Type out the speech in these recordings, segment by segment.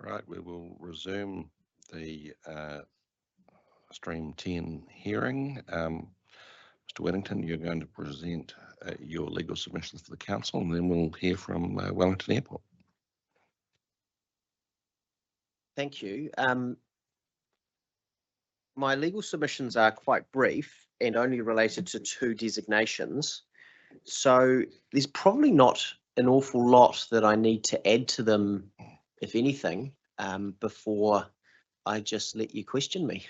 Right, we will resume the Stream 10 hearing. Mr. Whittington, you're going to present your legal submissions for the council, and then we'll hear from Wellington Airport. Thank you. My legal submissions are quite brief and only related to two designations. So there's probably not an awful lot that I need to add to them, if anything, before I just let you question me.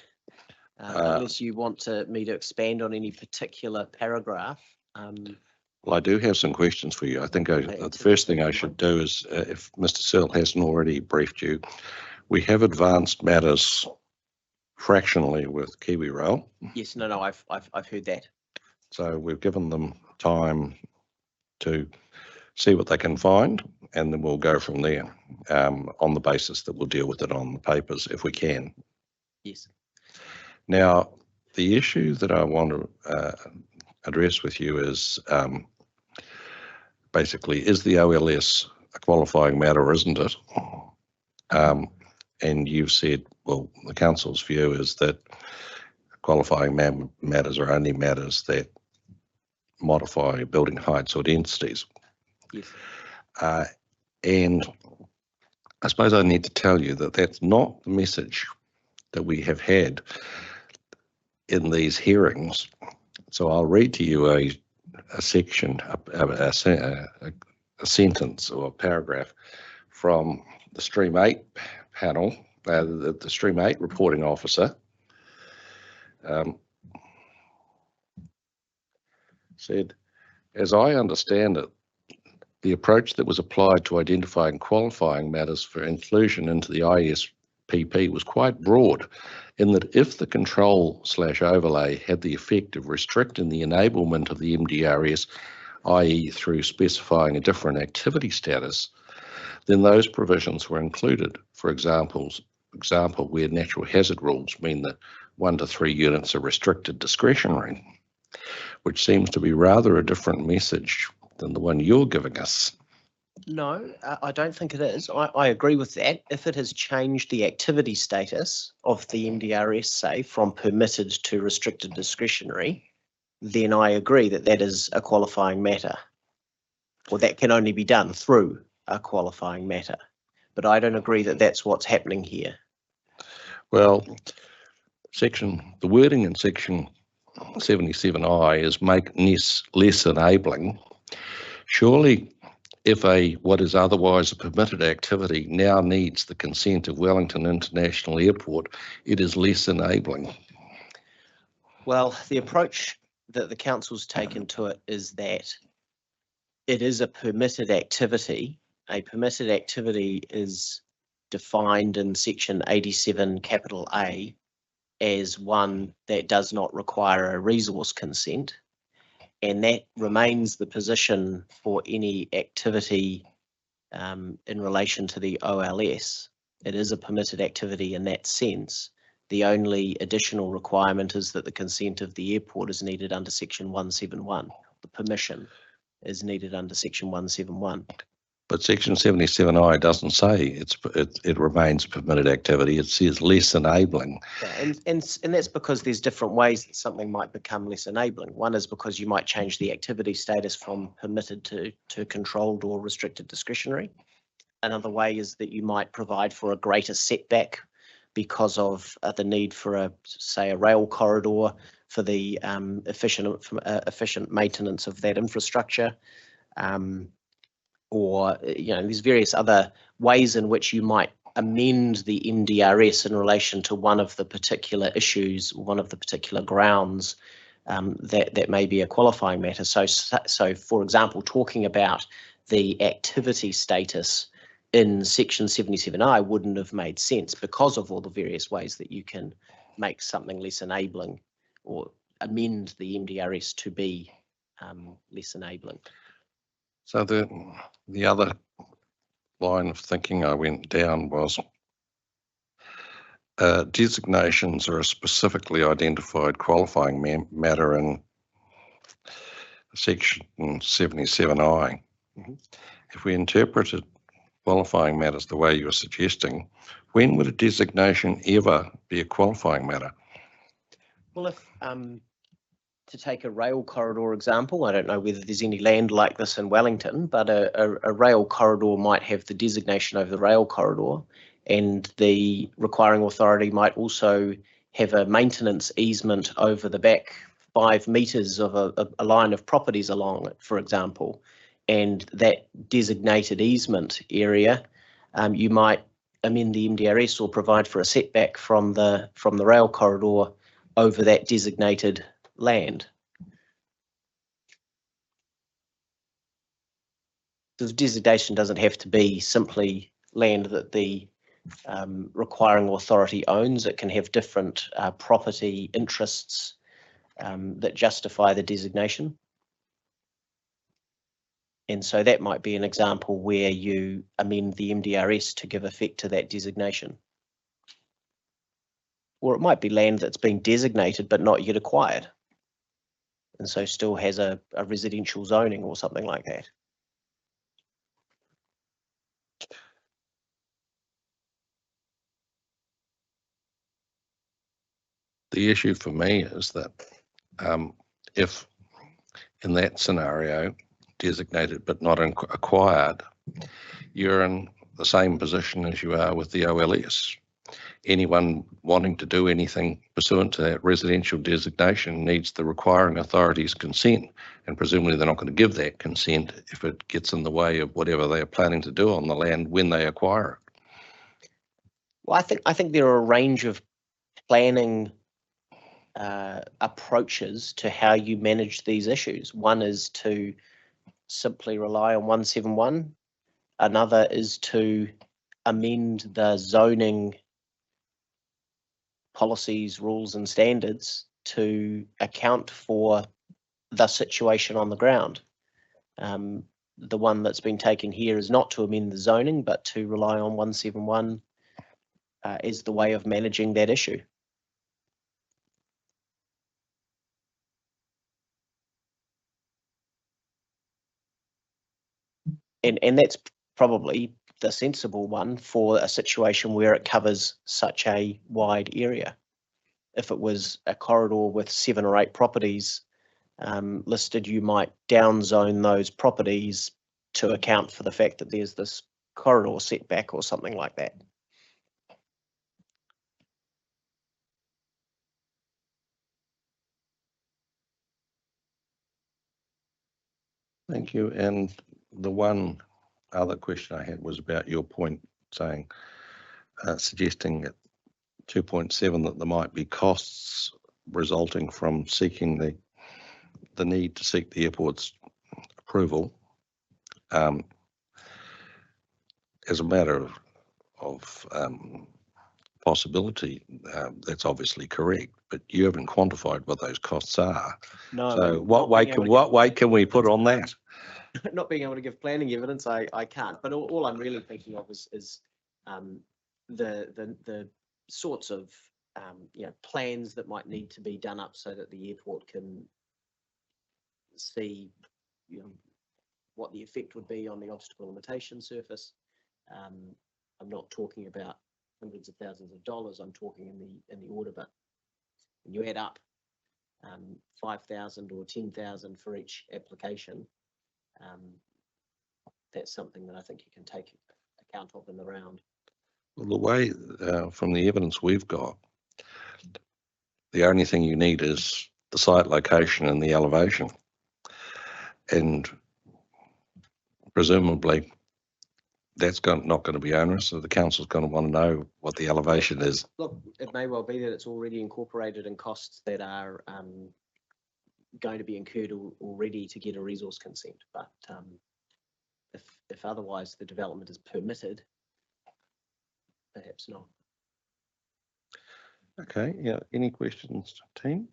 Unless you want me to expand on any particular paragraph. Well, I do have some questions for you. I think the first thing I should do is, if Mr. Searle hasn't already briefed you, we have advanced matters fractionally with KiwiRail. Yes, no, I've heard that. So we've given them time to see what they can find, and then we'll go from there on the basis that we'll deal with it on the papers if we can. Yes. Now, the issue that I want to address with you is basically, is the OLS a qualifying matter or isn't it? And you've said, well, the council's view is that qualifying matters are only matters that modify building heights or densities. Yes. And I suppose I need to tell you that that's not the message that we have had in these hearings. So I'll read to you a section, a sentence or a paragraph from the Stream 8 panel, the Stream 8 reporting officer. Said, as I understand it, the approach that was applied to identifying qualifying matters for inclusion into the ISPP was quite broad, in that if the control/overlay had the effect of restricting the enablement of the MDRS, i.e. through specifying a different activity status, then those provisions were included. For example, where natural hazard rules mean that 1 to 3 units are restricted discretionary, which seems to be rather a different message than the one you're giving us. No, I don't think it is. I agree with that. If it has changed the activity status of the MDRS, say, from permitted to restricted discretionary, then I agree that that is a qualifying matter, or that can only be done through a qualifying matter. But I don't agree that that's what's happening here. Well, the wording in section 77I is make less enabling. Surely, if what is otherwise a permitted activity now needs the consent of Wellington International Airport, it is less enabling. Well, the approach that the council's taken to it is that it is a permitted activity. A permitted activity is defined in section 87 capital A as one that does not require a resource consent. And that remains the position for any activity in relation to the OLS. It is a permitted activity in that sense. The only additional requirement is that the consent of the airport is needed under section 171. The permission is needed under section 171. But section 77I doesn't say it remains permitted activity. It says less enabling. Yeah, and that's because there's different ways that something might become less enabling. One is because you might change the activity status from permitted to controlled or restricted discretionary. Another way is that you might provide for a greater setback because of the need for say a rail corridor for the efficient maintenance of that infrastructure. Or, there's various other ways in which you might amend the MDRS in relation to one of the particular issues, one of the particular grounds that may be a qualifying matter. So for example, talking about the activity status in section 77I wouldn't have made sense because of all the various ways that you can make something less enabling or amend the MDRS to be less enabling. So the other line of thinking I went down was designations are a specifically identified qualifying matter in section 77I. Mm-hmm. If we interpret it qualifying matters the way you're suggesting, when would a designation ever be a qualifying matter? Well, if to take a rail corridor example, I don't know whether there's any land like this in Wellington, but a rail corridor might have the designation over the rail corridor, and the requiring authority might also have a maintenance easement over the back 5 metres of a line of properties along it, for example. And that designated easement area, you might amend the MDRS or provide for a setback from the rail corridor over that designated land. The designation doesn't have to be simply land that the requiring authority owns. It can have different property interests that justify the designation. And so that might be an example where you amend the MDRS to give effect to that designation. Or it might be land that's been designated but not yet acquired, and so still has a residential zoning or something like that. The issue for me is that if in that scenario, designated but not acquired, you're in the same position as you are with the OLS. Anyone wanting to do anything pursuant to that residential designation needs the requiring authority's consent, and presumably they're not going to give that consent if it gets in the way of whatever they're planning to do on the land when they acquire it. Well, I think there are a range of planning approaches to how you manage these issues. One is to simply rely on 171. Another is to amend the zoning policies, rules and standards to account for the situation on the ground. The one that's been taken here is not to amend the zoning, but to rely on 171 as the way of managing that issue. And that's probably the sensible one for a situation where it covers such a wide area. If it was a corridor with 7 or 8 properties listed, you might downzone those properties to account for the fact that there's this corridor setback or something like that. Thank you. And the one other question I had was about your point saying, suggesting at 2.7 that there might be costs resulting from seeking the need to seek the airport's approval. As a matter of possibility, that's obviously correct, but you haven't quantified what those costs are. No. So what weight can we put on that? Not being able to give planning evidence, I can't. But all I'm really thinking of is the sorts of plans that might need to be done up so that the airport can see what the effect would be on the obstacle limitation surface. I'm not talking about hundreds of thousands of dollars. I'm talking in the order, but when you add up 5,000 or 10,000 for each application, that's something that I think you can take account of in the round. Well, the way from the evidence we've got, the only thing you need is the site location and the elevation, and presumably that's not going to be onerous, so the council's going to want to know what the elevation is. Look, it may well be that it's already incorporated in costs that are going to be incurred already to get a resource consent, but if otherwise the development is permitted, perhaps not. Okay, yeah, any questions, team?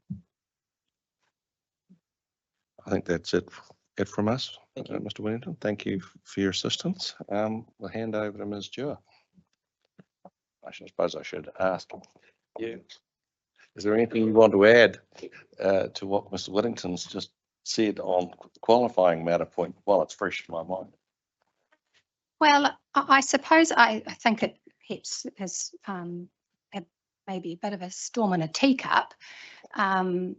I think that's it from us. Thank you. Mr. Wellington, thank you for your assistance. We'll hand over to Ms. Dewar. I suppose I should ask you, is there anything you want to add to what Mr. Wellington's just said on the qualifying matter point while it's fresh in my mind? Well, I suppose I think it perhaps is maybe a bit of a storm in a teacup. In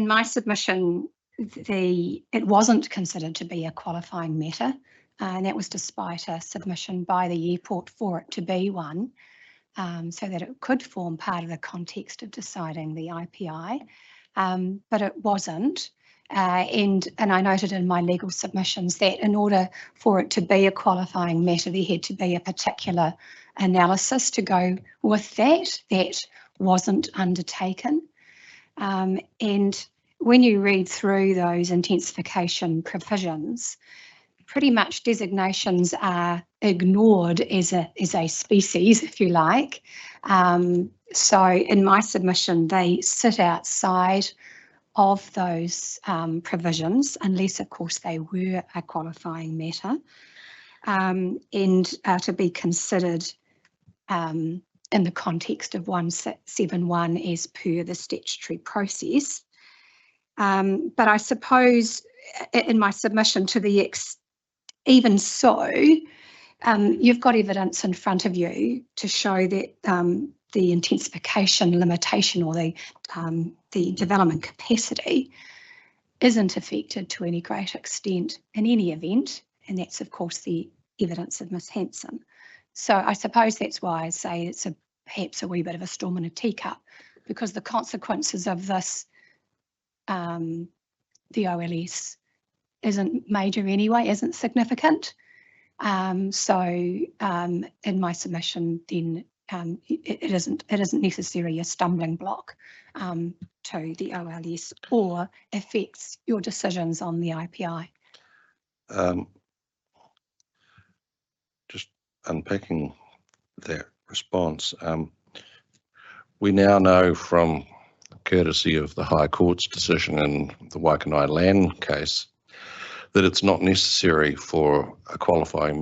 my submission, it wasn't considered to be a qualifying matter, and that was despite a submission by the airport for it to be one, so that it could form part of the context of deciding the IPI, but it wasn't. And I noted in my legal submissions that in order for it to be a qualifying matter, there had to be a particular analysis to go with that wasn't undertaken. And when you read through those intensification provisions, pretty much designations are ignored as a species, if you like. So in my submission, they sit outside of those provisions, unless, of course, they were a qualifying matter, and to be considered in the context of 171 as per the statutory process. But I suppose in my submission to the even so, you've got evidence in front of you to show that the intensification limitation or the development capacity isn't affected to any great extent in any event, and that's of course the evidence of Ms Hanson. So I suppose that's why I say it's perhaps a wee bit of a storm in a teacup, because the consequences of this, the OLS, isn't major anyway, isn't significant. So in my submission, then it isn't necessarily a stumbling block to the OLS or affects your decisions on the IPI. Just unpacking that response, we now know from courtesy of the High Court's decision in the Waikanae land case that it's not necessary for a qualifying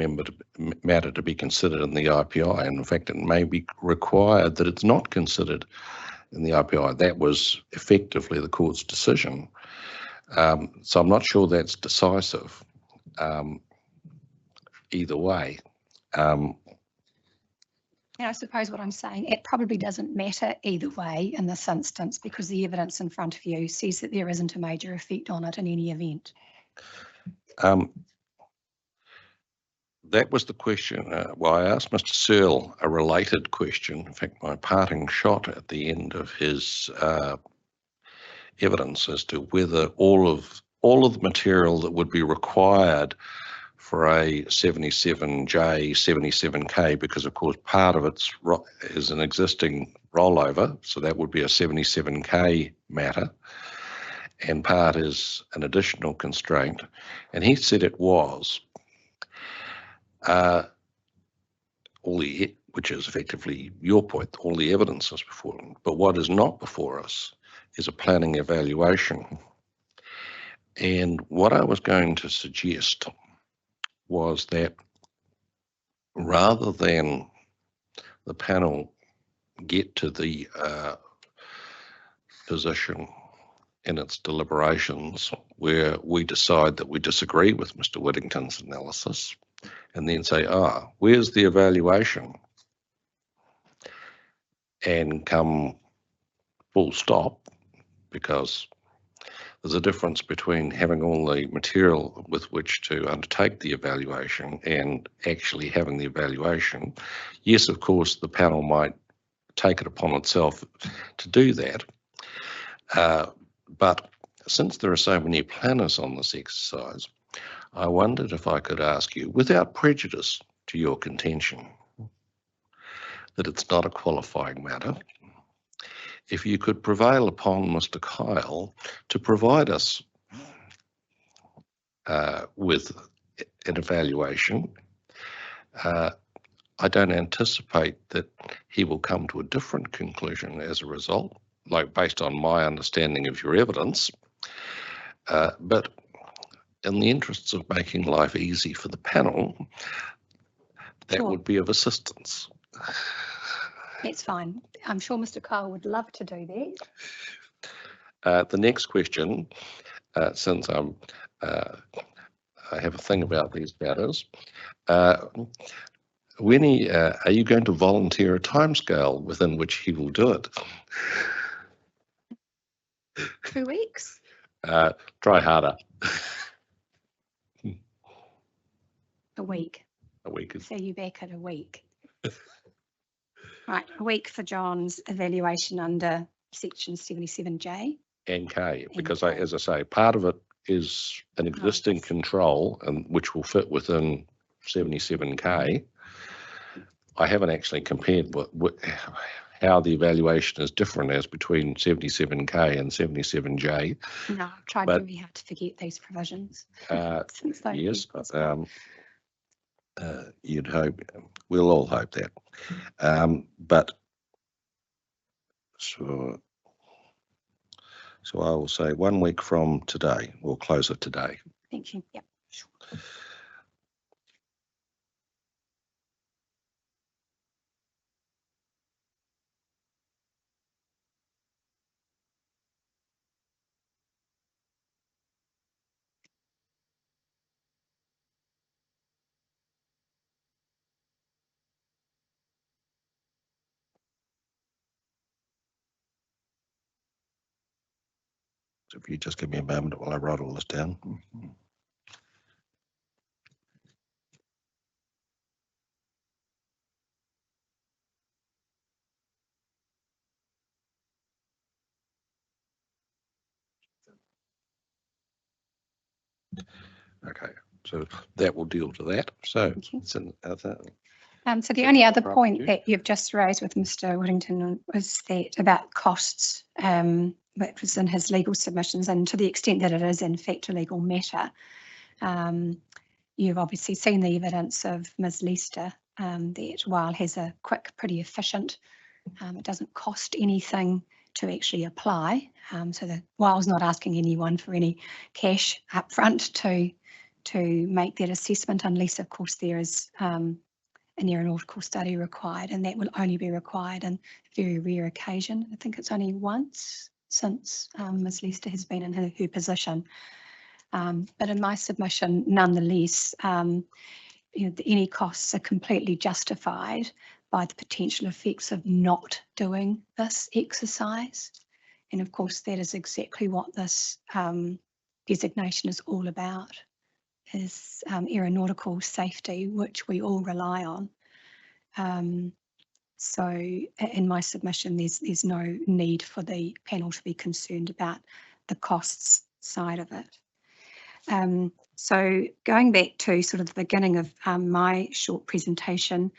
matter to be considered in the IPI. And in fact, it may be required that it's not considered in the IPI. That was effectively the court's decision. So I'm not sure that's decisive either way. And I suppose what I'm saying, it probably doesn't matter either way in this instance, because the evidence in front of you says that there isn't a major effect on it in any event. That was the question. Well, I asked Mr. Searle a related question. In fact, my parting shot at the end of his evidence as to whether all of the material that would be required for a 77J, 77K, because of course part of it is an existing rollover, so that would be a 77K matter, and part is an additional constraint. And he said it was which is effectively your point, all the evidence is before them. But what is not before us is a planning evaluation. And what I was going to suggest was that rather than the panel get to the position in its deliberations where we decide that we disagree with Mr. Whittington's analysis and then say, where's the evaluation? And come full stop, because there's a difference between having all the material with which to undertake the evaluation and actually having the evaluation. Yes, of course, the panel might take it upon itself to do that. But since there are so many planners on this exercise, I wondered if I could ask you, without prejudice to your contention that it's not a qualifying matter, if you could prevail upon Mr. Kyle to provide us with an evaluation. I don't anticipate that he will come to a different conclusion as a result, like based on my understanding of your evidence, but in the interests of making life easy for the panel, that would be of assistance. That's fine. I'm sure Mr. Kyle would love to do that. The next question, since I'm have a thing about these matters. Winnie, are you going to volunteer a timescale within which he will do it? 2 weeks? Try harder. A week. A week is So you back at a week. Right, a week for John's evaluation under section 77J. and K, because K. as I say, part of it is an existing yes. control and which will fit within 77K. I haven't actually compared how the evaluation is different as between 77K and 77J. No, I've tried But- very hard to forget these provisions. Since Yes, they've been you'd hope, we'll all hope that. But so I will say 1 week from today, we'll close it today. Thank you. Yep. Sure. So if you just give me a moment while I write all this down. Okay, so that will deal to that. So Thank you. it's another. So the only other Right, point you. that you've just raised with Mr. Whittington was that about costs, that was in his legal submissions, and to the extent that it is in fact a legal matter, you've obviously seen the evidence of Ms. Lester, that while has a quick, pretty efficient, it doesn't cost anything to actually apply. So the WILE's not asking anyone for any cash upfront to make that assessment, unless of course there is an aeronautical study required, and that will only be required in very rare occasion. I think it's only once since Ms. Lester has been in her position. But in my submission, nonetheless, any costs are completely justified by the potential effects of not doing this exercise. And of course, that is exactly what this designation is all about, is aeronautical safety, which we all rely on. So in my submission, there's no need for the panel to be concerned about the costs side of it. So going back to sort of the beginning of my short presentation,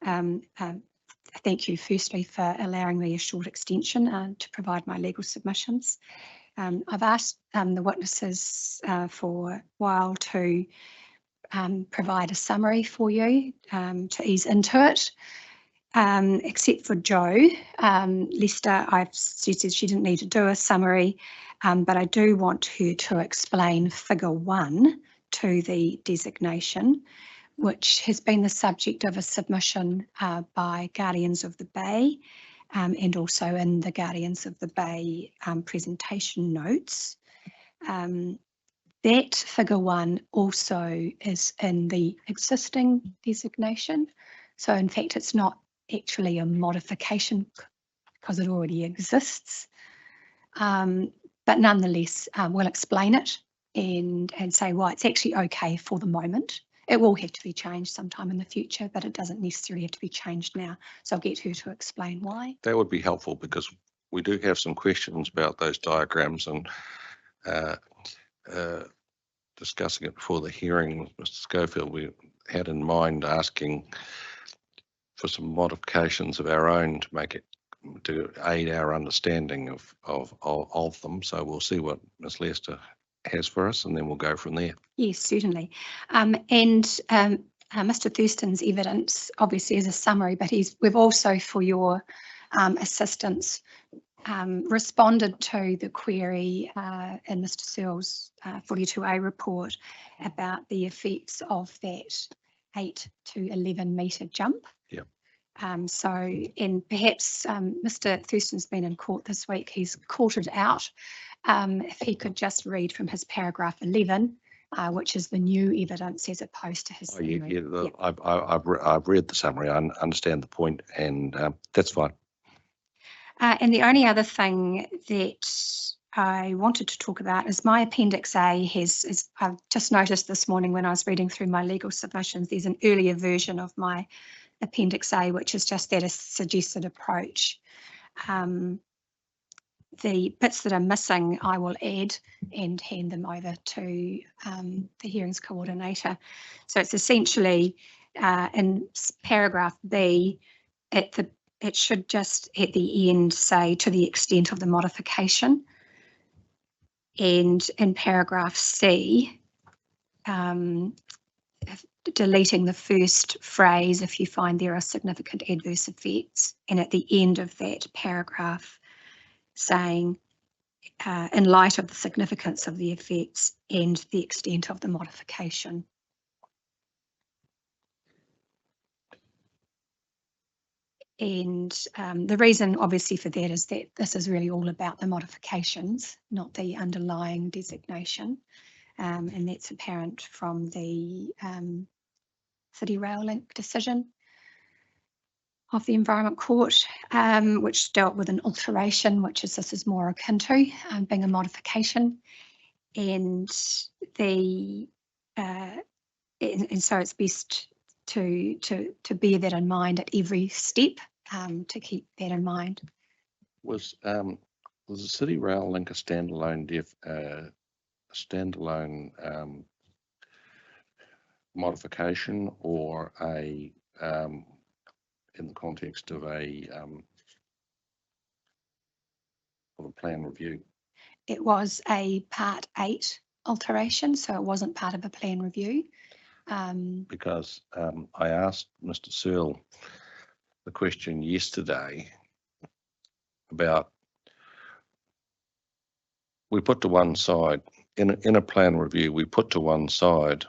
thank you firstly for allowing me a short extension to provide my legal submissions. I've asked the witnesses for WILE to provide a summary for you to ease into it. Except for Jo Lester, I've said she didn't need to do a summary, but I do want her to explain figure 1 to the designation, which has been the subject of a submission by Guardians of the Bay, and also in the Guardians of the Bay presentation notes. That figure 1 also is in the existing designation. So in fact, it's not actually a modification because it already exists. But nonetheless, we'll explain it and say why it's actually okay for the moment. It will have to be changed sometime in the future, but it doesn't necessarily have to be changed now. So I'll get her to explain why. That would be helpful because we do have some questions about those diagrams, and discussing it before the hearing with Mr. Schofield, we had in mind asking for some modifications of our own to make it, to aid our understanding of them. So we'll see what Ms. Lester has for us, and then we'll go from there. Yes, certainly. Mr. Thurston's evidence obviously is a summary, but we've also, for your assistance, responded to the query in Mr. Searle's 42A report about the effects of that 8 to 11 metre jump. Yep. So, and perhaps Mr. Thurston's been in court this week, he's caught it out. If he could just read from his paragraph 11, which is the new evidence as opposed to his Oh, yeah, summary. yeah, I've read the summary. I understand the point, and that's fine. And the only other thing that I wanted to talk about is my Appendix A I've just noticed this morning when I was reading through my legal submissions, there's an earlier version of my Appendix A, which is just that a suggested approach. The bits that are missing, I will add and hand them over to the hearings coordinator. So it's essentially in paragraph B, it should just at the end say to the extent of the modification. And in paragraph C, deleting the first phrase if you find there are significant adverse effects. And at the end of that paragraph, saying in light of the significance of the effects and the extent of the modification. And the reason obviously for that is that this is really all about the modifications, not the underlying designation. And that's apparent from the City Rail Link decision of the Environment Court, which dealt with an alteration, this is more akin to being a modification. And and so it's best to bear that in mind at every step, to keep that in mind. Was the City Rail Link a standalone modification, or a in the context of a plan review? It was a Part 8 alteration, so it wasn't part of a plan review. Because I asked Mr. Searle the question yesterday about, we put to one side, in a plan review, we put to one side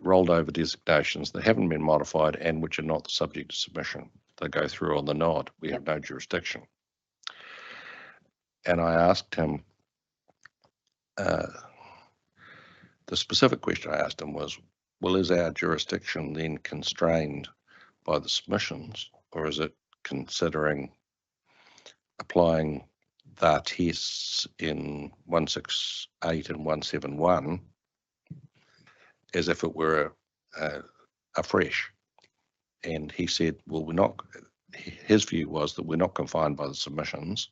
rolled over designations that haven't been modified and which are not the subject of submission. They go through on the nod. We have no jurisdiction. And I asked him, the specific question I asked him was, well, is our jurisdiction then constrained by the submissions, or is it considering applying the tests in 168 and 171 as if it were a fresh? And he said, well, his view was that we're not confined by the submissions.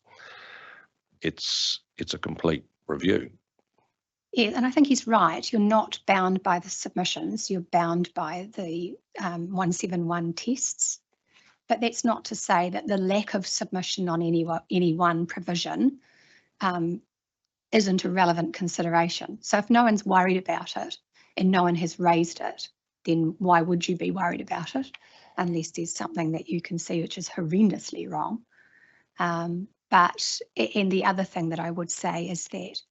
It's a complete review. Yeah, and I think he's right. You're not bound by the submissions. You're bound by the 171 tests. But that's not to say that the lack of submission on any one provision isn't a relevant consideration. So if no one's worried about it and no one has raised it, then why would you be worried about it? Unless there's something that you can see which is horrendously wrong. And the other thing that I would say is that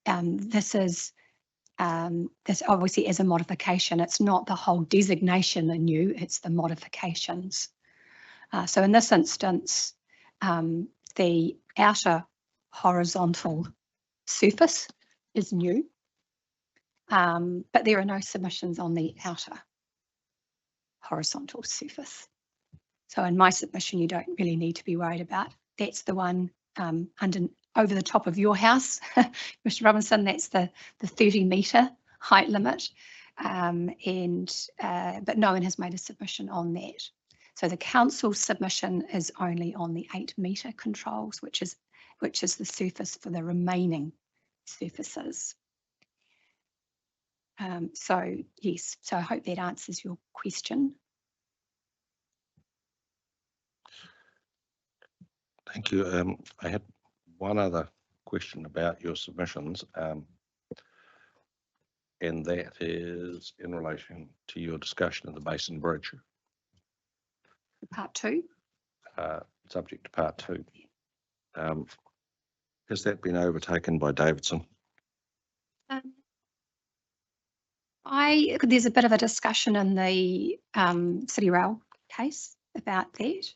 this obviously is a modification. It's not the whole designation anew, it's the modifications. So in this instance, the outer horizontal surface is new, but there are no submissions on the outer horizontal surface. So in my submission, you don't really need to be worried about. That's the one over the top of your house, Mr. Robinson. That's the 30-metre height limit, but no one has made a submission on that. So the council submission is only on the 8-metre controls, which is the surface for the remaining surfaces. So yes, so I hope that answers your question. Thank you. I had one other question about your submissions, and that is in relation to your discussion of the Mason Bridge. Part 2? Subject to Part 2. Has that been overtaken by Davidson? There's a bit of a discussion in the City Rail case about that,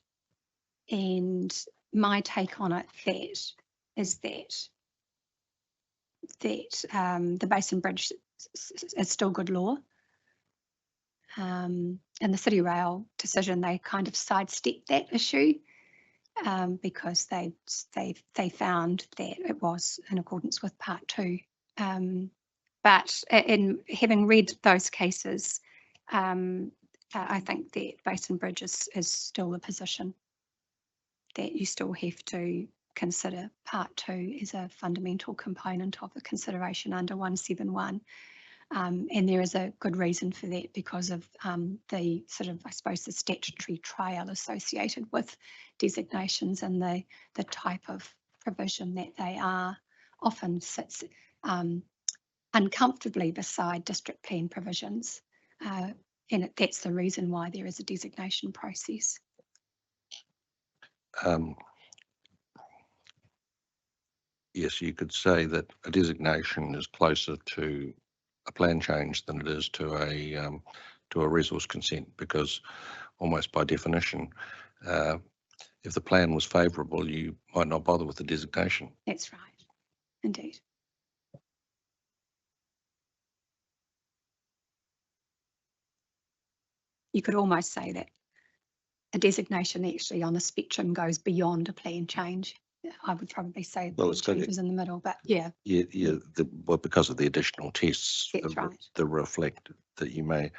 and my take on it is that the Basin Bridge is still good law. In the City Rail decision, they kind of sidestepped that issue because they found that it was in accordance with Part 2. But in having read those cases, I think that Basin Bridge is still the position that you still have to consider Part 2 as a fundamental component of the consideration under 171. And there is a good reason for that because of the sort of, I suppose, the statutory trail associated with designations and the type of provision that they are. Often sits uncomfortably beside district plan provisions. And that's the reason why there is a designation process. Yes, you could say that a designation is closer to a plan change than it is to a resource consent, because almost by definition, if the plan was favourable, you might not bother with the designation. That's right, indeed. You could almost say that a designation actually on the spectrum goes beyond a plan change. I would probably say Well, the change is in the middle, but yeah. Yeah. Well, because of the additional tests That's right. that reflect that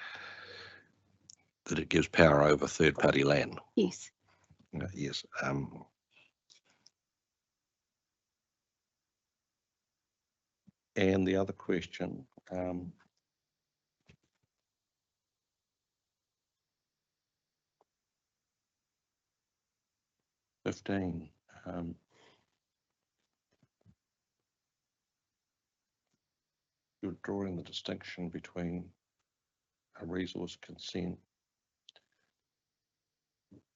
that it gives power over third-party land. Yes. Yes. And the other question, '15. You're drawing the distinction between a resource consent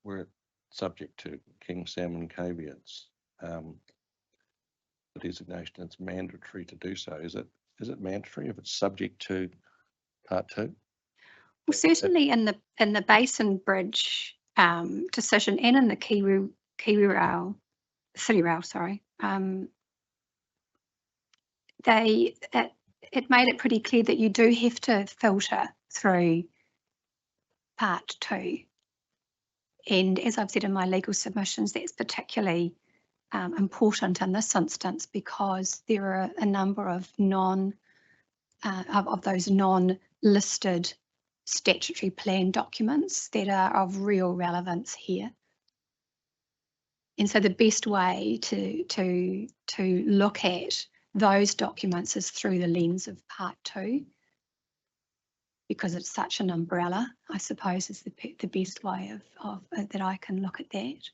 where it's subject to king salmon caveats. The designation, it's mandatory to do so. Is it mandatory if it's subject to Part 2? Well, certainly in the Basin Bridge decision and in the Kiwi Rail, City Rail, sorry, it made it pretty clear that you do have to filter through Part 2. And as I've said in my legal submissions, that's particularly important in this instance because there are a number of those non-listed statutory plan documents that are of real relevance here. And so the best way to look at those documents is through the lens of Part 2, because it's such an umbrella, I suppose, is the best way of that I can look at that.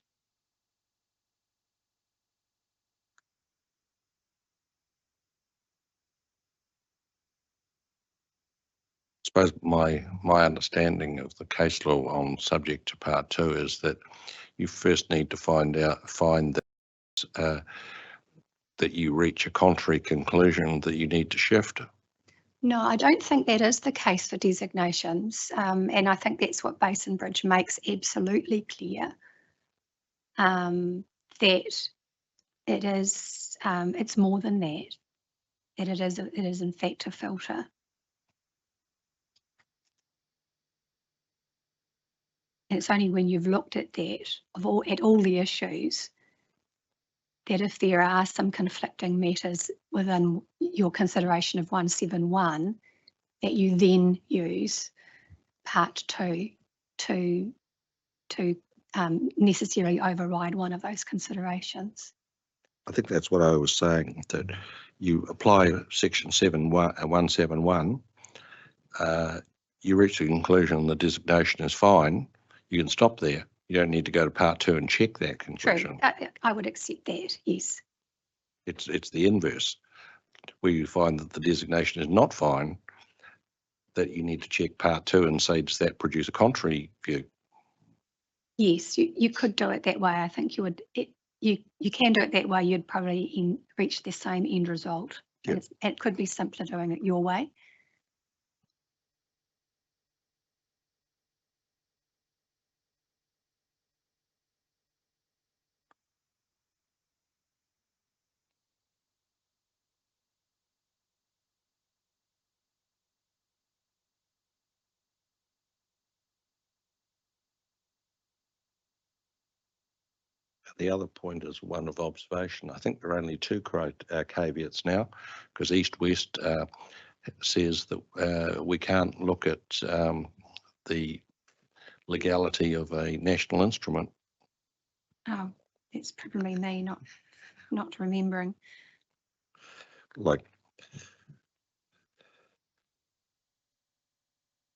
I suppose my understanding of the case law on subject to Part 2 is that you first need to find that that you reach a contrary conclusion that you need to shift. No, I don't think that is the case for designations, and I think that's what Basin Bridge makes absolutely clear, that it is it's more than that. That it is in fact a filter. And it's only when you've looked at that at all the issues that if there are some conflicting matters within your consideration of 171, that you then use Part 2 to necessarily override one of those considerations. I think that's what I was saying, that you apply Section 171, you reach the conclusion the designation is fine, you can stop there. You don't need to go to Part 2 and check that conclusion. True, I would accept that, yes. It's the inverse, where you find that the designation is not fine, that you need to check Part 2 and say, does that produce a contrary view? Yes, you could do it that way. I think you would. You can do it that way. You'd probably reach the same end result. Yep. And it could be simpler doing it your way. The other point is one of observation. I think there are only two caveats now, because East-West says that we can't look at the legality of a national instrument. Oh, it's probably me not remembering. Like,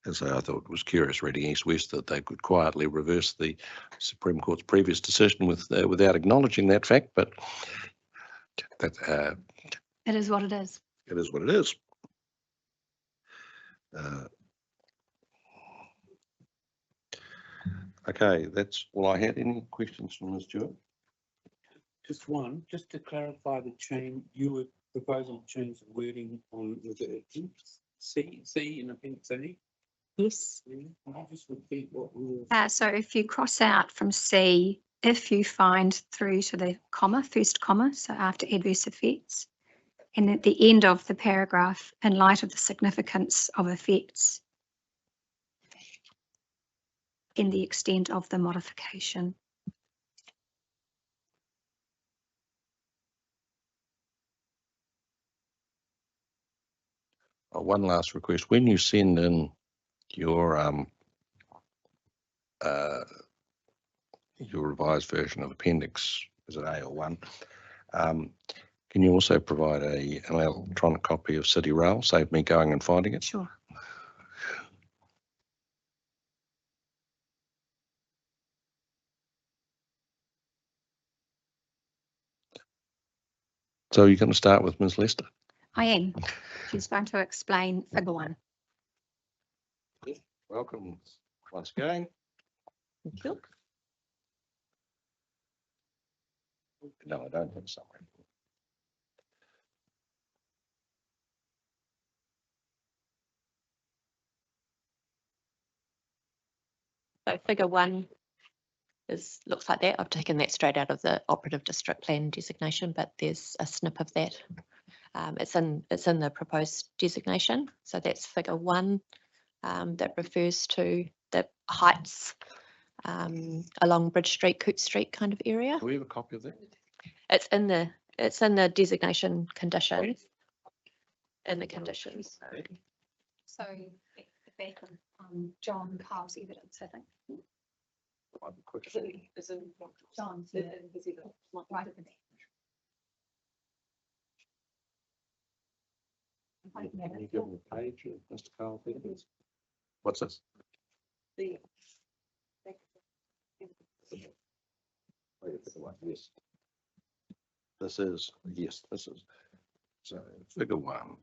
as I thought it was curious reading East-West that they could quietly reverse the Supreme Court's previous decision without acknowledging that fact, but that It is what it is. it is what it is. Okay, that's all I had. Any questions from Ms. Stewart? Just one, just to clarify the change, you were proposing to change the wording on, was it C in appendix A? Yes. Can you just repeat what we were? So if you cross out from C, if you find through to the comma, first comma, so after adverse effects, and at the end of the paragraph, in light of the significance of effects in the extent of the modification. One last request. When you send in your revised version of appendix, is it A or 1? Can you also provide an electronic copy of City Rail? Save me going and finding it. Sure. So you're going to start with Ms. Lester? I am. She's going to explain figure 1. Welcome once again. Thank you. No, I don't have summary. So figure 1 looks like that. I've taken that straight out of the operative district plan designation, but there's a snip of that. It's in the proposed designation. So that's figure 1 that refers to the heights along Bridge Street, Coote Street kind of area. Do we have a copy of that? It's in the designation conditions. In the conditions. So the back of John Carl's evidence, I think. John's right at the back. Can you give me a page of Mr. Carl Peters? What's this? Yes. This is, so figure 1.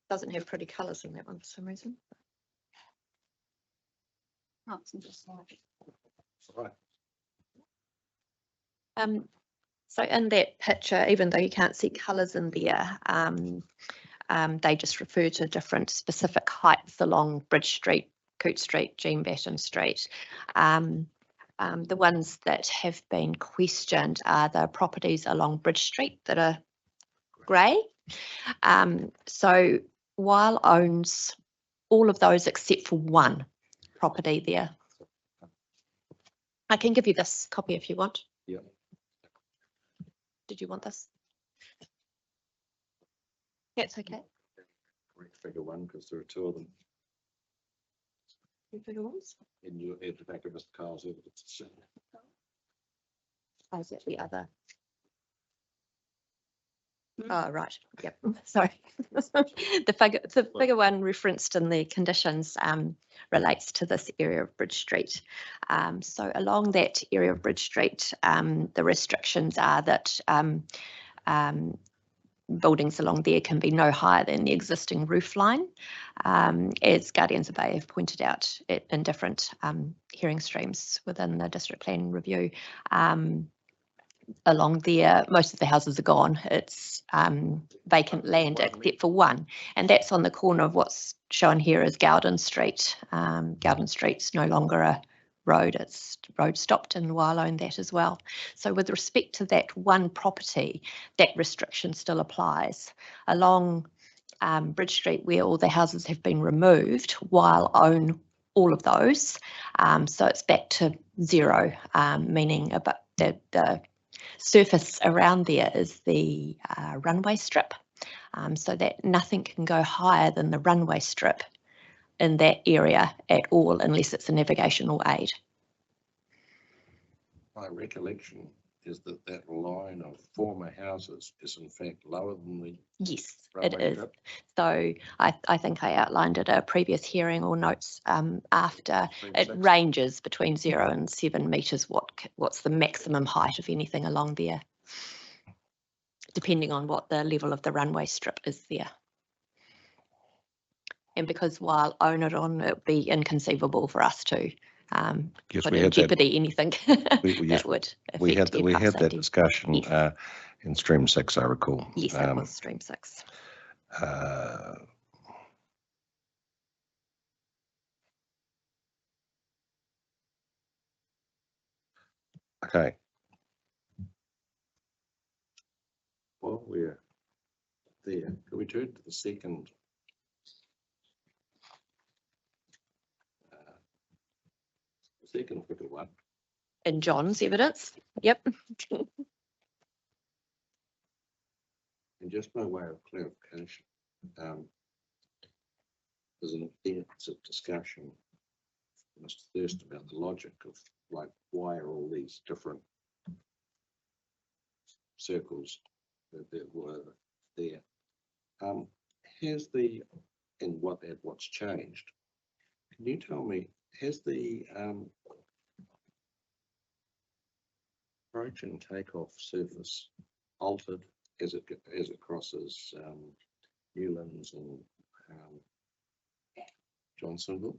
Doesn't have pretty colours in that one for some reason. Oh, it's interesting. Right. So in that picture, even though you can't see colours in there, they just refer to different specific heights along Bridge Street, Coote Street, Jean Batten Street. The ones that have been questioned are the properties along Bridge Street that are grey. So Weil owns all of those except for one property there. I can give you this copy if you want. Yeah. Did you want this? That's okay. Correct figure 1 because there are 2 of them. Figure ones? In your at the back of Mr. Carl's evidence. Oh, is that the other? Oh, right. Yep. Sorry. The figure 1 referenced in the conditions relates to this area of Bridge Street. So along that area of Bridge Street, the restrictions are that buildings along there can be no higher than the existing roof line. As Guardians of Bay have pointed out in different hearing streams within the district plan review, along there, most of the houses are gone. It's vacant land except for one, and that's on the corner of what's shown here as Gowden Street. Gowden Street's no longer a road, it's road stopped, and Weil owned that as well. So with respect to that one property, that restriction still applies. Along Bridge Street, where all the houses have been removed, Weil own all of those. So it's back to zero, meaning about the surface around there is the runway strip, so that nothing can go higher than the runway strip in that area at all unless it's a navigational aid. My recollection is that that line of former houses is in fact lower than the Yes, it runway is. strip. So I think I outlined at a previous hearing or notes after. Between It 6. ranges between 0 and 7 metres. What's the maximum height of anything along there, depending on what the level of the runway strip is there. And because while own it on, it would be inconceivable for us to Yes, put we in had that. jeopardy anything Yes, that would We affect had aircraft that safety. discussion Yes. in Stream 6, I recall. Yes, it was Stream 6. Okay. Well, we're there. Can we turn to the second? Second quicker one. In John's evidence, yep. And just by way of clarification, there's an extensive discussion, Mr. Thurston, about the logic of like why are all these different circles that were there. Has the and what's changed? Can you tell me, has the approach and takeoff surface altered as it crosses Newlands and Johnsonville?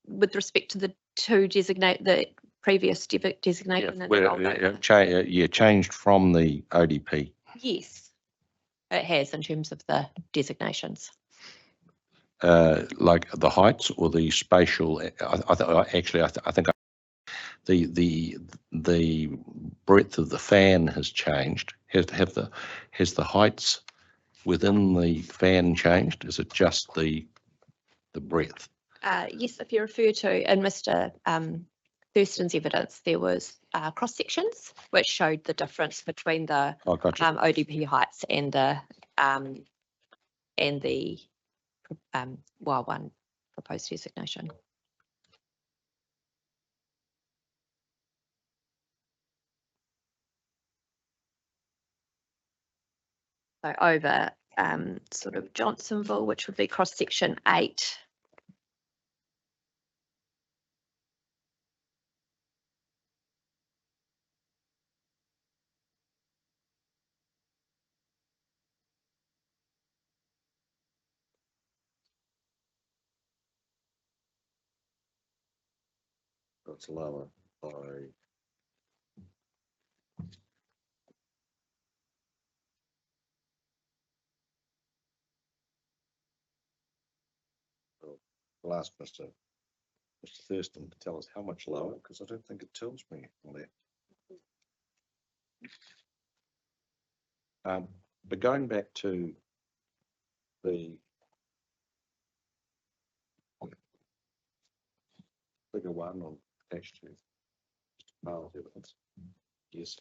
With respect to the two the previous designation. and Where older- changed from the ODP. Yes, it has in terms of the designations. Like the heights or the spatial. I think the breadth of the fan has changed. Has the heights within the fan changed? Is it just the breadth? Yes, if you refer to in Mr. Thurston's evidence, there was cross sections which showed the difference between the Oh, gotcha. ODP heights and the WA1 proposed designation. So over sort of Johnsonville, which would be cross section 8. It's lower by. I'll ask Mr. Thurston to tell us how much lower, because I don't think it tells me on that. But going back to the figure 1 on page 2, Mr. evidence. Yes.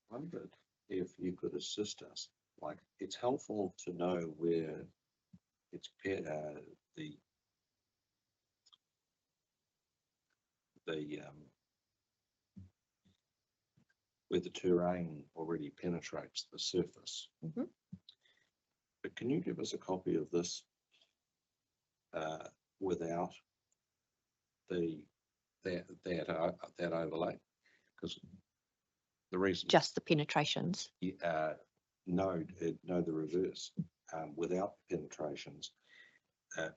Wondered if you could assist us. Like, it's helpful to know where it's where the terrain already penetrates the surface. Mhm. But can you give us a copy of this without that overlay? Because the reason Just the penetrations. no, the reverse, without penetrations,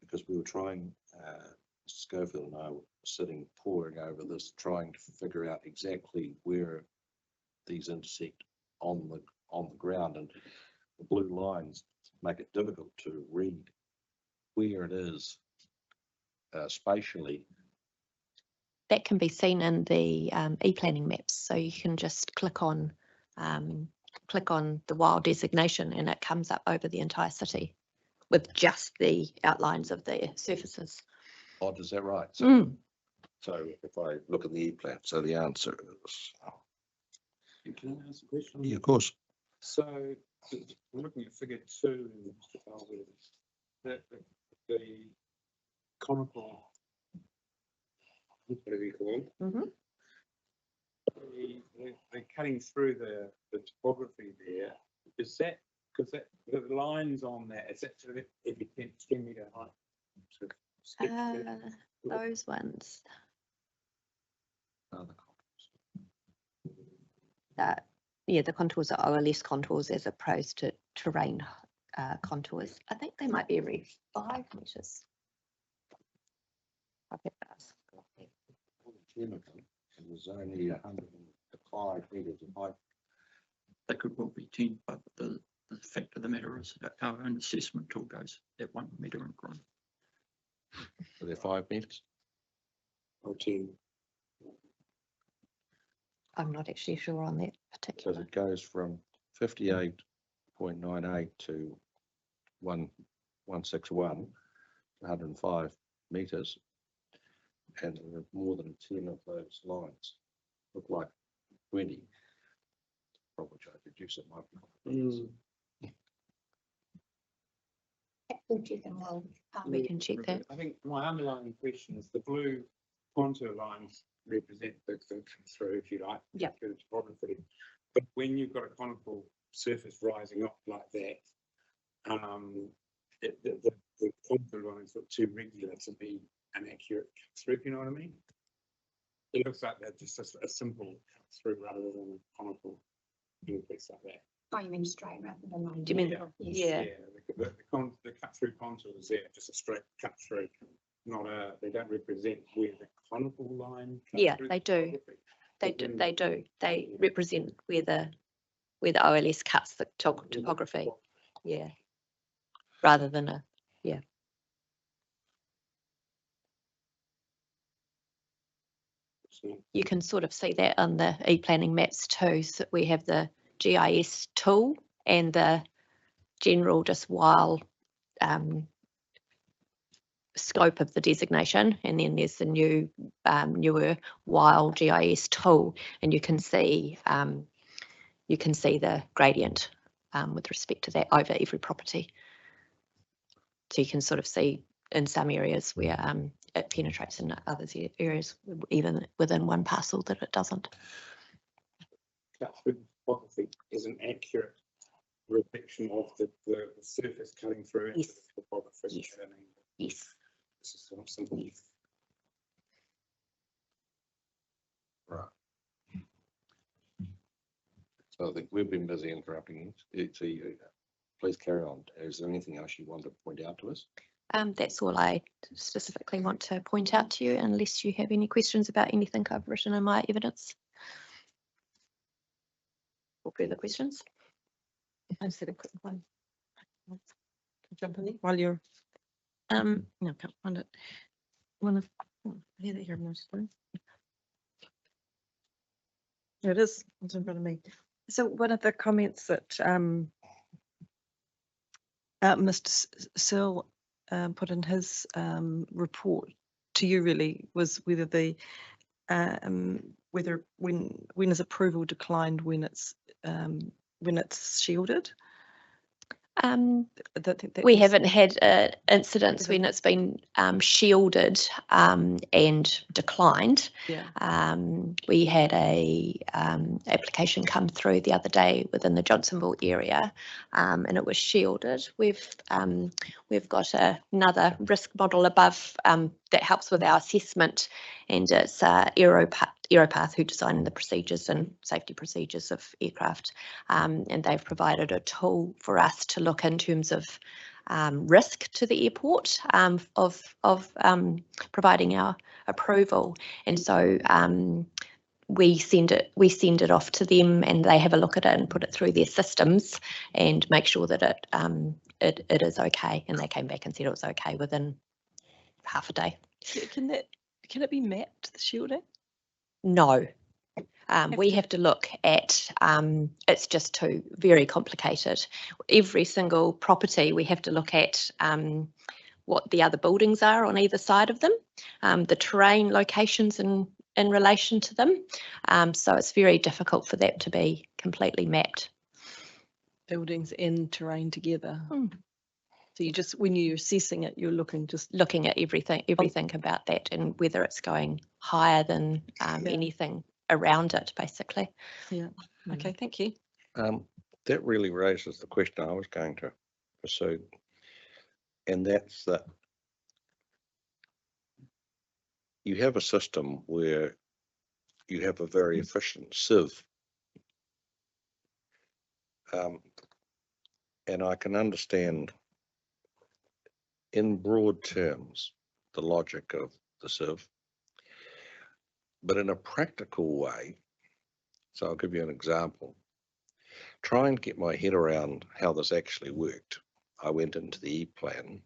because we were trying, Schofield and I were sitting poring over this, trying to figure out exactly where these intersect on the ground, and the blue lines make it difficult to read where it is spatially. That can be seen in the e-planning maps. So you can just click on the WILD designation and it comes up over the entire city. with just the outlines of the surfaces. Odd, is that right? So, Mm. so if I look at the E-plan, so the answer is, Can I ask a question? yeah, of course. So we're looking at figure 2, Mr. Falvey, the conical, whatever you call it, Mhm. they're cutting through the topography there. Is that, because that, the lines on that, is that sort of every 10 metre height? Sort of step there? Those ones. That, yeah, the contours are OLS contours as opposed to terrain contours. I think they might be every 5 metres. I'll get that. It was only 105 metres of height. They could well be 10, but the fact of the matter is that our own assessment tool goes at 1 metre in ground. So they're 5 metres. Or 10? I'm not actually sure on that So particular. it goes from 58.98 to 161, 105 metres. And there are more than 10 of those lines look like 20. From which I deduce it might be. We can check that. I think my underlying question is the blue contour lines represent the through, if you like. Yep. Through the topography. But when you've got a conical surface rising up like that, the contour lines look too regular to be an accurate cut through, if you know what I mean? It looks like they're just a simple cut through rather than a conical increase like that. Oh, you mean straight rather than line? Do you mean? Yeah. Yeah. The cut through contours there, just a straight cut through, not they don't represent where the conical line. cuts Yeah, through they the do. topography. They do. They do. They represent where the OLS cuts the topography. Yeah. Rather than a, So, you can sort of see that on the e-planning maps too. So we have the GIS tool and the general just while scope of the designation, and then there's the new newer while GIS tool, and you can see the gradient with respect to that over every property. So you can sort of see in some areas where it penetrates, in other areas, even within one parcel, that it doesn't. cut through the topography is an accurate reflection of the surface cutting through into Yes. the topography. Yes. I mean, Yes. this is not simple. Right. So I think we've been busy interrupting you. So please carry on. Is there anything else you want to point out to us? That's all I specifically want to point out to you, unless you have any questions about anything I've written in my evidence. Or further questions? I just had a quick one. Jump in while you're. No, can't find it. One of. Oh, I had it here most of the time. There it is. It's in front of me. So one of the comments that Mr. Searle put in his report to you really was whether the whether when is approval declined when it's shielded. We haven't had incidents when it's been shielded and declined. Yeah. We had a application come through the other day within the Johnsonville area, and it was shielded. We've got another risk model above that helps with our assessment, and it's Aeropath who designed the procedures and safety procedures of aircraft, and they've provided a tool for us to look in terms of risk to the airport of providing our approval, and so we send it off to them, and they have a look at it and put it through their systems and make sure that it is okay. And they came back and said it was okay within half a day. Can it be mapped, the shielding? No, We have to look at, it's just too very complicated. Every single property, we have to look at what the other buildings are on either side of them, the terrain locations in relation to them. So it's very difficult for that to be completely mapped. Buildings and terrain together. Hmm. So you just, when you're assessing it, you're looking Looking at everything about that and whether it's going higher than anything around it, basically. okay, thank you. That really raises the question I was going to pursue, and that's that you have a system where you have a very efficient sieve, and I can understand in broad terms the logic of the sieve, but in a practical way, so I'll give you an example. Try and get my head around how this actually worked. I went into the E-plan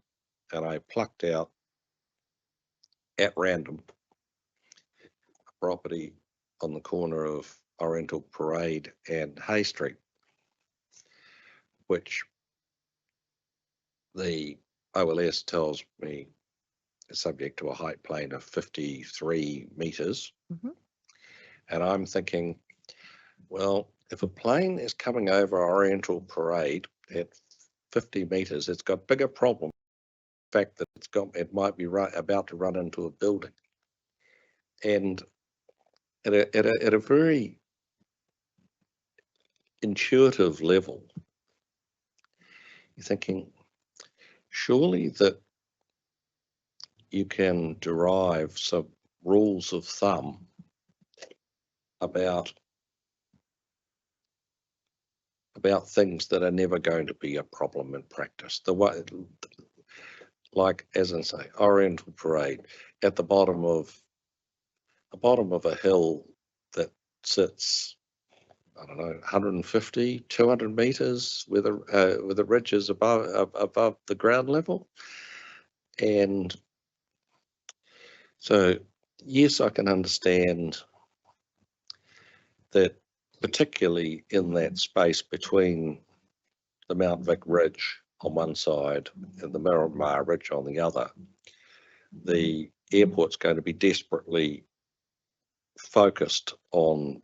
and I plucked out at random a property on the corner of Oriental Parade and Hay Street, which the OLS tells me is subject to a height plane of 53 meters. Mhm. And I'm thinking, well, if a plane is coming over Oriental Parade at 50 meters, it's got bigger problem. The fact that it might be about to run into a building. And at a very intuitive level, you're thinking, surely that you can derive some rules of thumb about things that are never going to be a problem in practice. The way, like as I say, Oriental Parade at the bottom of a hill that sits, I don't know, 150, 200 meters with the ridges above the ground level. And so, yes, I can understand that, particularly in that space between the Mount Vic Ridge on one side and the Miramar Ridge on the other, the airport's going to be desperately focused on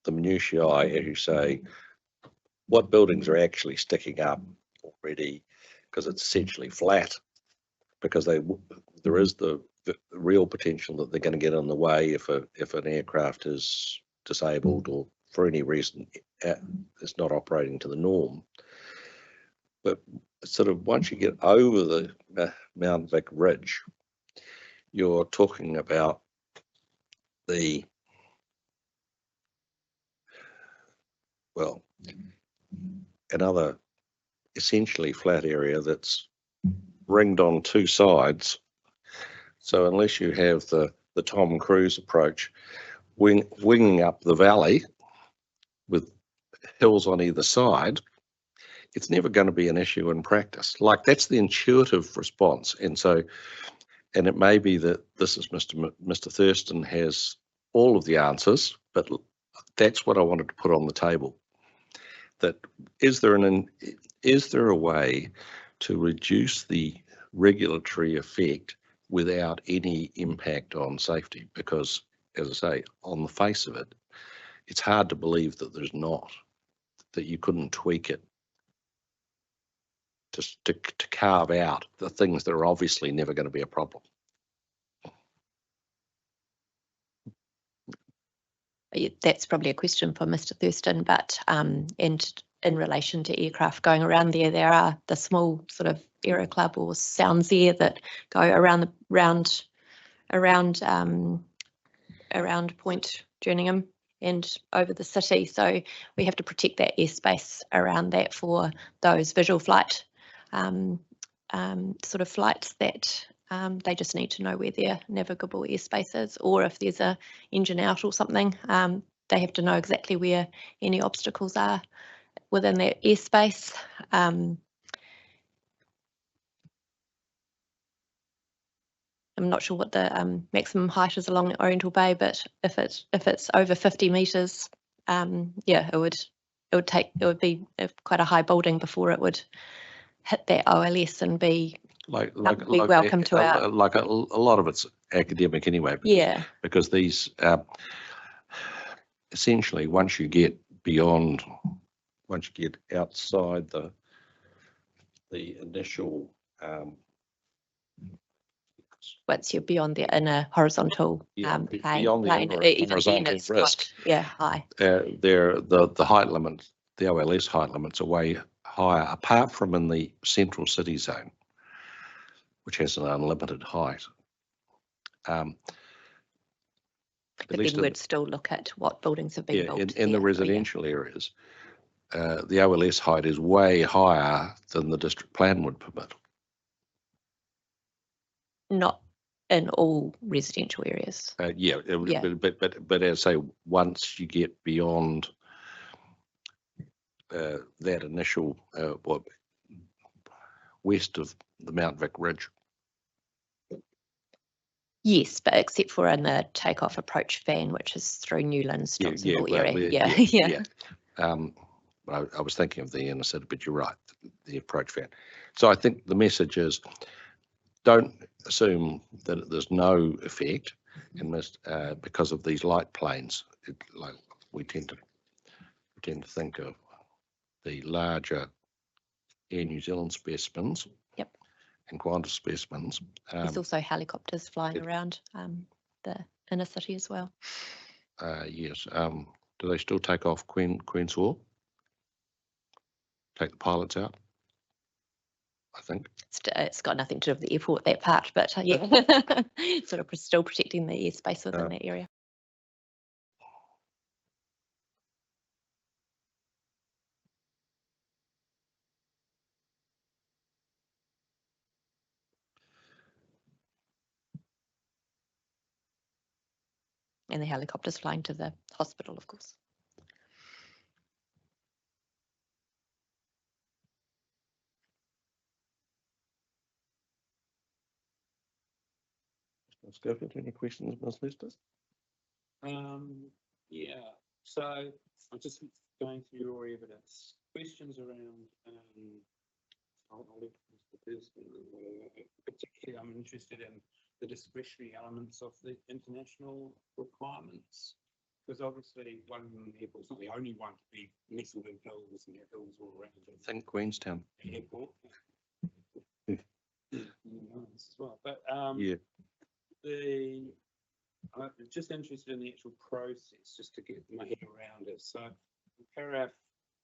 the minutiae, as you say, what buildings are actually sticking up already, because it's essentially flat, because there is the real potential that they're going to get in the way if an aircraft is disabled or for any reason is not operating to the norm. But sort of once you get over the Mount Vic Ridge, you're talking about another essentially flat area that's ringed on two sides. So unless you have the Tom Cruise approach, winging up the valley with hills on either side, it's never going to be an issue in practice. Like, that's the intuitive response. And it may be that this is Mr. Thurston has all of the answers, but that's what I wanted to put on the table. That is there a way to reduce the regulatory effect without any impact on safety? Because, as I say, on the face of it, it's hard to believe that there's not, that you couldn't tweak it to carve out the things that are obviously never going to be a problem. That's probably a question for Mr. Thurston, but and in relation to aircraft going around there are the small sort of Aero Club or Sounds Air that go around Point Jerningham and over the city. So we have to protect that airspace around that for those visual flight sort of flights that they just need to know where their navigable airspace is, or if there's a engine out or something, they have to know exactly where any obstacles are within that airspace. I'm not sure what the maximum height is along Oriental Bay, but if it's over 50 metres, yeah, it would be quite a high building before it would hit that OLS and be be welcome to our. Like a lot of it's academic anyway. Yeah. Because these, essentially, once you get outside the initial, Once you're beyond the inner horizontal beyond the plane, inner even then horizontal it's risk, quite, high. the height limit, the OLS height limits are way higher, apart from in the central city zone, which has an unlimited height. But then we'd still look at what buildings have been built. In the residential areas, the OLS height is way higher than the district plan would permit. Not in all residential areas. But as I say, once you get beyond that initial, west of the Mount Vic Ridge. Yes, but except for in the takeoff approach fan, which is through Newlands, Johnsonville area. I was thinking of the inner city, but you're right, the approach fan. So I think the message is, don't assume that there's no effect in this because of these light planes. Like we tend to think of the larger Air New Zealand specimens. Yep. And Qantas specimens. There's also helicopters flying around the inner city as well. Yes. Do they still take off Queen's Wharf? Take the pilots out? I think. It's got nothing to do with the airport, that part, but yeah, sort of still protecting the airspace within that area. And the helicopters flying to the hospital, of course. Let's go for any questions, Ms. Lester? Yeah, so I'm just going through your evidence. Questions around, I'll leave the person, particularly I'm interested in the discretionary elements of the international requirements. Because obviously one airport's not the only one to be nestled in hills and have hills all around it. I think Queenstown. Airport. Nice as well. But I'm just interested in the actual process, just to get my head around it. So in paragraph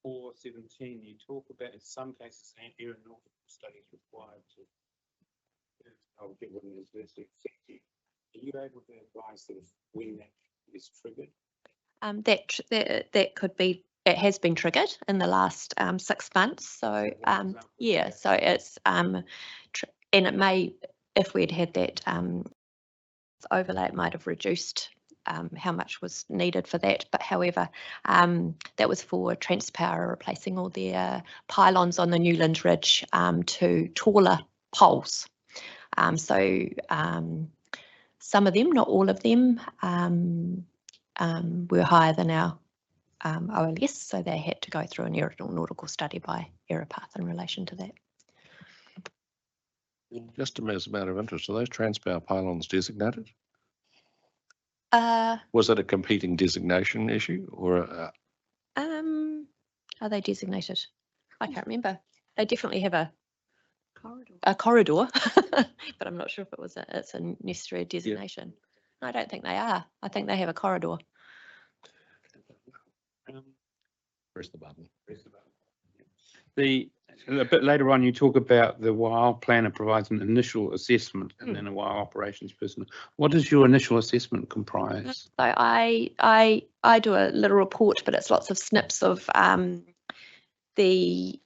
417, you talk about in some cases aeronautical studies required to get one of those listed. Are you able to advise sort of when that is triggered? That could be. It has been triggered in the last 6 months. So yeah, so it's and it may, if we'd had that overlay, it might have reduced how much was needed for that. But however, that was for Transpower replacing all their pylons on the Newlands Ridge to taller poles. So some of them, not all of them, were higher than our OLS, so they had to go through an aeronautical study by Aeropath in relation to that. Just as a matter of interest, are those Transpower pylons designated? Was it a competing designation issue, or? Are they designated? I can't remember. They definitely have a corridor, but I'm not sure if it's a necessary designation. Yeah. I don't think they are. I think they have a corridor. Press the button. A bit later on, you talk about the WILE planner provides an initial assessment and then a WILE operations person. What does your initial assessment comprise? So I do a little report, but it's lots of snips of the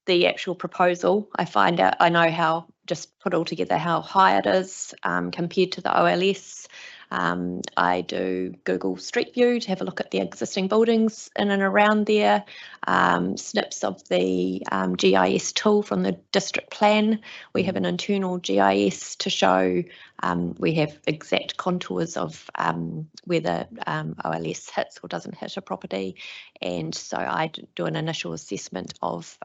actual proposal. I know how, just put all together how high it is compared to the OLS. I do Google Street View to have a look at the existing buildings in and around there, snips of the GIS tool from the district plan. We have an internal GIS to show we have exact contours of where the OLS hits or doesn't hit a property. And so I do an initial assessment of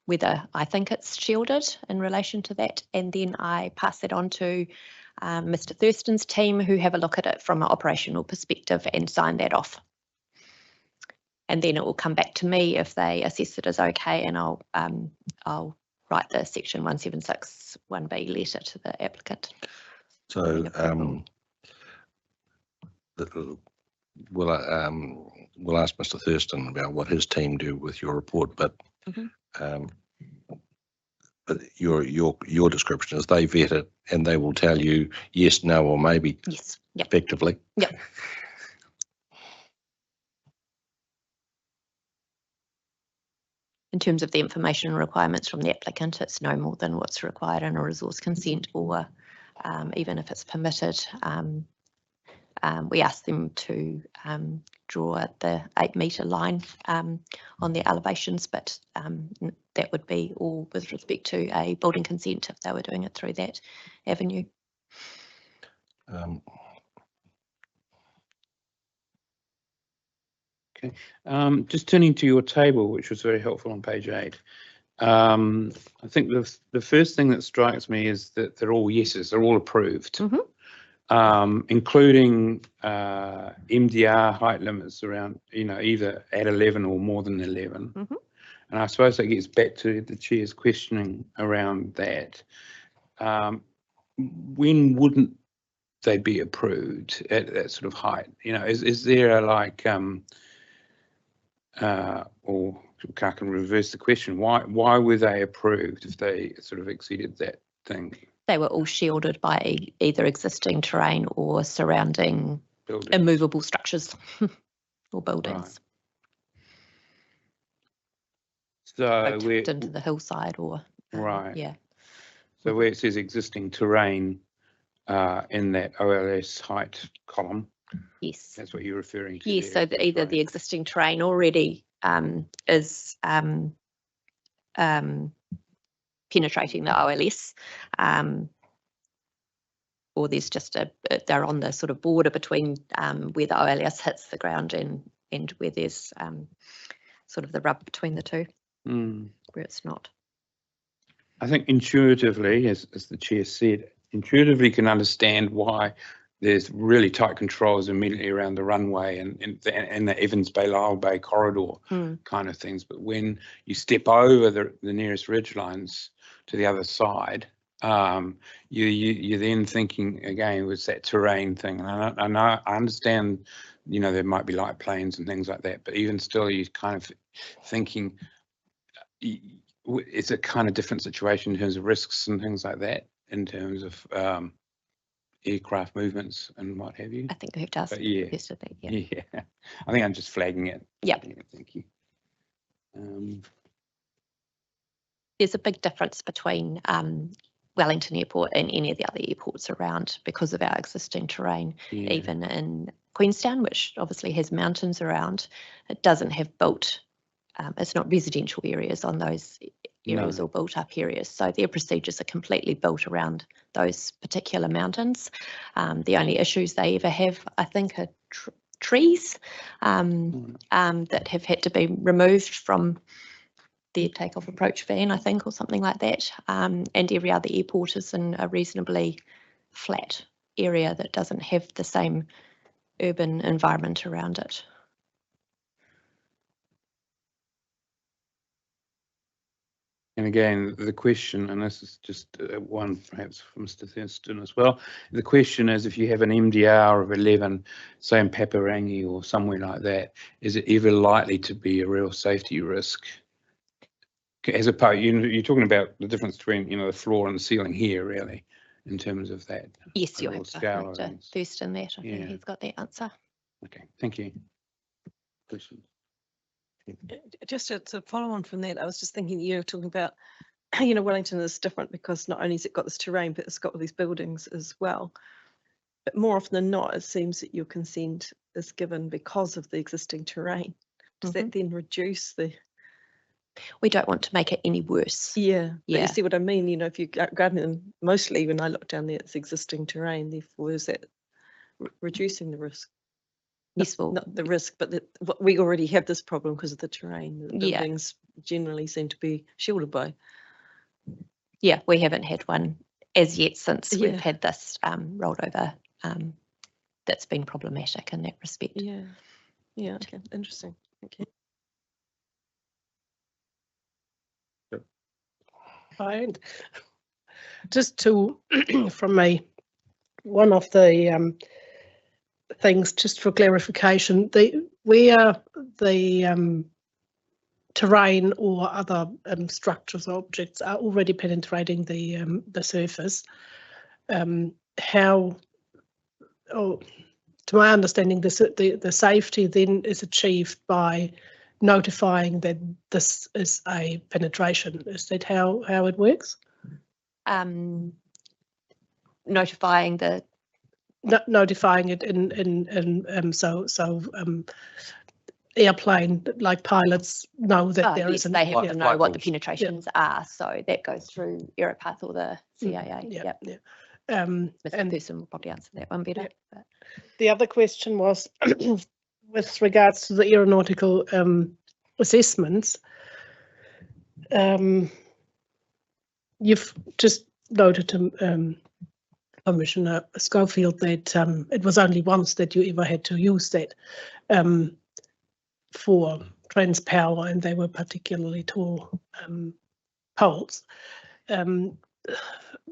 whether I think it's shielded in relation to that. And then I pass it on to Mr. Thurston's team, who have a look at it from an operational perspective and sign that off. And then it will come back to me if they assess it as okay, and I'll write the section 176 1B letter to the applicant. So we'll ask Mr. Thurston about what his team do with your report, but but your description is they vet it and they will tell you yes, no, or maybe. Yes. Yep. Effectively. Yep. In terms of the information requirements from the applicant, it's no more than what's required in a resource consent, or even if it's permitted. We ask them to draw the 8-metre line on their elevations, but that would be all with respect to a building consent if they were doing it through that avenue. Okay, just turning to your table, which was very helpful on page 8. I think the first thing that strikes me is that they're all yeses, they're all approved, including MDR height limits around, either at 11 or more than 11. And I suppose that gets back to the chair's questioning around that. When wouldn't they be approved at that sort of height? Is there or I can reverse the question. Why were they approved if they sort of exceeded that thing? They were all shielded by either existing terrain or surrounding Buildings. immovable structures or buildings. Right. So we're into the hillside or right. Yeah. So where it says existing terrain in that OLS height column, Yes. that's what you're referring to. Yes. there, So either the existing terrain already is penetrating the OLS, or there's just they're on the sort of border between where the OLS hits the ground and where there's sort of the rub between the two, where it's not. I think intuitively, as the chair said, intuitively can understand why there's really tight controls immediately around the runway and the Evans Bay, Lyell Bay corridor kind of things. But when you step over the nearest ridge lines to the other side, you're then thinking again with that terrain thing. And I understand, there might be light planes and things like that, but even still, you're kind of thinking it's a kind of different situation in terms of risks and things like that, in terms of aircraft movements and what have you. I think we have to ask. Yeah. Yeah. I think I'm just flagging it. Yeah. Thank you. There's a big difference between Wellington Airport and any of the other airports around because of our existing terrain. Yeah. Even in Queenstown, which obviously has mountains around, it doesn't have built, it's not residential areas on those areas or built up areas. So their procedures are completely built around those particular mountains. The only issues they ever have, I think, are trees that have had to be removed from their takeoff approach van, I think, or something like that. And every other airport is in a reasonably flat area that doesn't have the same urban environment around it. And again, the question, and this is just one perhaps for Mr. Thurston as well, the question is, if you have an MDR of 11, say in Paparangi or somewhere like that, is it ever likely to be a real safety risk? As opposed, you're talking about the difference between, the floor and the ceiling here, really, in terms of that. Yes, you'll have to scale ask Mr. Thurston that. I think he's got the answer. Okay, thank you. Questions? Just to follow on from that, I was just thinking you're talking about, Wellington is different because not only has it got this terrain, but it's got all these buildings as well. But more often than not, it seems that your consent is given because of the existing terrain. Does that then reduce the? We don't want to make it any worse. Yeah, but Yeah. you see what I mean? You know, if you garden, mostly when I look down there, it's existing terrain. Therefore, is that reducing the risk? Yes, well, Not the risk, but we already have this problem because of the terrain. The Yeah. buildings generally seem to be shielded by. yeah, we haven't had one as yet since Yeah. we've had this rolled over. That's been problematic in that respect. Yeah, yeah, okay, interesting. Okay. And just to, from one of the things, just for clarification, where the terrain or other structures or objects are already penetrating the surface, how, to my understanding, the safety then is achieved by notifying that this is a penetration. Is that how it works? Notifying the Notifying it in airplane, like pilots know that there yes, isn't. they have Like- to know like what the rules. penetrations are. So that goes through Aeropath or the CAA. Yeah, Yep. yeah. Mr. And Person will probably answer that one better. Yeah. But the other question was with regards to the aeronautical assessments. You've just noted to Commissioner Schofield that it was only once that you ever had to use that for Transpower, and they were particularly tall poles.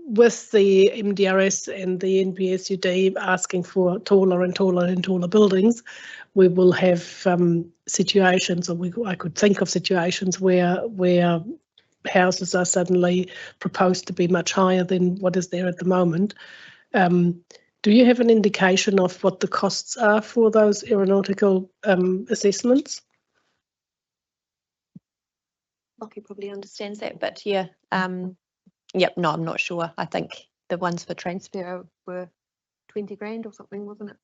With the MDRS and the NPSUD asking for taller and taller and taller buildings, we will have situations, or I could think of situations where houses are suddenly proposed to be much higher than what is there at the moment. Do you have an indication of what the costs are for those aeronautical assessments? Lockie probably understands that, but yeah, yep, no, I'm not sure. I think the ones for Transpower were 20 grand or something, wasn't it?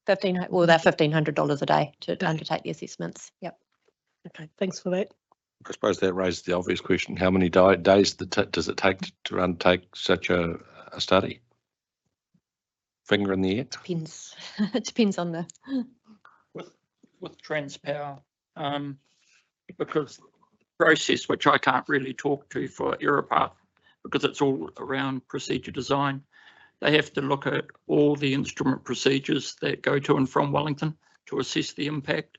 15, well, they're $1,500 a day to undertake the assessments. Yep. Okay, thanks for that. I suppose that raises the obvious question: how many days does it take to undertake such a study? Finger in the air. Depends. It depends on the. With Transpower, because the process, which I can't really talk to for Aeropath, because it's all around procedure design, they have to look at all the instrument procedures that go to and from Wellington to assess the impact,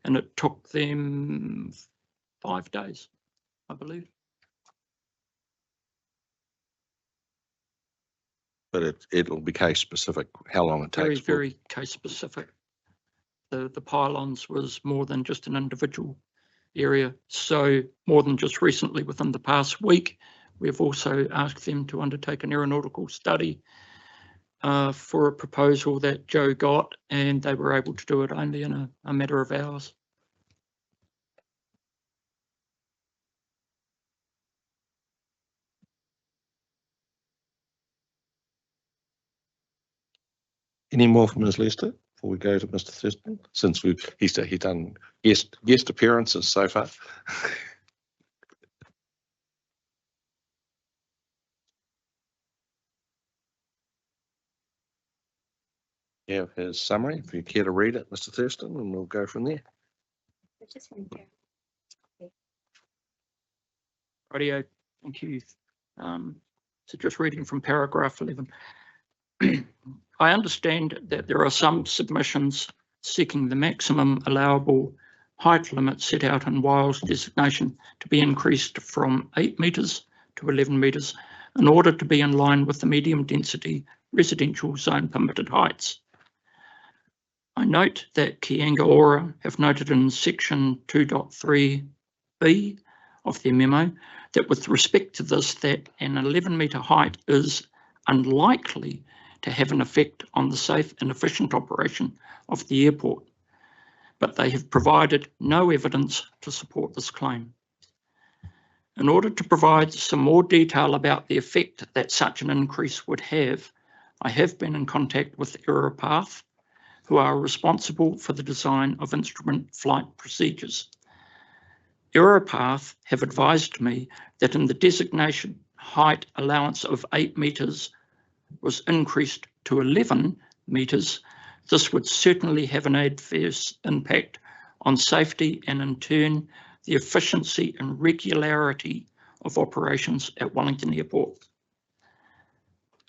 and it took them 5 days, I believe. But it'll be case specific how long it takes. Very case specific. The pylons was more than just an individual area. So more than just recently, within the past week, we've also asked them to undertake an aeronautical study for a proposal that Joe got, and they were able to do it only in a matter of hours. Any more from Ms. Lester before we go to Mr. Thurston? Since he's done guest appearances so far. You have his summary, if you care to read it, Mr. Thurston, and we'll go from there. Radio, thank you. So just reading from paragraph 11. I understand that there are some submissions seeking the maximum allowable height limit set out in WILE's designation to be increased from 8 metres to 11 metres in order to be in line with the medium density residential zone permitted heights. I note that Kianga Ora have noted in section 2.3b of their memo that with respect to this, that an 11 metre height is unlikely to have an effect on the safe and efficient operation of the airport, but they have provided no evidence to support this claim. In order to provide some more detail about the effect that such an increase would have, I have been in contact with Aeropath, who are responsible for the design of instrument flight procedures. Aeropath have advised me that in the designation height allowance of 8 metres was increased to 11 metres, this would certainly have an adverse impact on safety and in turn the efficiency and regularity of operations at Wellington Airport.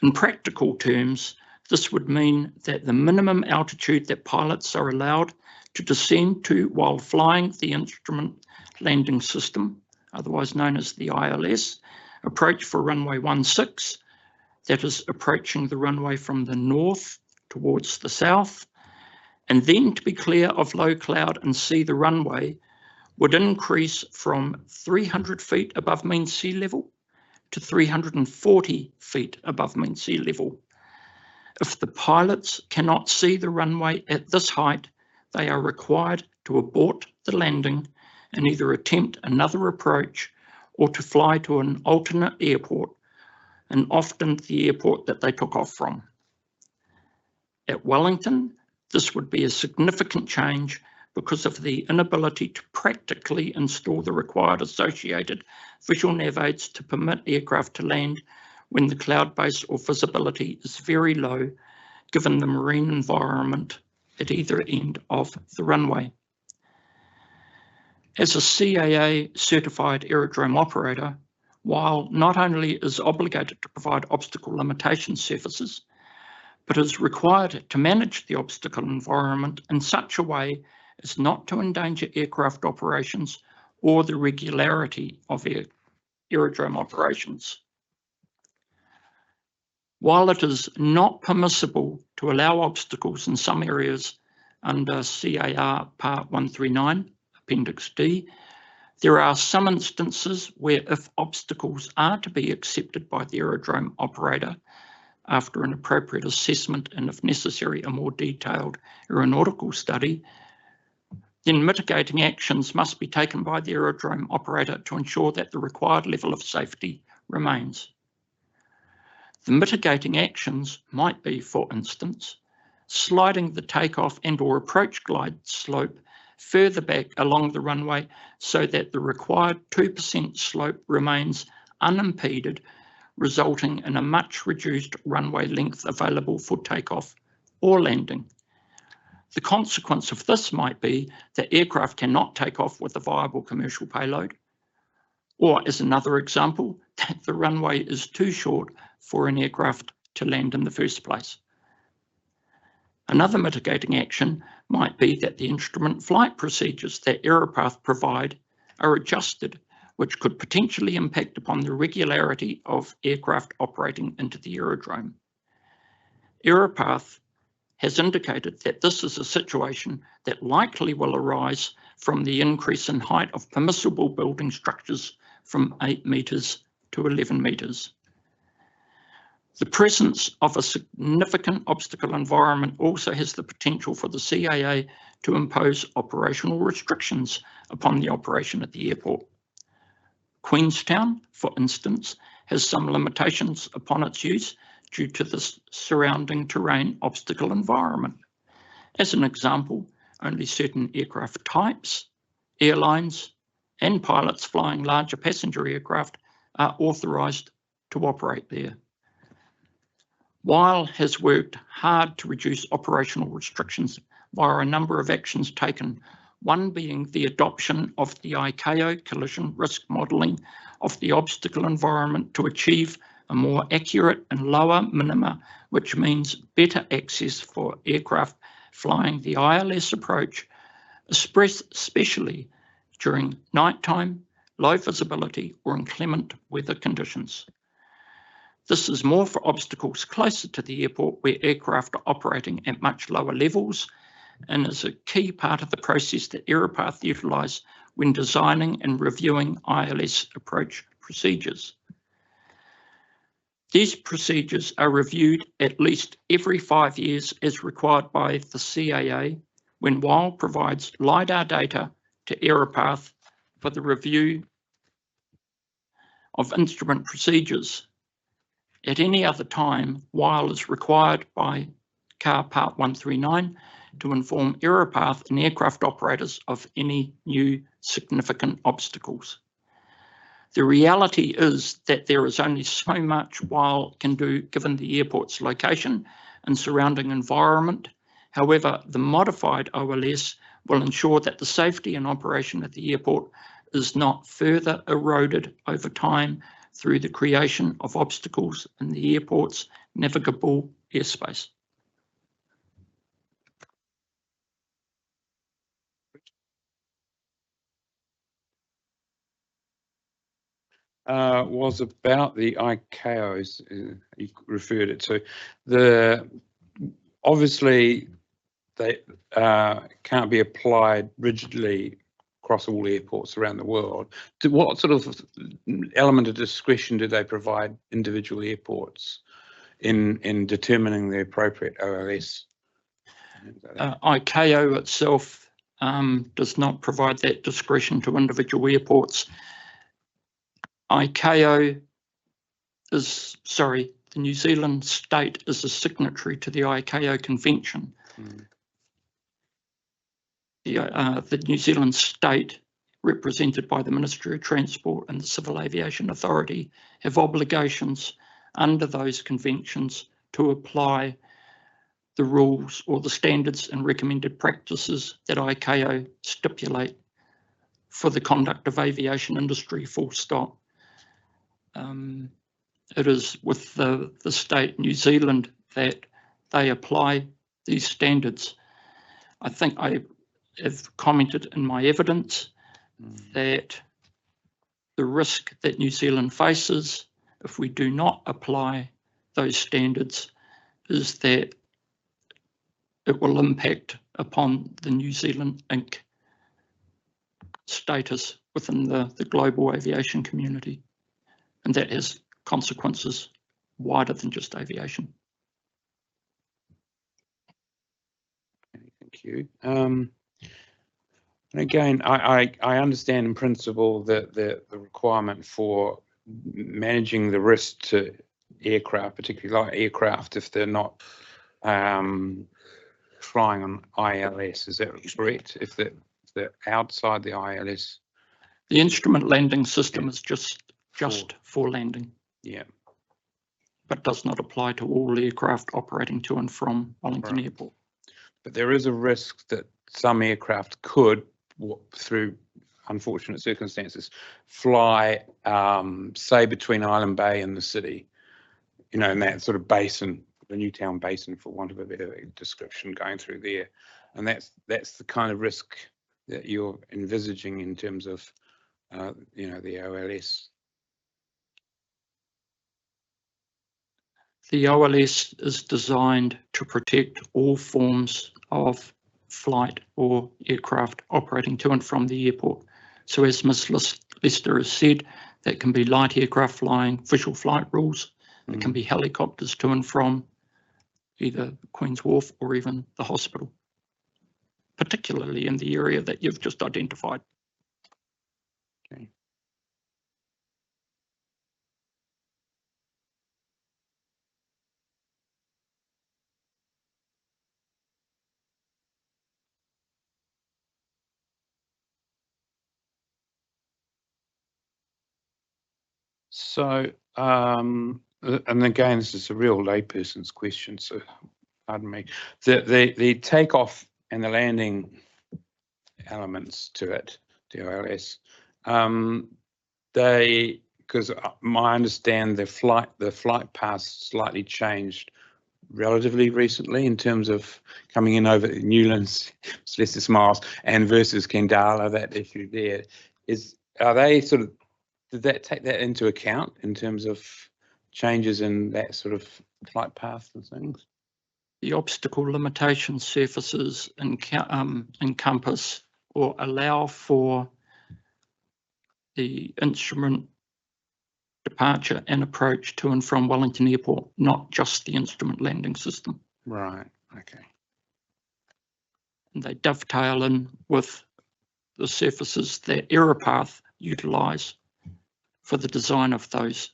In practical terms, this would mean that the minimum altitude that pilots are allowed to descend to while flying the instrument landing system, otherwise known as the ILS, approach for runway 16, that is approaching the runway from the north towards the south, and then to be clear of low cloud and see the runway would increase from 300 feet above mean sea level to 340 feet above mean sea level. If the pilots cannot see the runway at this height, they are required to abort the landing and either attempt another approach or to fly to an alternate airport, and often the airport that they took off from. At Wellington, this would be a significant change because of the inability to practically install the required associated visual nav aids to permit aircraft to land when the cloud base or visibility is very low, given the marine environment at either end of the runway. As a CAA certified aerodrome operator, while not only is obligated to provide obstacle limitation services, but is required to manage the obstacle environment in such a way as not to endanger aircraft operations or the regularity of aerodrome operations. While it is not permissible to allow obstacles in some areas under CAR Part 139, Appendix D, there are some instances where if obstacles are to be accepted by the aerodrome operator after an appropriate assessment and if necessary a more detailed aeronautical study, then mitigating actions must be taken by the aerodrome operator to ensure that the required level of safety remains. The mitigating actions might be, for instance, sliding the takeoff and or approach glide slope further back along the runway so that the required 2% slope remains unimpeded, resulting in a much reduced runway length available for takeoff or landing. The consequence of this might be that aircraft cannot take off with a viable commercial payload, or as another example, that the runway is too short for an aircraft to land in the first place. Another mitigating action might be that the instrument flight procedures that Aeropath provide are adjusted, which could potentially impact upon the regularity of aircraft operating into the aerodrome. Aeropath has indicated that this is a situation that likely will arise from the increase in height of permissible building structures from 8 metres to 11 metres. The presence of a significant obstacle environment also has the potential for the CAA to impose operational restrictions upon the operation at the airport. Queenstown, for instance, has some limitations upon its use due to the surrounding terrain obstacle environment. As an example, only certain aircraft types, airlines, and pilots flying larger passenger aircraft are authorised to operate there. WILE has worked hard to reduce operational restrictions via a number of actions taken, one being the adoption of the ICAO collision risk modelling of the obstacle environment to achieve a more accurate and lower minima, which means better access for aircraft flying the ILS approach, especially during nighttime, low visibility or inclement weather conditions. This is more for obstacles closer to the airport where aircraft are operating at much lower levels and is a key part of the process that Aeropath utilise when designing and reviewing ILS approach procedures. These procedures are reviewed at least every 5 years as required by the CAA when WILE provides LiDAR data to Aeropath for the review of instrument procedures. at any other time while is required by CAR Part 139 to inform Aeropath and aircraft operators of any new significant obstacles. The reality is that there is only so much WILE can do given the airport's location and surrounding environment. However, the modified OLS will ensure that the safety and operation at the airport is not further eroded over time through the creation of obstacles in the airport's navigable airspace. Was about the ICAOs you referred it to. Obviously they can't be applied rigidly across all airports around the world. What sort of element of discretion do they provide individual airports in determining the appropriate OLS? ICAO itself does not provide that discretion to individual airports. ICAO is, sorry, the New Zealand state is a signatory to the ICAO convention. The New Zealand state, represented by the Ministry of Transport and the Civil Aviation Authority, have obligations under those conventions to apply the rules or the standards and recommended practices that ICAO stipulate for the conduct of aviation industry, full stop. It is with the state New Zealand that they apply these standards. I think I have commented in my evidence that the risk that New Zealand faces if we do not apply those standards is that it will impact upon the New Zealand Inc. status within the global aviation community. And that has consequences wider than just aviation. Thank you. And again, I understand in principle that the requirement for managing the risk to aircraft, particularly light aircraft, if they're not flying on ILS, is that correct? If they're outside the ILS? The instrument landing system is just for landing. Yeah. But does not apply to all aircraft operating to and from Wellington Airport. But there is a risk that some aircraft could, through unfortunate circumstances, fly, say, between Island Bay and the city, you know, in that sort of basin, the Newtown Basin, for want of a better description, going through there. And that's the kind of risk that you're envisaging in terms of, you know, the OLS. The OLS is designed to protect all forms of flight or aircraft operating to and from the airport. So as Ms. Lester has said, that can be light aircraft flying, visual flight rules. It can be helicopters to and from either Queen's Wharf or even the hospital, particularly in the area that you've just identified. Okay. So, and again, this is a real layperson's question, so pardon me. The takeoff and the landing elements to it, the OLS, because I understand the flight paths slightly changed relatively recently in terms of coming in over Newlands, Lester Smiles, and versus Kendala, that issue there. Are they sort of, did that take that into account in terms of changes in that sort of flight path and things? The obstacle limitation surfaces encompass or allow for the instrument departure and approach to and from Wellington Airport, not just the instrument landing system. Right, okay. And they dovetail in with the surfaces that Aeropath utilise for the design of those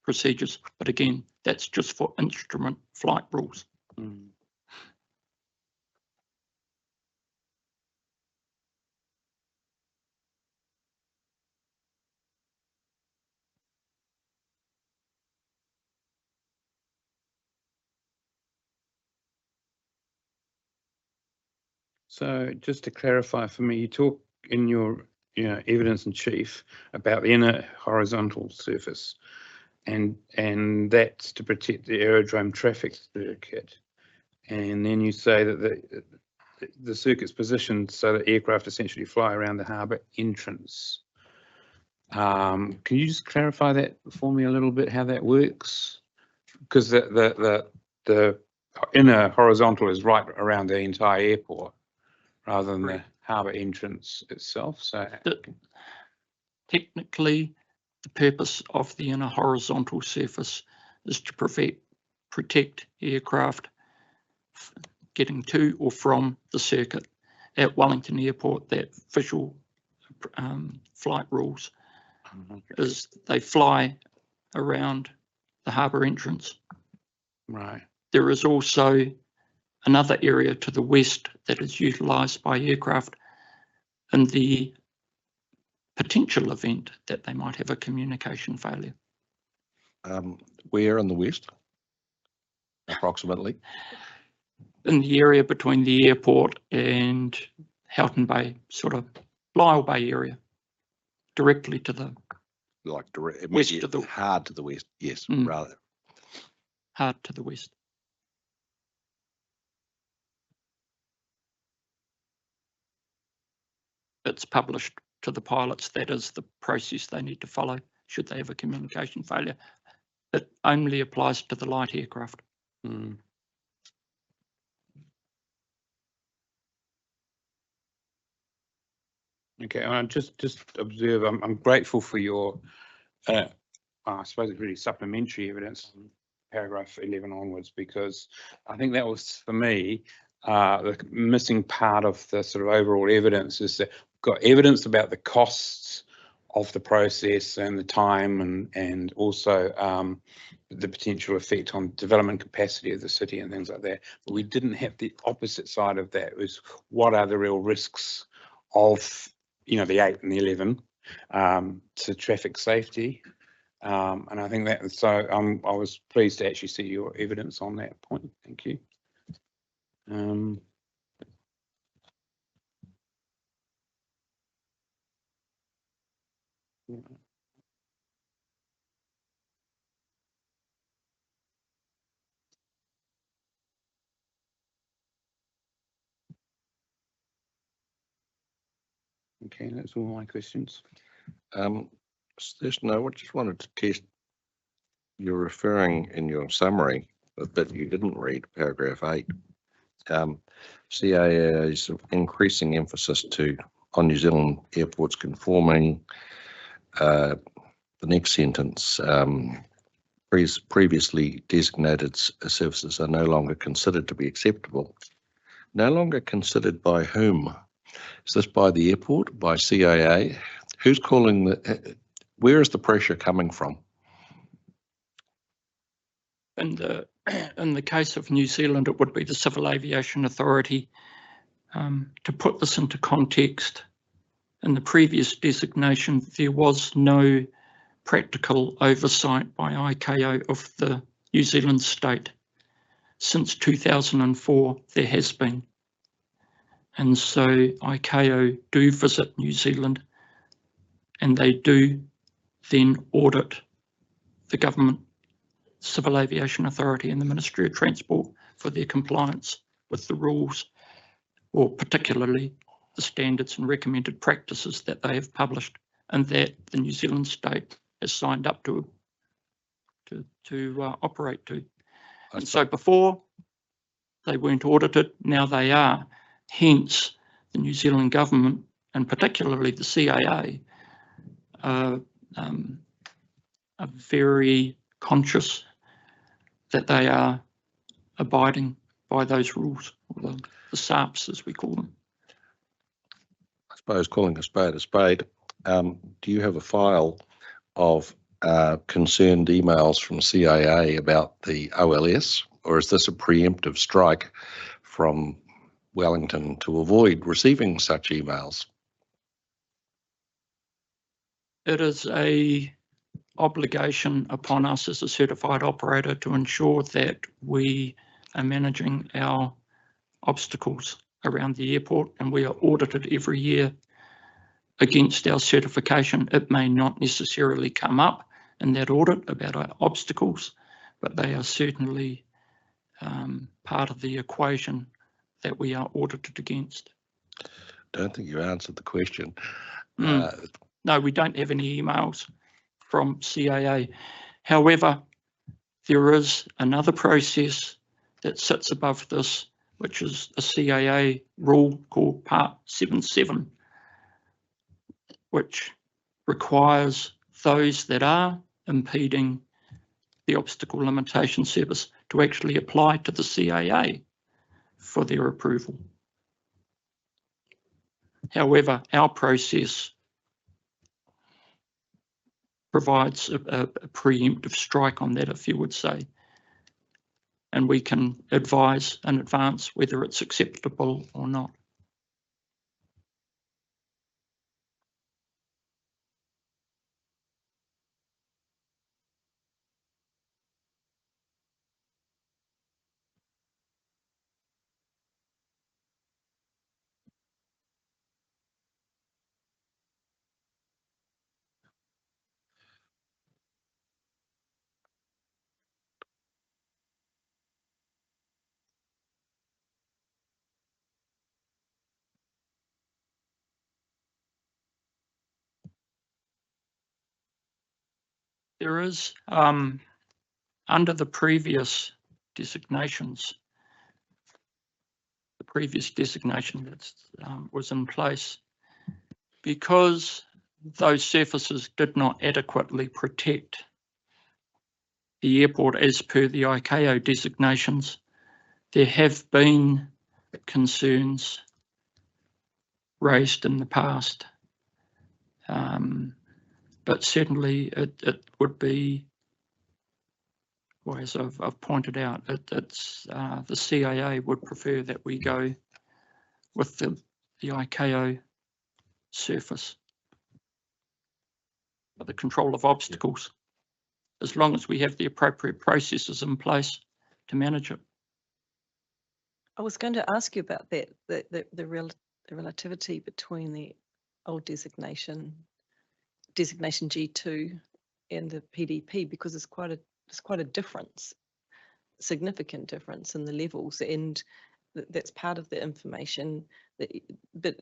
procedures. But again, that's just for instrument flight rules. Mm. So just to clarify for me, you talk in your evidence in chief about the inner horizontal surface, and that's to protect the aerodrome traffic circuit. And then you say that the circuit's positioned so that aircraft essentially fly around the harbour entrance. Can you just clarify that for me a little bit, how that works? Because the inner horizontal is right around the entire airport, rather than the harbour entrance itself. So Technically, the purpose of the inner horizontal surface is to protect aircraft getting to or from the circuit. At Wellington Airport, that visual flight rules is they fly around the harbour entrance. right. There is also another area to the west that is utilised by aircraft in the potential event that they might have a communication failure. Where in the west? Approximately. In the area between the airport and Houghton Bay, sort of Lyle Bay area, directly to the Like direct, west of the hard to the west, yes, Mm. rather. hard to the west. It's published to the pilots. That is the process they need to follow should they have a communication failure. It only applies to the light aircraft. Mm. Okay, I just observe. I'm grateful for your, I suppose it's really supplementary evidence on paragraph 11 onwards, because I think that was for me the missing part of the sort of overall evidence is that we've got evidence about the costs of the process and the time and also the potential effect on development capacity of the city and things like that. But we didn't have the opposite side of that, was what are the real risks of the 8 and the 11 to traffic safety. And I think that, so I was pleased to actually see your evidence on that point. Thank you. Yeah. Okay, that's all my questions. No, I just wanted to test. You're referring in your summary, the bit you didn't read, paragraph 8. CAA's increasing emphasis on New Zealand airports conforming. The next sentence, previously designated services are no longer considered to be acceptable. No longer considered by whom? Is this by the airport, by CAA? Who's calling where is the pressure coming from? In the case of New Zealand, it would be the Civil Aviation Authority. To put this into context, in the previous designation, there was no practical oversight by ICAO of the New Zealand state. Since 2004, there has been. And so ICAO do visit New Zealand, and they do then audit the government, Civil Aviation Authority and the Ministry of Transport for their compliance with the rules, or particularly the standards and recommended practices that they have published and that the New Zealand state has signed up to operate to. And so before they weren't audited, now they are. Hence, the New Zealand government, and particularly the CAA, are very conscious that they are abiding by those rules, or the SARPs as we call them. I suppose calling a spade, do you have a file of concerned emails from CAA about the OLS, or is this a preemptive strike from Wellington to avoid receiving such emails? It is a obligation upon us as a certified operator to ensure that we are managing our obstacles around the airport, and we are audited every year against our certification. It may not necessarily come up in that audit about our obstacles, but they are certainly part of the equation that we are audited against. Don't think you answered the question. No, we don't have any emails from CAA. However, there is another process that sits above this, which is a CAA rule called Part 77, which requires those that are impeding the obstacle limitation service to actually apply to the CAA for their approval. However, our process provides a preemptive strike on that, if you would say, and we can advise in advance whether it's acceptable or not. There is, under the previous designations, the previous designation that was in place, because those surfaces did not adequately protect the airport as per the ICAO designations, there have been concerns raised in the past. But certainly it would be, well, as I've pointed out, it's the CAA would prefer that we go with the ICAO surface for the control of obstacles, as long as we have the appropriate processes in place to manage it. I was going to ask you about that, the relativity between the old designation G2 and the PDP, because it's quite a difference, significant difference in the levels, and that's part of the information. But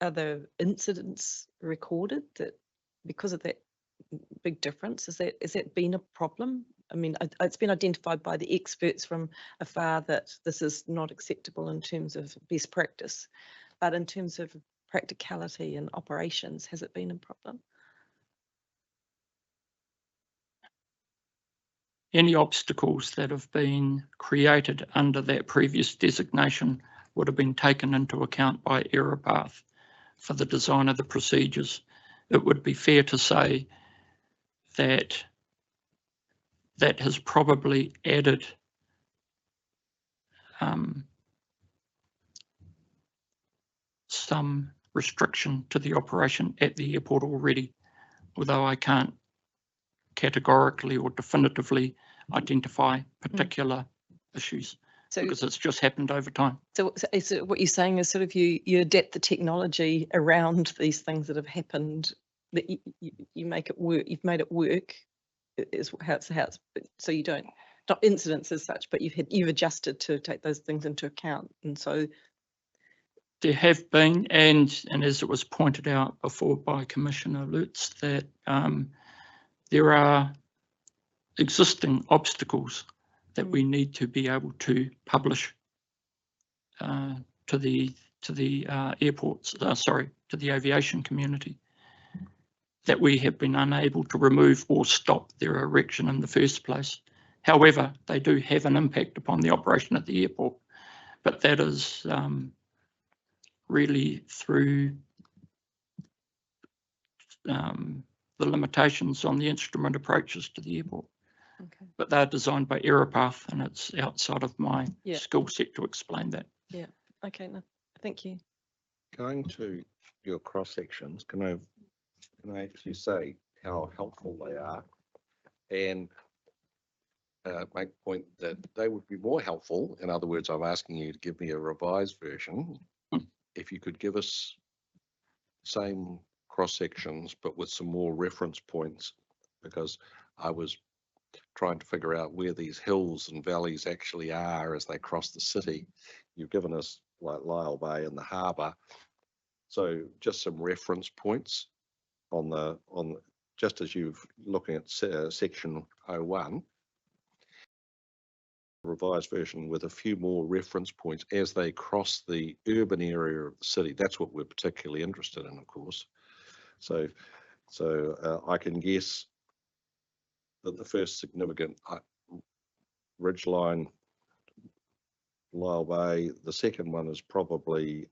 are there incidents recorded that because of that big difference, has that been a problem? I mean, it's been identified by the experts from afar that this is not acceptable in terms of best practice, but in terms of practicality and operations, has it been a problem? Any obstacles that have been created under that previous designation would have been taken into account by Aeropath for the design of the procedures. It would be fair to say that that has probably added some restriction to the operation at the airport already, although I can't categorically or definitively identify particular issues, because it's just happened over time. So what you're saying is sort of you adapt the technology around these things that have happened, that you make it work. You've made it work, is how it's so you don't, not incidents as such, but you've adjusted to take those things into account. And so there have been, and as it was pointed out before by Commissioner Lutz, that there are existing obstacles that we need to be able to publish to the airports, to the aviation community, that we have been unable to remove or stop their erection in the first place. However, they do have an impact upon the operation at the airport, but that is really through the limitations on the instrument approaches to the airport. Okay. But they're designed by Aeropath, and it's outside of my Yeah. skill set to explain that. Okay, no, thank you. Going to your cross sections, can I actually say how helpful they are, and make the point that they would be more helpful. In other words, I'm asking you to give me a revised version. If you could give us same cross sections, but with some more reference points, because I was trying to figure out where these hills and valleys actually are as they cross the city. You've given us like Lyell Bay and the harbour, so just some reference points on just as you've looking at section 01, revised version with a few more reference points as they cross the urban area of the city. That's what we're particularly interested in, of course. So I can guess that the first significant ridgeline, Lyell Bay, the second one is probably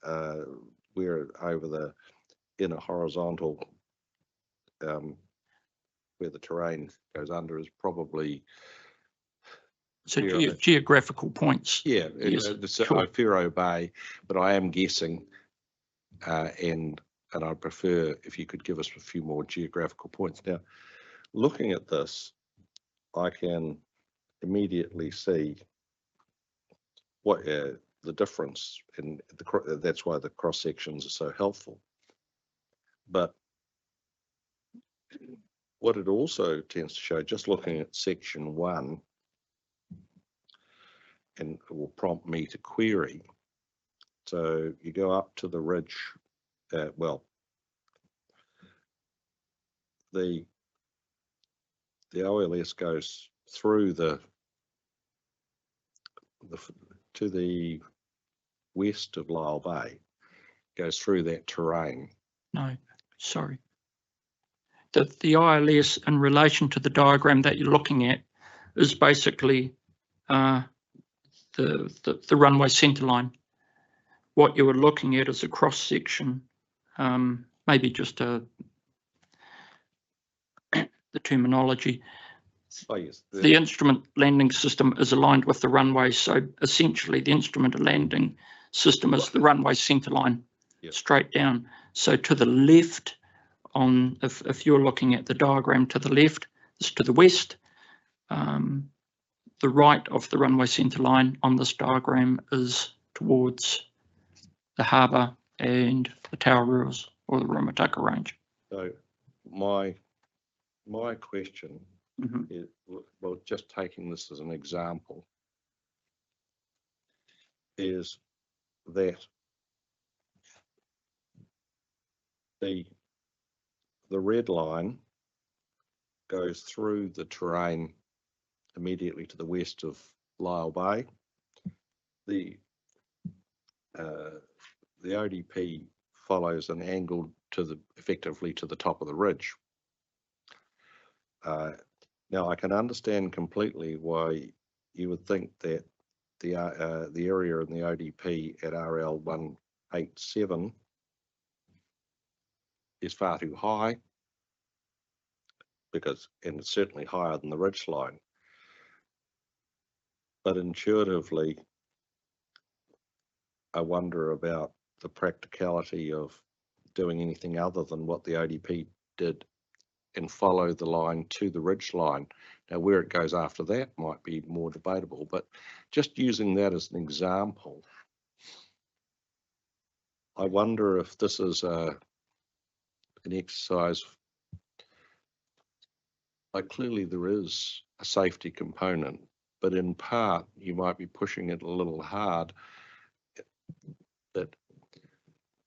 where over the inner horizontal, where the terrain goes under, is probably So Fero. geographical points. Yeah, Yes, it's sure. Fero Bay, but I am guessing, and I prefer if you could give us a few more geographical points. Now, looking at this, I can immediately see what the difference in that's why the cross sections are so helpful. But what it also tends to show, just looking at section 1, and it will prompt me to query. So you go up to the ridge, well, the OLS goes through to the west of Lyell Bay, goes through that terrain. No, sorry. The ILS in relation to the diagram that you're looking at is basically the runway centerline. What you were looking at is a cross section, maybe just the terminology. Oh yes, The instrument landing system is aligned with the runway, so essentially the instrument landing system is the runway centerline, straight down. So to the left, if you're looking at the diagram to the left, it's to the west. The right of the runway centerline on this diagram is towards the harbour and the Tauraruas or the Rumitaka Range. So my question is, well, just taking this as an example, is that the red line goes through the terrain immediately to the west of Lyell Bay. The ODP follows an angle effectively to the top of the ridge. Now I can understand completely why you would think that the area in the ODP at RL 187 is far too high, and it's certainly higher than the ridge line. But intuitively, I wonder about the practicality of doing anything other than what the ODP did and follow the line to the ridge line. Now, where it goes after that might be more debatable, but just using that as an example, I wonder if this is an exercise. Like clearly there is a safety component, but in part you might be pushing it a little hard, that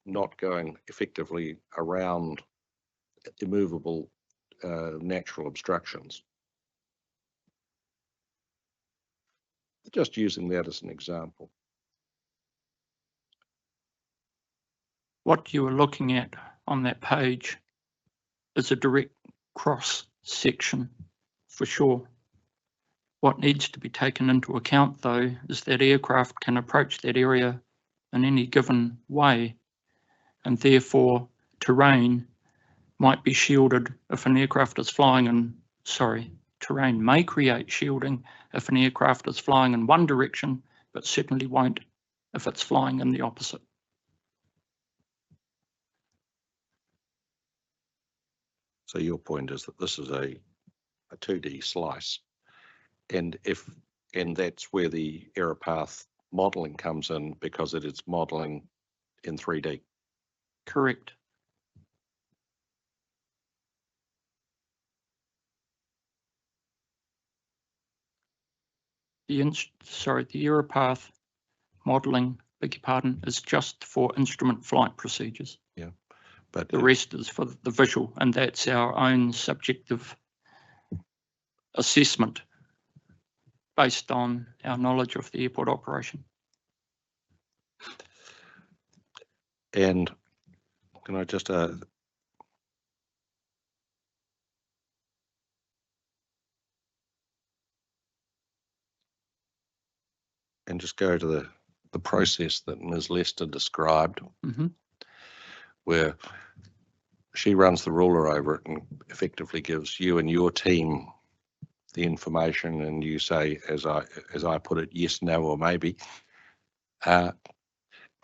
not going effectively around immovable natural obstructions. Just using that as an example. What you were looking at on that page is a direct cross section for sure. What needs to be taken into account though is that aircraft can approach that area in any given way, and therefore terrain might be shielded if an aircraft is flying in, terrain may create shielding if an aircraft is flying in one direction, but certainly won't if it's flying in the opposite. So your point is that this is a 2D slice, and that's where the error path modelling comes in, because it is modelling in 3D. Correct. The error path modelling, beg your pardon, is just for instrument flight procedures. Yeah, but The rest is for the visual, and that's our own subjective assessment based on our knowledge of the airport operation. And can I just and just go to the process that Ms. Lester described, Mm-hmm. where she runs the ruler over it and effectively gives you and your team the information, and you say, as I put it, yes, no, or maybe. And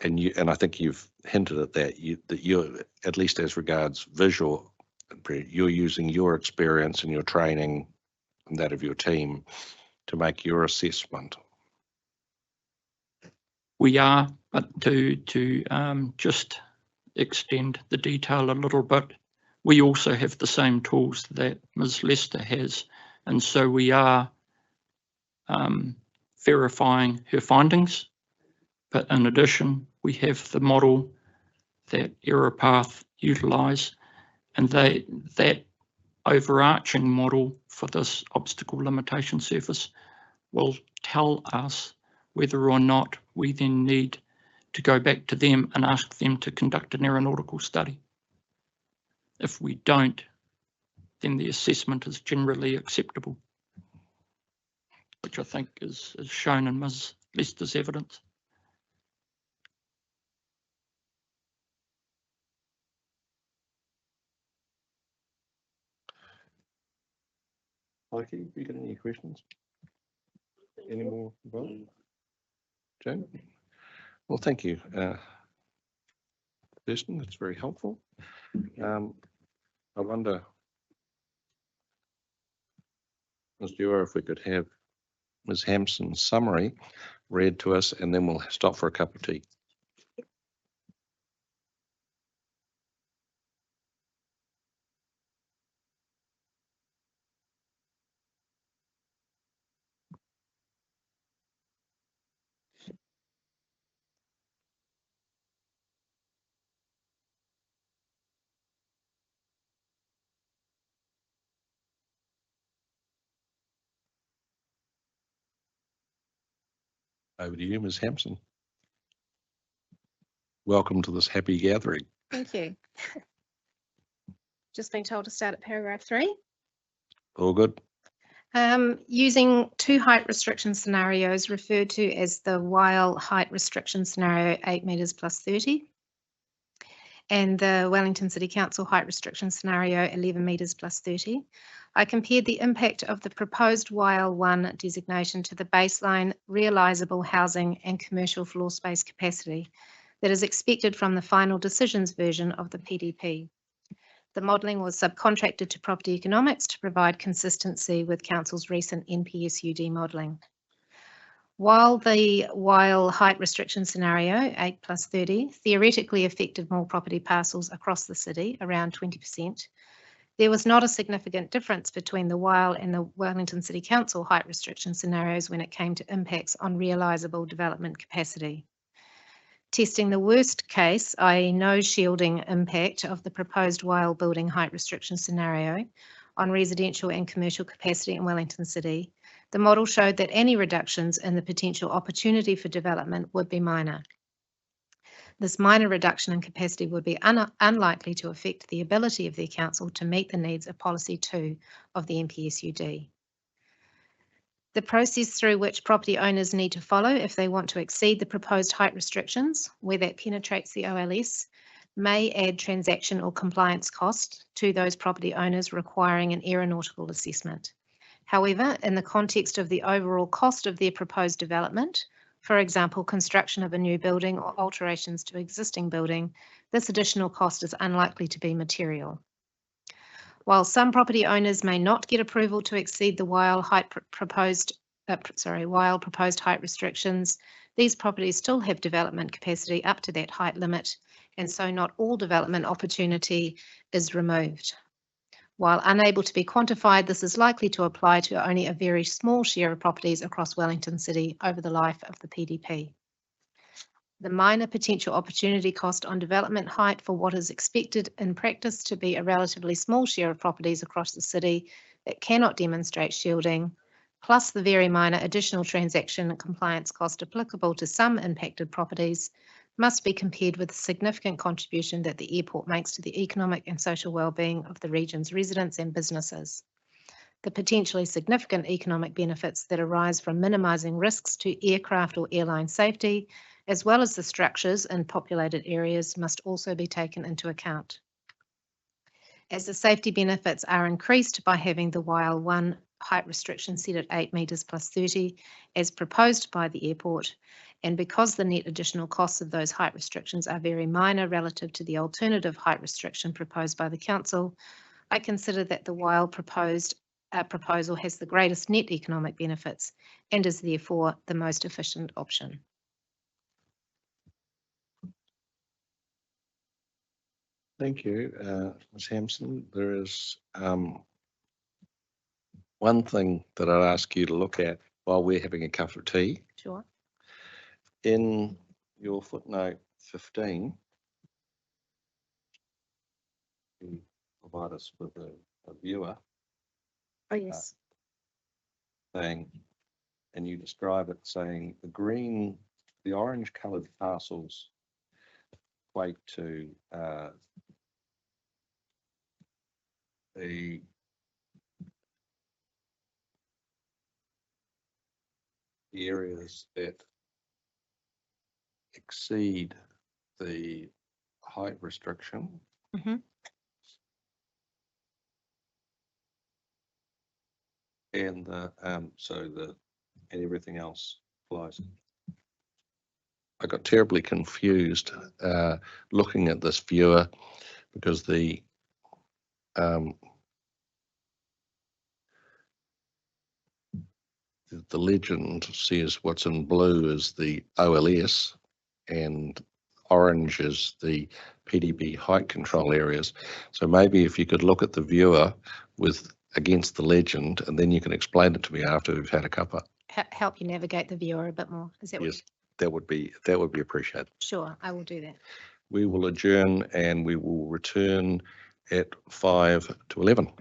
I think you've hinted at that, that you're, at least as regards visual, you're using your experience and your training and that of your team to make your assessment. We are, but to just extend the detail a little bit, we also have the same tools that Ms. Lester has, and so we are verifying her findings. But in addition, we have the model that error path utilise, and that overarching model for this obstacle limitation surface will tell us whether or not we then need to go back to them and ask them to conduct an aeronautical study. If we don't, then the assessment is generally acceptable, which I think is shown in Ms. Lester's evidence. Mikey, have you got any questions? Any more? Jane? Well, thank you, Kirsten. That's very helpful. I wonder, Ms. Dewar, if we could have Ms. Hampson's summary read to us, and then we'll stop for a cup of tea. Over to you, Ms. Hampson. Welcome to this happy gathering. Thank you. Just been told to start at paragraph 3. All good? Using two height restriction scenarios referred to as the Weil height restriction scenario 8 metres plus 30 and the Wellington City Council height restriction scenario 11 metres plus 30, I compared the impact of the proposed Weil 1 designation to the baseline realisable housing and commercial floor space capacity that is expected from the final decisions version of the PDP. The modelling was subcontracted to Property Economics to provide consistency with Council's recent NPSUD modelling. While the Weil height restriction scenario, 8 plus 30, theoretically affected more property parcels across the city, around 20%, there was not a significant difference between the Weil and the Wellington City Council height restriction scenarios when it came to impacts on realisable development capacity. Testing the worst case, i.e. no shielding impact of the proposed Weil building height restriction scenario on residential and commercial capacity in Wellington City, the model showed that any reductions in the potential opportunity for development would be minor. This minor reduction in capacity would be unlikely to affect the ability of the council to meet the needs of Policy 2 of the NPSUD. The process through which property owners need to follow if they want to exceed the proposed height restrictions, where that penetrates the OLS, may add transaction or compliance costs to those property owners requiring an aeronautical assessment. However, in the context of the overall cost of their proposed development, for example, construction of a new building or alterations to existing building, this additional cost is unlikely to be material. While some property owners may not get approval to exceed the wild proposed height restrictions, these properties still have development capacity up to that height limit, and so not all development opportunity is removed. While unable to be quantified, this is likely to apply to only a very small share of properties across Wellington City over the life of the PDP. The minor potential opportunity cost on development height for what is expected in practice to be a relatively small share of properties across the city that cannot demonstrate shielding, plus the very minor additional transaction and compliance cost applicable to some impacted properties, must be compared with the significant contribution that the airport makes to the economic and social well-being of the region's residents and businesses. The potentially significant economic benefits that arise from minimising risks to aircraft or airline safety, as well as the structures in populated areas, must also be taken into account. As the safety benefits are increased by having the WILE 1 height restriction set at 8 metres plus 30, as proposed by the airport, and because the net additional costs of those height restrictions are very minor relative to the alternative height restriction proposed by the council, I consider that the WILE proposal has the greatest net economic benefits and is therefore the most efficient option. Thank you, Ms. Hampson. There is one thing that I'd ask you to look at while we're having a cup of tea. Sure. In your footnote 15, you provide us with a viewer Oh, yes. saying, and you describe it saying the orange coloured parcels equate to the areas that exceed the height restriction. Mhm. And and everything else applies. I got terribly confused looking at this viewer because the legend says what's in blue is the OLS and orange is the PDP height control areas. So maybe if you could look at the viewer against the legend, and then you can explain it to me after we've had a cuppa. Help you navigate the viewer a bit more. Is that Yes, that would be appreciated. Sure, I will do that. We will adjourn and we will return at 5 to 11.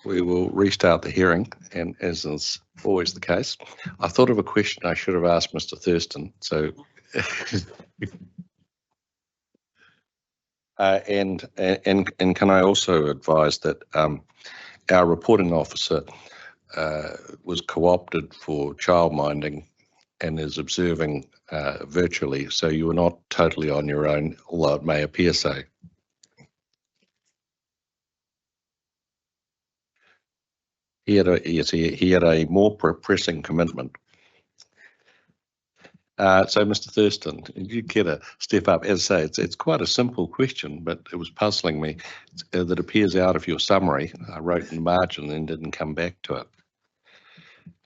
We will restart the hearing, and as is always the case, I thought of a question I should have asked Mr. Thurston, so. And can I also advise that our reporting officer was co-opted for childminding and is observing virtually, so you were not totally on your own, although it may appear so. He had a more pressing commitment. So, Mr. Thurston, you care to step up? As I say, it's quite a simple question, but it was puzzling me that appears out of your summary. I wrote in the margin and didn't come back to it.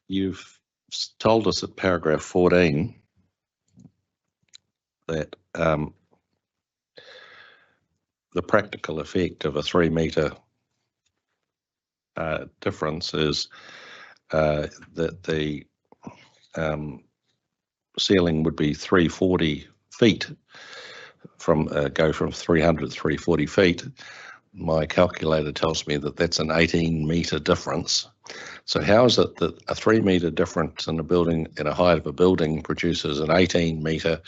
You've told us at paragraph 14 that the practical effect of a 3 metre difference is that the ceiling would be 340 feet go from 300 to 340 feet. My calculator tells me that that's an 18 metre difference. So how is it that a 3 metre difference in a building, in a height of a building, produces an 18 metre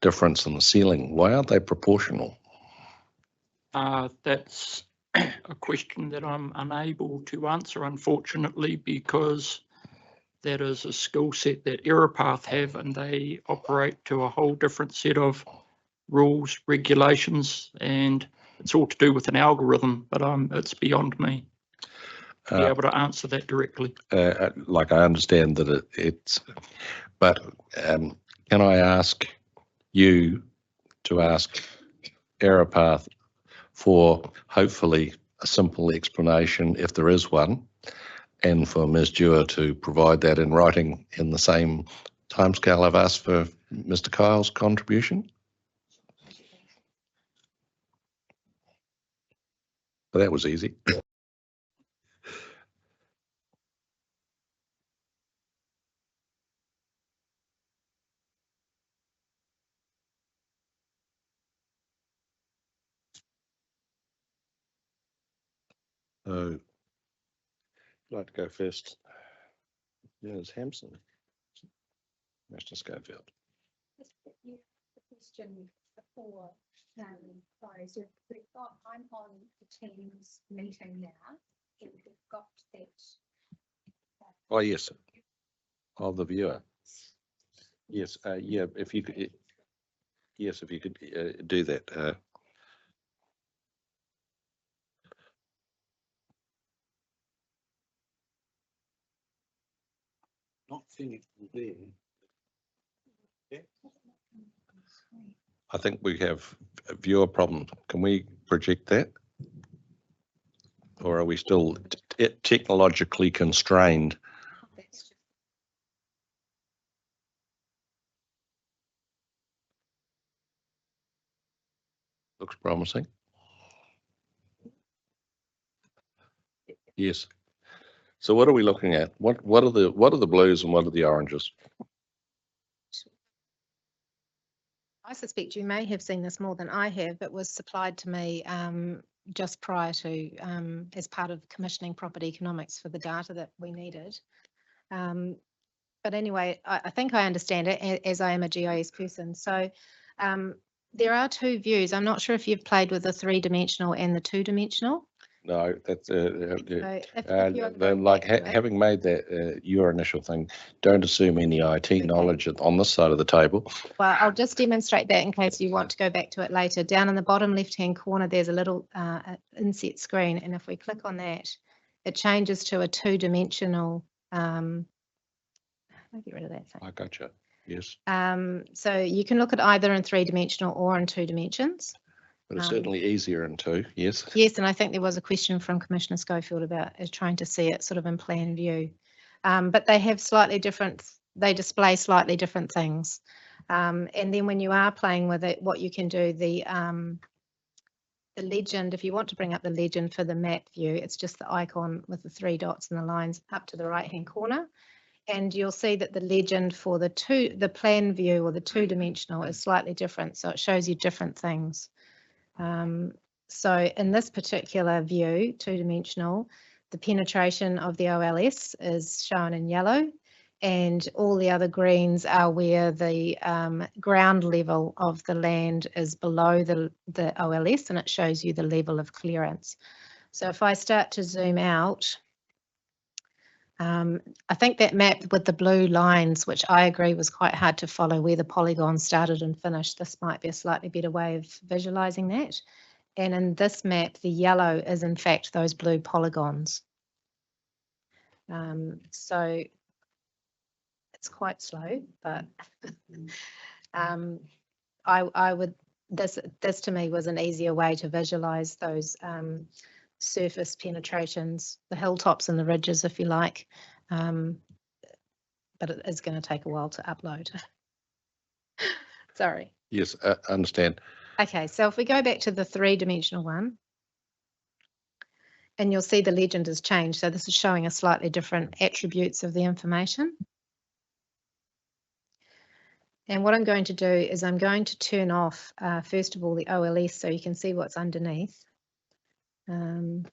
difference in the ceiling? Why aren't they proportional? That's a question that I'm unable to answer, unfortunately, because that is a skill set that Aeropath have, and they operate to a whole different set of rules, regulations, and it's all to do with an algorithm, but it's beyond me to be able to answer that directly. Like I understand that it's, but can I ask you to ask Aeropath for hopefully a simple explanation, if there is one, and for Ms. Dewar to provide that in writing in the same timescale I've asked for Mr. Kyle's contribution? Well, that was easy. I'd like to go first. Yes, Hampson. Mr. Schofield. The question before, sorry, so we've got, I'm on the Teams meeting now, and we've got that. Oh, yes. Of the viewer. Yes, yeah, if you could, yes, if you could do that. Not seeing it from there. I think we have a viewer problem. Can we project that? Or are we still technologically constrained? Looks promising. Yes. So what are we looking at? What are the blues and what are the oranges? I suspect you may have seen this more than I have. It was supplied to me just prior to, as part of commissioning property economics for the data that we needed. But anyway, I think I understand it as I am a GIS person. So there are two views. I'm not sure if you've played with the 3-dimensional and the 2-dimensional. No, that's Then like having made that your initial thing. Don't assume any IT knowledge on this side of the table. Well, I'll just demonstrate that in case you want to go back to it later. Down in the bottom left-hand corner, there's a little inset screen, and if we click on that, it changes to a 2-dimensional. I'll get rid of that thing. I gotcha. Yes. So you can look at either in 3-dimensional or in 2 dimensions. But it's certainly easier in 2, yes. Yes, and I think there was a question from Commissioner Schofield about trying to see it sort of in plan view. But they have slightly different, they display slightly different things. And then when you are playing with it, what you can do, the legend, if you want to bring up the legend for the map view, it's just the icon with the 3 dots and the lines up to the right-hand corner. And you'll see that the legend for the plan view or the two-dimensional is slightly different. So it shows you different things. So in this particular view, two-dimensional, the penetration of the OLS is shown in yellow, and all the other greens are where the ground level of the land is below the OLS, and it shows you the level of clearance. So if I start to zoom out, I think that map with the blue lines, which I agree was quite hard to follow where the polygons started and finished, this might be a slightly better way of visualizing that. And in this map, the yellow is in fact those blue polygons. So it's quite slow, but I would, this to me was an easier way to visualize those surface penetrations, the hilltops and the ridges, if you like, but it is going to take a while to upload. Sorry. Yes, I understand. Okay, so if we go back to the three-dimensional one, and you'll see the legend has changed. So this is showing us slightly different attributes of the information. And what I'm going to do is I'm going to turn off, first of all, the OLS so you can see what's underneath. Now,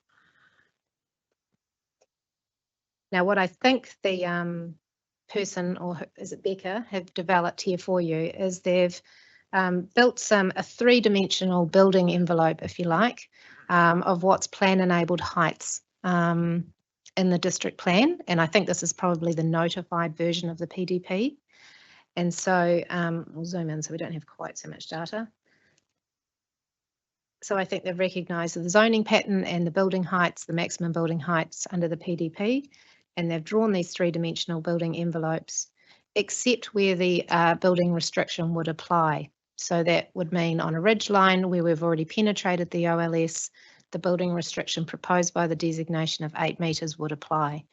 what I think the person, or is it Becca, have developed here for you is they've built a three-dimensional building envelope, if you like, of what's plan-enabled heights in the district plan. And I think this is probably the notified version of the PDP. And so we'll zoom in so we don't have quite so much data. So I think they've recognised the zoning pattern and the building heights, the maximum building heights under the PDP, and they've drawn these three-dimensional building envelopes, except where the building restriction would apply. So that would mean on a ridge line where we've already penetrated the OLS, the building restriction proposed by the designation of 8 metres would apply.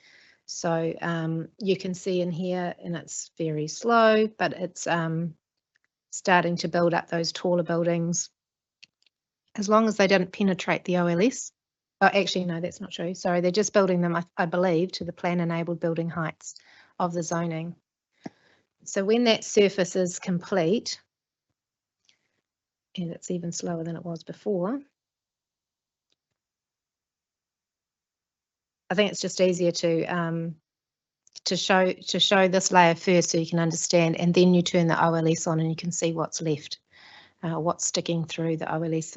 So you can see in here, and it's very slow, but it's starting to build up those taller buildings. As long as they don't penetrate the OLS. Oh, actually, no, that's not true. Sorry, they're just building them, I believe, to the plan-enabled building heights of the zoning. So when that surface is complete, and it's even slower than it was before, I think it's just easier to show this layer first so you can understand, and then you turn the OLS on and you can see what's left, what's sticking through the OLS.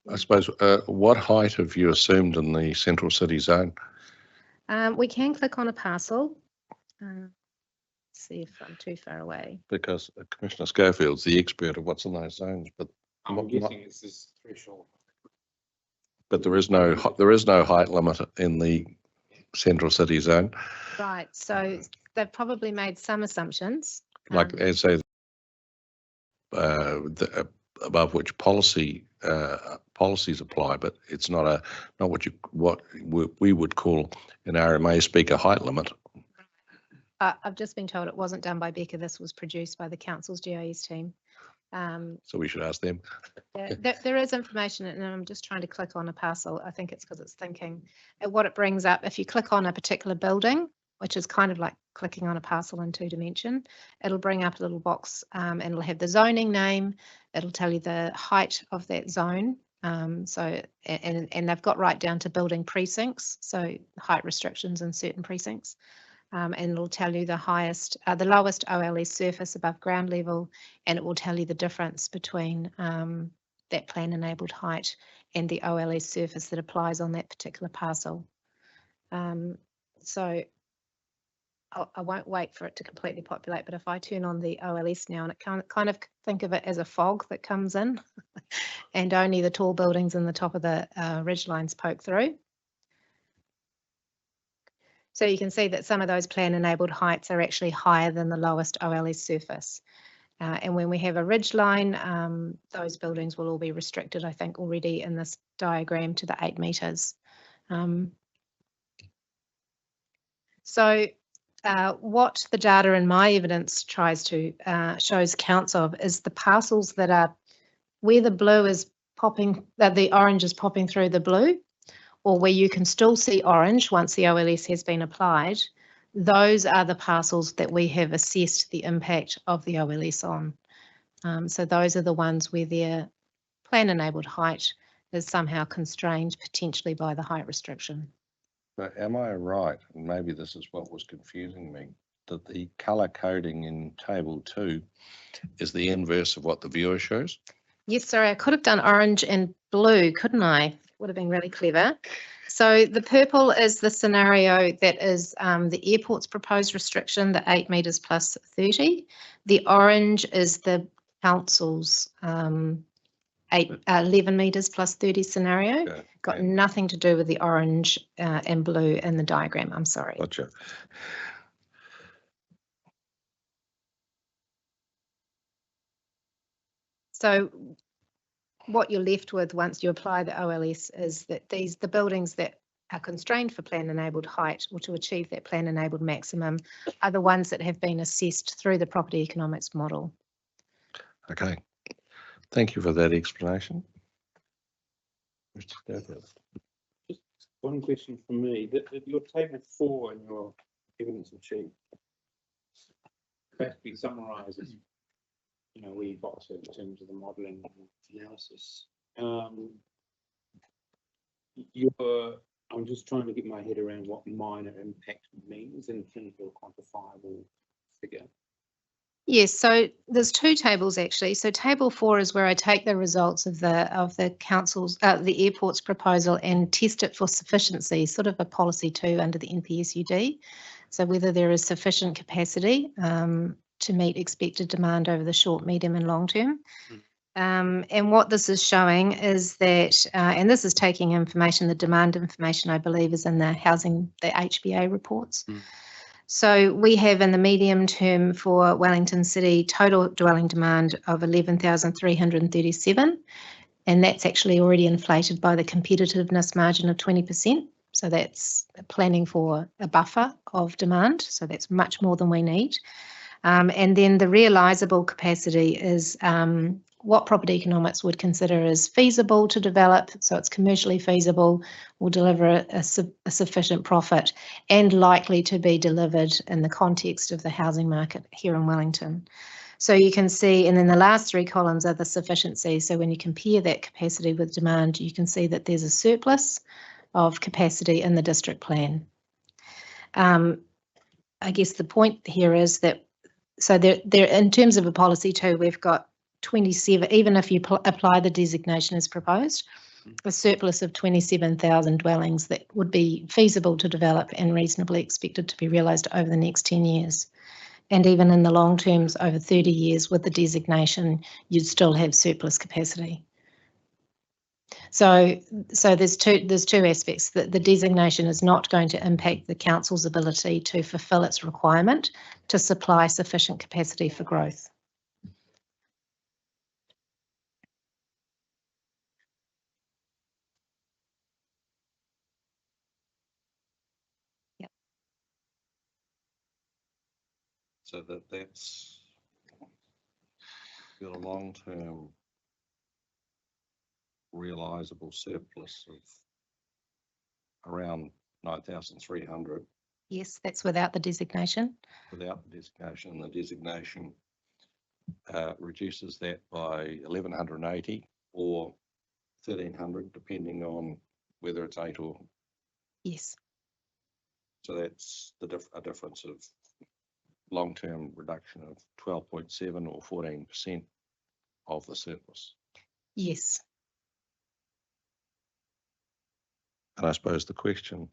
I suppose, what height have you assumed in the central city zone? We can click on a parcel. See if I'm too far away. Because Commissioner Schofield's the expert of what's in those zones, but I'm guessing it's this threshold. but there is no height limit in the central city zone. Right, so they've probably made some assumptions. Like as say, above which policies apply, but it's not what we would call in RMA speak a height limit. I've just been told it wasn't done by Becca. This was produced by the council's GIS team. So we should ask them. There is information, and I'm just trying to click on a parcel. I think it's because it's thinking. And what it brings up, if you click on a particular building, which is kind of like clicking on a parcel in 2D, it'll bring up a little box and it'll have the zoning name. It'll tell you the height of that zone. And they've got right down to building precincts, so height restrictions in certain precincts. And it'll tell you the lowest OLS surface above ground level, and it will tell you the difference between that plan enabled height and the OLS surface that applies on that particular parcel. So I won't wait for it to completely populate, but if I turn on the OLS now, and it kind of think of it as a fog that comes in and only the tall buildings in the top of the ridge lines poke through. So you can see that some of those plan enabled heights are actually higher than the lowest OLS surface. And when we have a ridge line, those buildings will all be restricted, I think, already in this diagram to the 8 metres. So what the data in my evidence tries to shows counts of is the parcels that are where the blue is popping, the orange is popping through the blue. or where you can still see orange once the OLS has been applied, those are the parcels that we have assessed the impact of the OLS on. So those are the ones where their plan enabled height is somehow constrained potentially by the height restriction. But am I right, and maybe this is what was confusing me, that the colour coding in table 2 is the inverse of what the viewer shows? Yes, sorry, I could have done orange and blue, couldn't I? Would have been really clever. So the purple is the scenario that is the airport's proposed restriction, the 8 metres plus 30. The orange is the council's 11 metres plus 30 scenario. Okay, Got and- nothing to do with the orange and blue in the diagram, I'm sorry. Gotcha. So what you're left with once you apply the OLS is that the buildings that are constrained for plan enabled height or to achieve that plan enabled maximum are the ones that have been assessed through the property economics model. Okay. Thank you for that explanation. Mr. Schofield. Just one question from me, that your table 4 and your evidence of sheet basically summarizes, you know, where you got to in terms of the modelling and analysis. I'm just trying to get my head around what minor impact means in terms of a quantifiable figure. Yes, so there's 2 tables actually. So table 4 is where I take the results of the council's the airport's proposal and test it for sufficiency, sort of a policy 2 under the NPSUD. So whether there is sufficient capacity to meet expected demand over the short, medium and long term. And what this is showing is that, and this is taking information, the demand information I believe is in the housing, the HBA reports. So we have in the medium term for Wellington City total dwelling demand of 11,337, and that's actually already inflated by the competitiveness margin of 20%. So that's planning for a buffer of demand. So that's much more than we need. And then the realisable capacity is what property economics would consider as feasible to develop. So it's commercially feasible, will deliver a sufficient profit and likely to be delivered in the context of the housing market here in Wellington. So you can see, and then the last 3 columns are the sufficiency. So when you compare that capacity with demand, you can see that there's a surplus of capacity in the district plan. I guess the point here is that, so there in terms of a policy 2, we've got 27, even if you apply the designation as proposed, a surplus of 27,000 dwellings that would be feasible to develop and reasonably expected to be realised over the next 10 years. And even in the long terms, over 30 years with the designation, you'd still have surplus capacity. So there's two aspects. The designation is not going to impact the council's ability to fulfil its requirement to supply sufficient capacity for growth. So that's your long-term realisable surplus of around 9,300 Yes, that's without the designation. without the designation. The designation reduces that by 1,180 or 1,300, depending on whether it's 8 or. Yes. So that's a difference of long-term reduction of 12.7 or 14% of the surplus. Yes. And I suppose the question.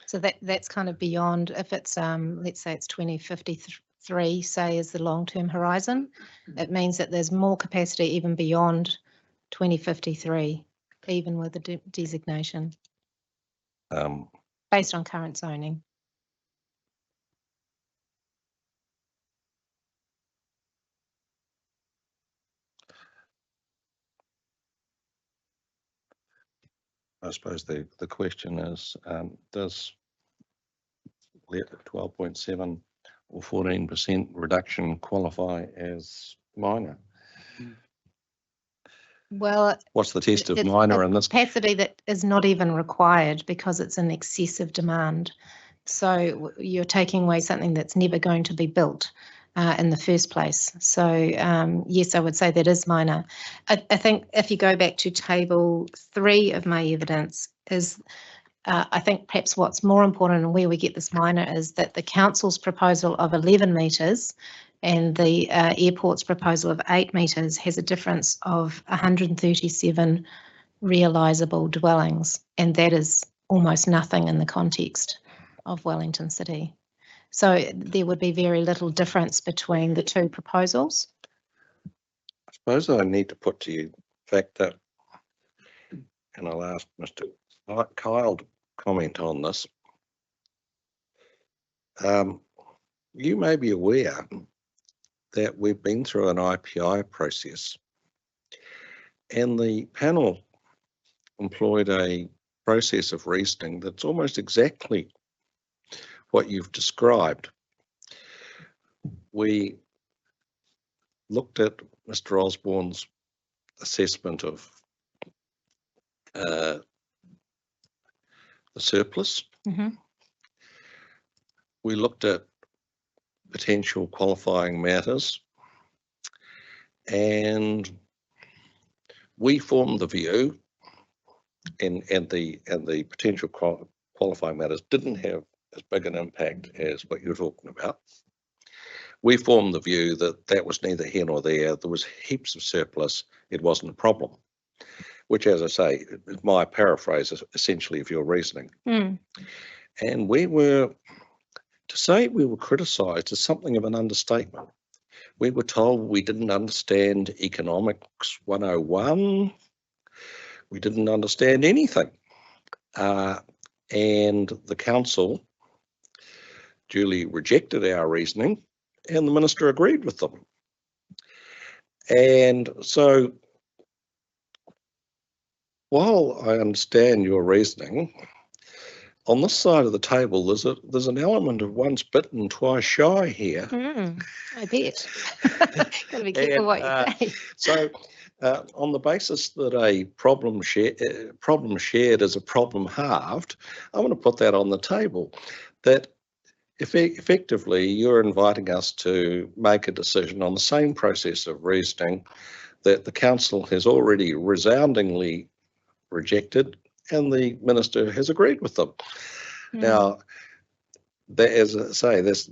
So that's kind of beyond, if it's let's say it's 2053, say is the long-term horizon, it means that there's more capacity even beyond 2053, even with the designation. Based on current zoning. I suppose the question is, does 12.7 or 14% reduction qualify as minor? Well, What's the test of it's minor a in this? capacity that is not even required because it's an excessive demand. So you're taking away something that's never going to be built in the first place. So yes, I would say that is minor. I think if you go back to table 3 of my evidence is I think perhaps what's more important and where we get this minor is that the council's proposal of 11 metres and the airport's proposal of 8 metres has a difference of 137 realisable dwellings, and that is almost nothing in the context of Wellington City. So there would be very little difference between the two proposals. I suppose I need to put to you the fact that, and I'll ask Mr. Kyle to comment on this. You may be aware that we've been through an IPI process, and the panel employed a process of reasoning that's almost exactly what you've described. We looked at Mr. Osborne's assessment of the surplus. Mhm. We looked at potential qualifying matters, and we formed the view, and the potential qualifying matters didn't have as big an impact as what you're talking about. We formed the view that that was neither here nor there. There was heaps of surplus. It wasn't a problem, which, as I say, is my paraphrase essentially of your reasoning. Mm. And we were, to say we were criticised is something of an understatement. We were told we didn't understand economics 101. We didn't understand anything. And the council duly rejected our reasoning, and the minister agreed with them. And so, while I understand your reasoning, on this side of the table, there's an element of once bitten, twice shy here. I bet. Got to be careful what you say. So, on the basis that a problem shared is a problem halved, I want to put that on the table. That effectively, you're inviting us to make a decision on the same process of reasoning that the council has already resoundingly rejected, and the minister has agreed with them. Now, that, as I say, this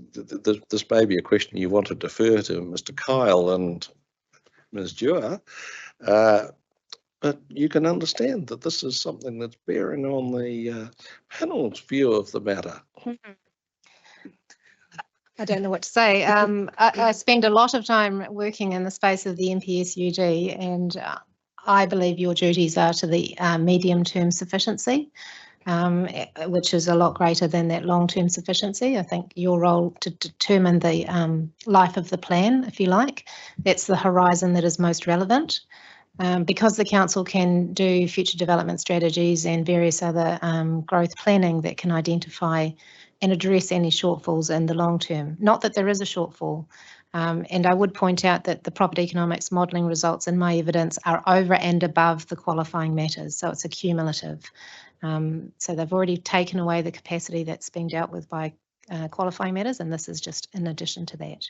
may be a question you want to defer to Mr. Kyle and Ms. Dewar, but you can understand that this is something that's bearing on the panel's view of the matter. I don't know what to say. I spend a lot of time working in the space of the NPSUD, and I believe your duties are to the medium-term sufficiency, which is a lot greater than that long-term sufficiency. I think your role to determine the life of the plan, if you like, that's the horizon that is most relevant. Because the council can do future development strategies and various other growth planning that can identify and address any shortfalls in the long term. Not that there is a shortfall. And I would point out that the property economics modelling results in my evidence are over and above the qualifying matters, so it's accumulative. So they've already taken away the capacity that's been dealt with by qualifying matters, and this is just in addition to that.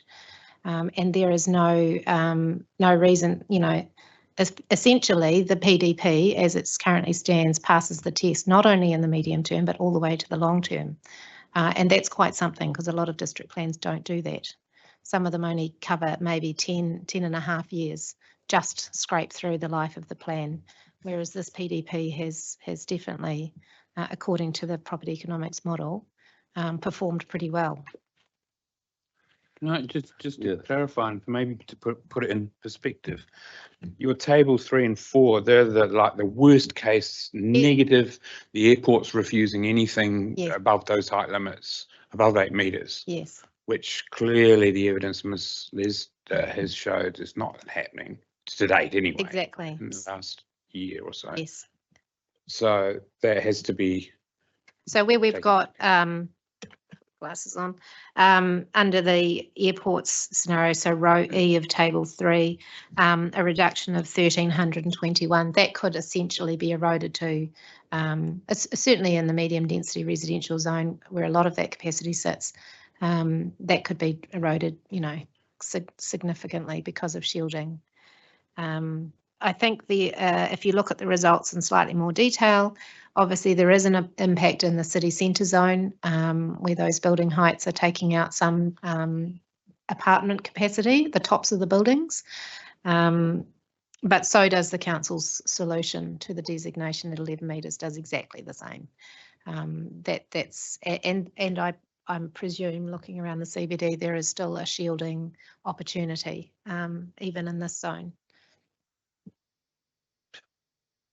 And there is no reason, you know, essentially the PDP as it currently stands passes the test not only in the medium term but all the way to the long term. And that's quite something because a lot of district plans don't do that. Some of them only cover maybe 10 and a half years, just scrape through the life of the plan, whereas this PDP has definitely, according to the property economics model, performed pretty well. No, just to clarify and maybe to put it in perspective, your tables 3 and 4, they're the worst case negative. The airport's refusing anything above those height limits, above 8 metres. Yes. Which clearly the evidence Ms. Les has showed is not happening to date anyway. Exactly. In the last year or so. Yes. So that has to be. So where we've got glasses on. Under the airports scenario, so row E of table 3, a reduction of 1,321, that could essentially be eroded to, it's certainly in the medium density residential zone where a lot of that capacity sits, that could be eroded, you know, significantly because of shielding. I think if you look at the results in slightly more detail, obviously there is an impact in the city centre zone where those building heights are taking out some apartment capacity, the tops of the buildings. But so does the council's solution to the designation at 11 metres, does exactly the same. I presume looking around the CBD, there is still a shielding opportunity, even in this zone.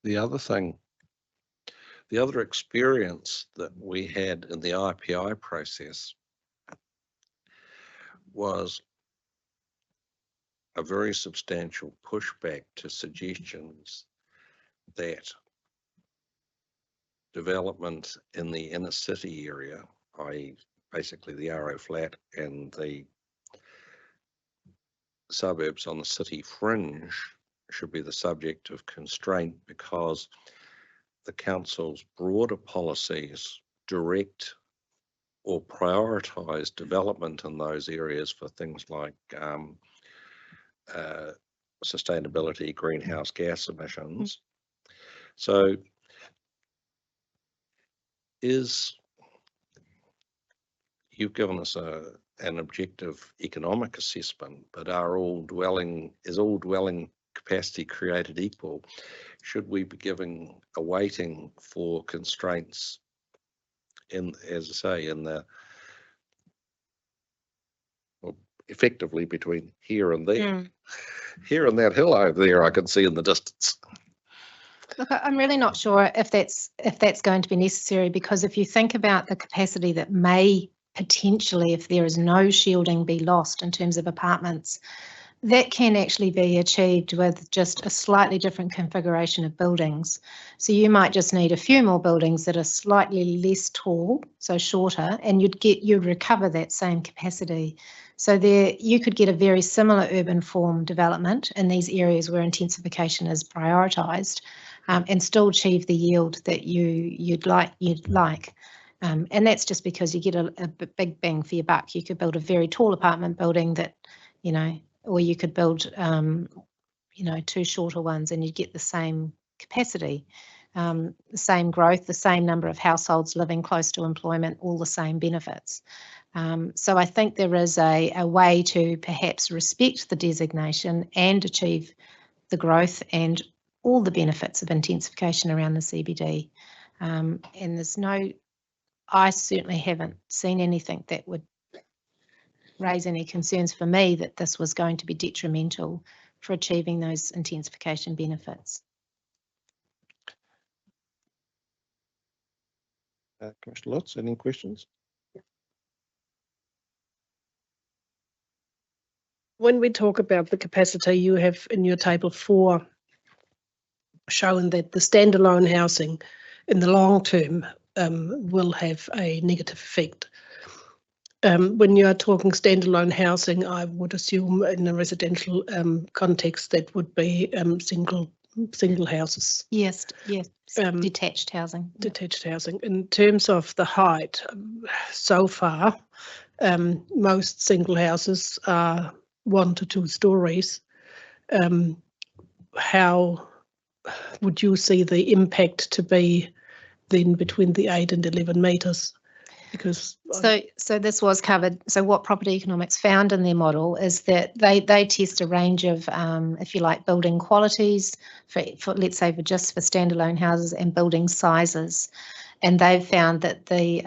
The other thing, the other experience that we had in the IPI process was a very substantial pushback to suggestions that development in the inner city area, i.e. basically the Arrow Flat and the suburbs on the city fringe, should be the subject of constraint because the council's broader policies direct or prioritise development in those areas for things like sustainability, greenhouse gas emissions. So you've given us an objective economic assessment, but is all dwelling capacity created equal? Should we be giving a weighting for constraints in, as I say, in the, well, effectively between here and there? Here and that hill over there I can see in the distance. Look, I'm really not sure if that's going to be necessary, because if you think about the capacity that may potentially, if there is no shielding, be lost in terms of apartments, that can actually be achieved with just a slightly different configuration of buildings. So you might just need a few more buildings that are slightly less tall, so shorter, and you'd recover that same capacity. So there you could get a very similar urban form development in these areas where intensification is prioritised, and still achieve the yield that you'd like. And that's just because you get a big bang for your buck. You could build a very tall apartment building that, you know, or you could build, you know, 2 shorter ones and you get the same capacity, the same growth, the same number of households living close to employment, all the same benefits. So I think there is a way to perhaps respect the designation and achieve the growth and all the benefits of intensification around the CBD. And I certainly haven't seen anything that would raise any concerns for me that this was going to be detrimental for achieving those intensification benefits. Commissioner Lutz, any questions? When we talk about the capacity, you have in your table 4 shown that the standalone housing in the long term will have a negative effect. When you are talking standalone housing, I would assume in a residential context that would be single houses. Yes, detached housing. Detached housing. In terms of the height, so far, most single houses are 1 to 2 stories. How would you see the impact to be then between the 8 and 11 metres? Because so this was covered. So what Property Economics found in their model is that they test a range of, if you like, building qualities for let's say for standalone houses and building sizes, and they've found that the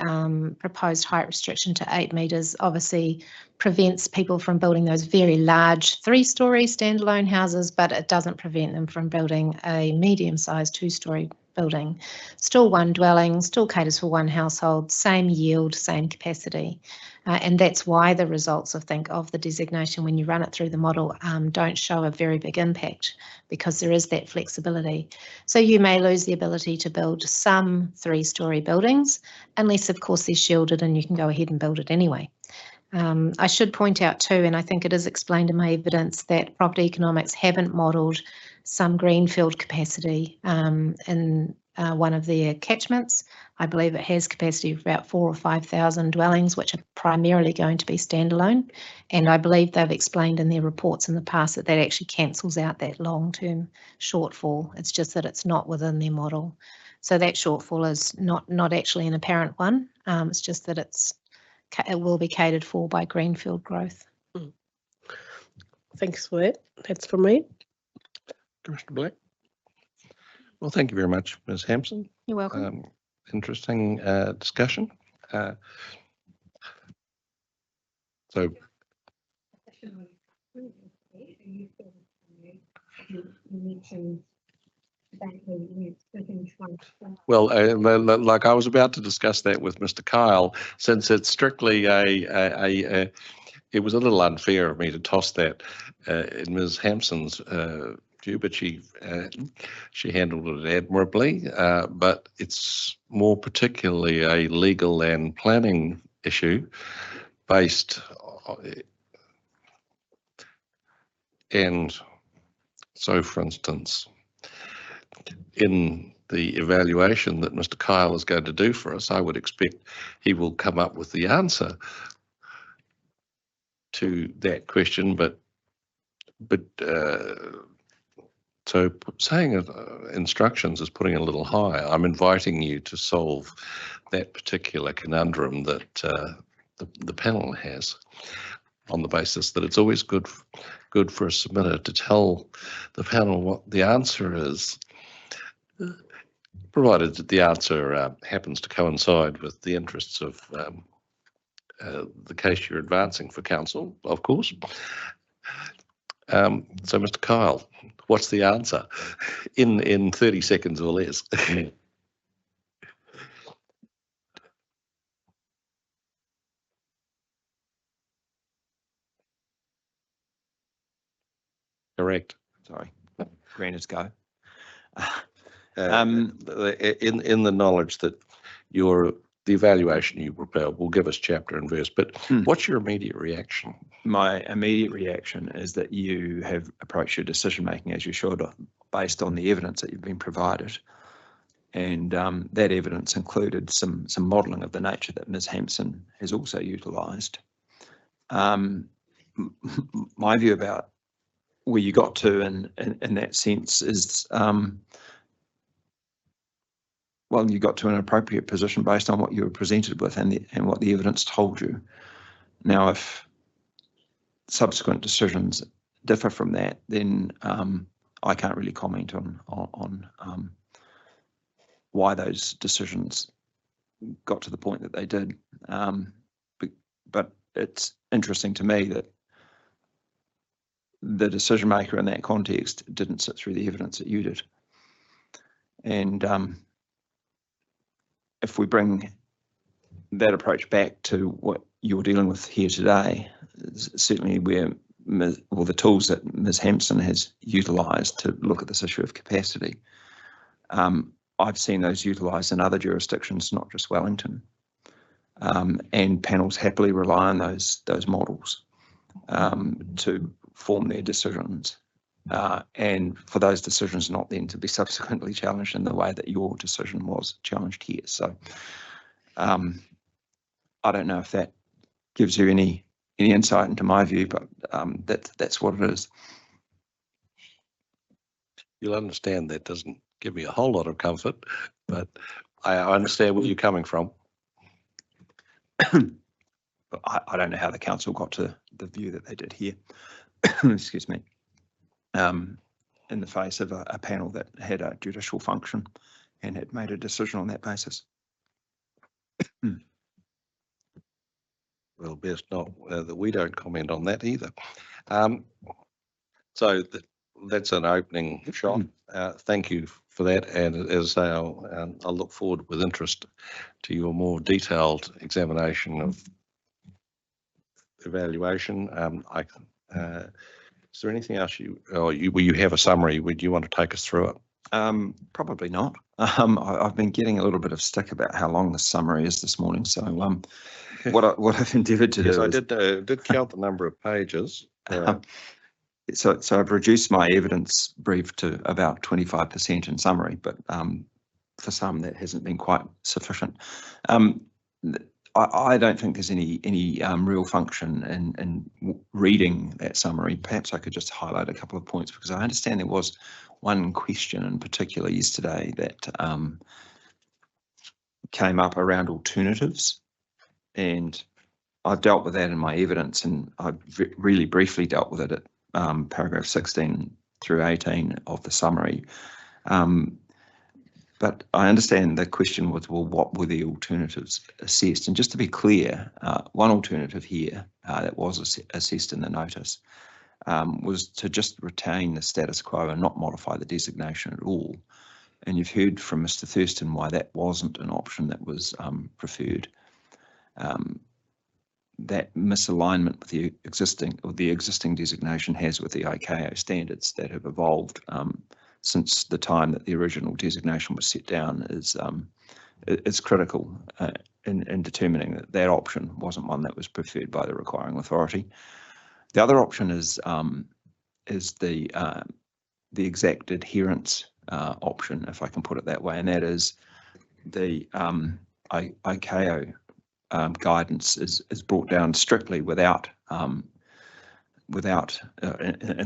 proposed height restriction to 8 metres obviously prevents people from building those very large 3-storey standalone houses, but it doesn't prevent them from building a medium-sized 2-storey building. Still one dwelling, still caters for one household, same yield, same capacity. And that's why the results of the designation, when you run it through the model, don't show a very big impact, because there is that flexibility. So you may lose the ability to build some 3-storey buildings, unless of course they're shielded and you can go ahead and build it anyway. I should point out too, and I think it is explained in my evidence, that property economics haven't modelled some greenfield capacity in one of their catchments. I believe it has capacity of about 4,000 or 5,000 dwellings, which are primarily going to be standalone. And I believe they've explained in their reports in the past that actually cancels out that long-term shortfall. It's just that it's not within their model. So that shortfall is not actually an apparent one. It's just that it will be catered for by greenfield growth. Thanks for that. That's from me. Commissioner Black? Well, thank you very much, Ms. Hampson. You're welcome. Interesting discussion. So well, like I was about to discuss that with Mr. Kyle, since it's strictly it was a little unfair of me to toss that in Ms. Hampson's view, but she handled it admirably. But it's more particularly a legal and planning issue based and so, for instance, in the evaluation that Mr. Kyle is going to do for us, I would expect he will come up with the answer to that question, but so saying instructions is putting it a little higher. I'm inviting you to solve that particular conundrum that the panel has, on the basis that it's always good for a submitter to tell the panel what the answer is, provided that the answer happens to coincide with the interests of the case you're advancing for council, of course. So, Mr. Kyle, what's the answer in 30 seconds or less? Correct. Sorry, Greeners go. In the knowledge that the evaluation you prepare will give us chapter and verse, but what's your immediate reaction? My immediate reaction is that you have approached your decision making as you should, based on the evidence that you've been provided, and that evidence included some modelling of the nature that Ms. Hampson has also utilised. My view about where you got to in that sense is, well, you got to an appropriate position based on what you were presented with and what the evidence told you. Now, if subsequent decisions differ from that, then I can't really comment on why those decisions got to the point that they did. But it's interesting to me that the decision maker in that context didn't sit through the evidence that you did. And if we bring that approach back to what you're dealing with here today, certainly where the tools that Ms. Hampson has utilised to look at this issue of capacity, I've seen those utilised in other jurisdictions, not just Wellington, and panels happily rely on those models to form their decisions, and for those decisions not then to be subsequently challenged in the way that your decision was challenged here. So I don't know if that gives you any insight into my view, but that's what it is. You'll understand that doesn't give me a whole lot of comfort, but I understand where you're coming from. But I don't know how the council got to the view that they did here. Excuse me. In the face of a panel that had a judicial function and had made a decision on that basis. Well, best not that we don't comment on that either. So that's an opening shot. Thank you for that. And as I'll look forward with interest to your more detailed examination of evaluation. Is there anything else will you have a summary? Would you want to take us through it? Probably not. I've been getting a little bit of stick about how long the summary is this morning. So what I've endeavoured to Yes, do I is, did count the number of pages. so I've reduced my evidence brief to about 25% in summary, but for some that hasn't been quite sufficient. I don't think there's any real function in reading that summary. Perhaps I could just highlight a couple of points, because I understand there was one question in particular yesterday that came up around alternatives, and I've dealt with that in my evidence, and I've really briefly dealt with it at paragraph 16 through 18 of the summary. But I understand the question was, well, what were the alternatives assessed? And just to be clear, one alternative here that was assessed in the notice was to just retain the status quo and not modify the designation at all. And you've heard from Mr. Thurston why that wasn't an option that was preferred. That misalignment with the existing designation has with the ICAO standards that have evolved since the time that the original designation was set down is critical in determining that option wasn't one that was preferred by the requiring authority. The other option is the exact adherence option, if I can put it that way, and that is the ICAO guidance is brought down strictly without in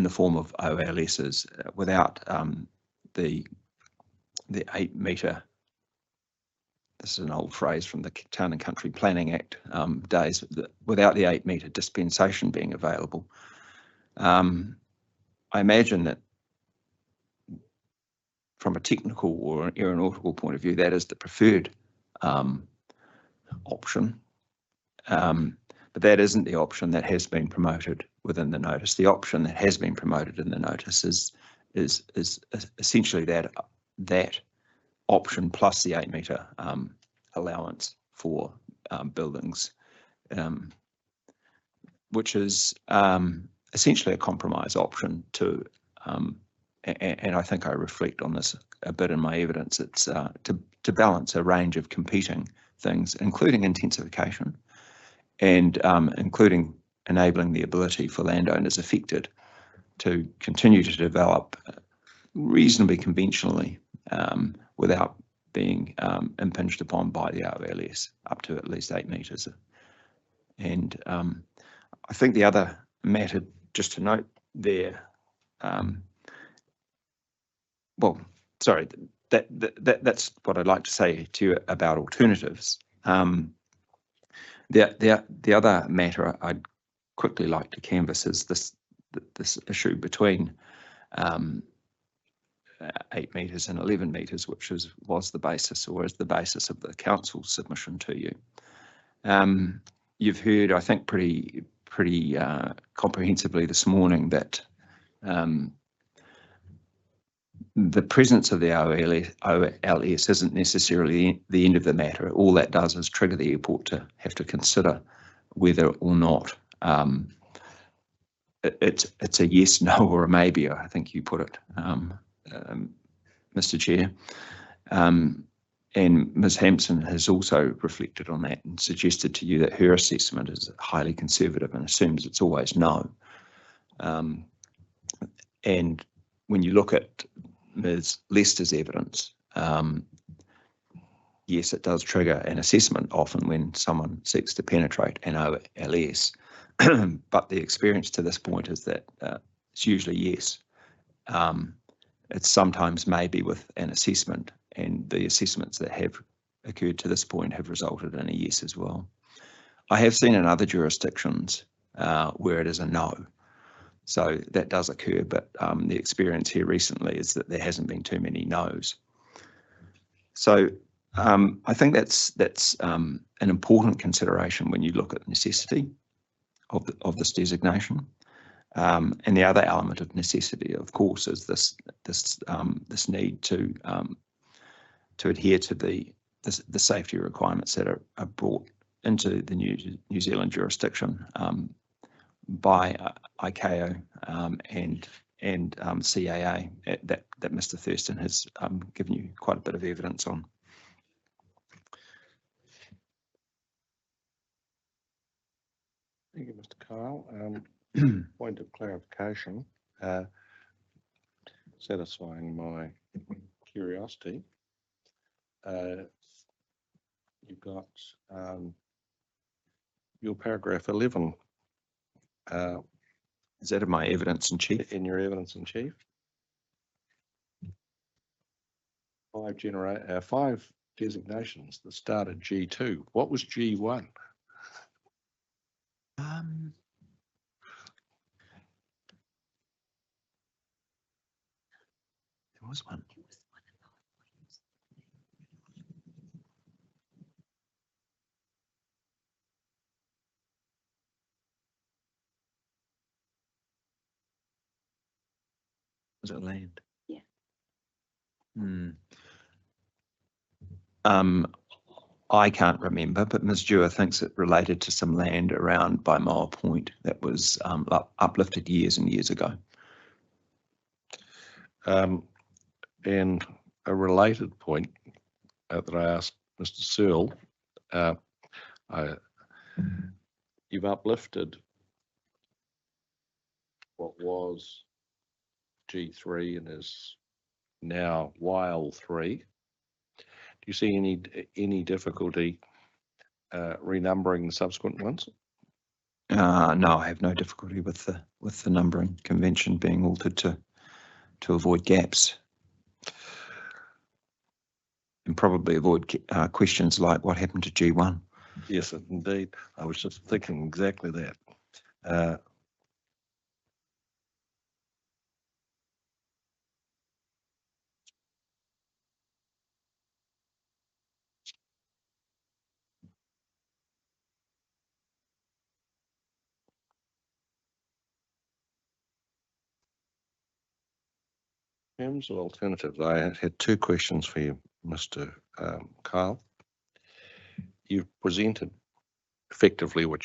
the form of OLSs, without the 8 metre. This is an old phrase from the Town and Country Planning Act days, without the 8 metre dispensation being available. I imagine that from a technical or an aeronautical point of view, that is the preferred option. But that isn't the option that has been promoted within the notice. The option that has been promoted in the notice is essentially that option plus the 8 metre allowance for buildings, which is essentially a compromise option to, and I think I reflect on this a bit in my evidence. It's to balance a range of competing things, including intensification, and including enabling the ability for landowners affected to continue to develop reasonably conventionally without being impinged upon by the OLS up to at least 8 metres. And I think the other matter just to note there, well, sorry, that's what I'd like to say to you about alternatives. The other matter I'd quickly like to canvass is this issue between 8 metres and 11 metres, which was the basis, or is the basis, of the council's submission to you. You've heard, I think, pretty comprehensively this morning that the presence of the OLS isn't necessarily the end of the matter. All that does is trigger the airport to have to consider whether or not it's a yes, no, or a maybe, I think you put it, Mr. Chair. And Ms. Hampson has also reflected on that and suggested to you that her assessment is highly conservative and assumes it's always no. And when you look at Ms. Lester's evidence, yes, it does trigger an assessment often when someone seeks to penetrate an OLS, but the experience to this point is that it's usually yes. It's sometimes maybe with an assessment, and the assessments that have occurred to this point have resulted in a yes as well. I have seen in other jurisdictions where it is a no. So that does occur, but the experience here recently is that there hasn't been too many no's. So I think that's an important consideration when you look at necessity of this designation. And the other element of necessity, of course, is this need to adhere to the safety requirements that are brought into the New Zealand jurisdiction by ICAO and CAA that Mr. Thurston has given you quite a bit of evidence on. Thank you, Mr. Kyle. Point of clarification, satisfying my curiosity. You've got your paragraph 11. Is that in my evidence in chief? In your evidence in chief. 5 designations that started G2. What was G1? There was one. Was it land? Yeah. I can't remember, but Ms. Dewar thinks it related to some land around by Mile Point that was uplifted years and years ago. And a related point that I asked Mr. Searle, you've uplifted what was G3 and is now YL3. Do you see any difficulty renumbering the subsequent ones? No, I have no difficulty with the numbering convention being altered to avoid gaps. And probably avoid questions like what happened to G1. Yes, indeed. I was just thinking exactly that. In terms of alternatives, I had 2 questions for you, Mr. Kyle. You've presented effectively what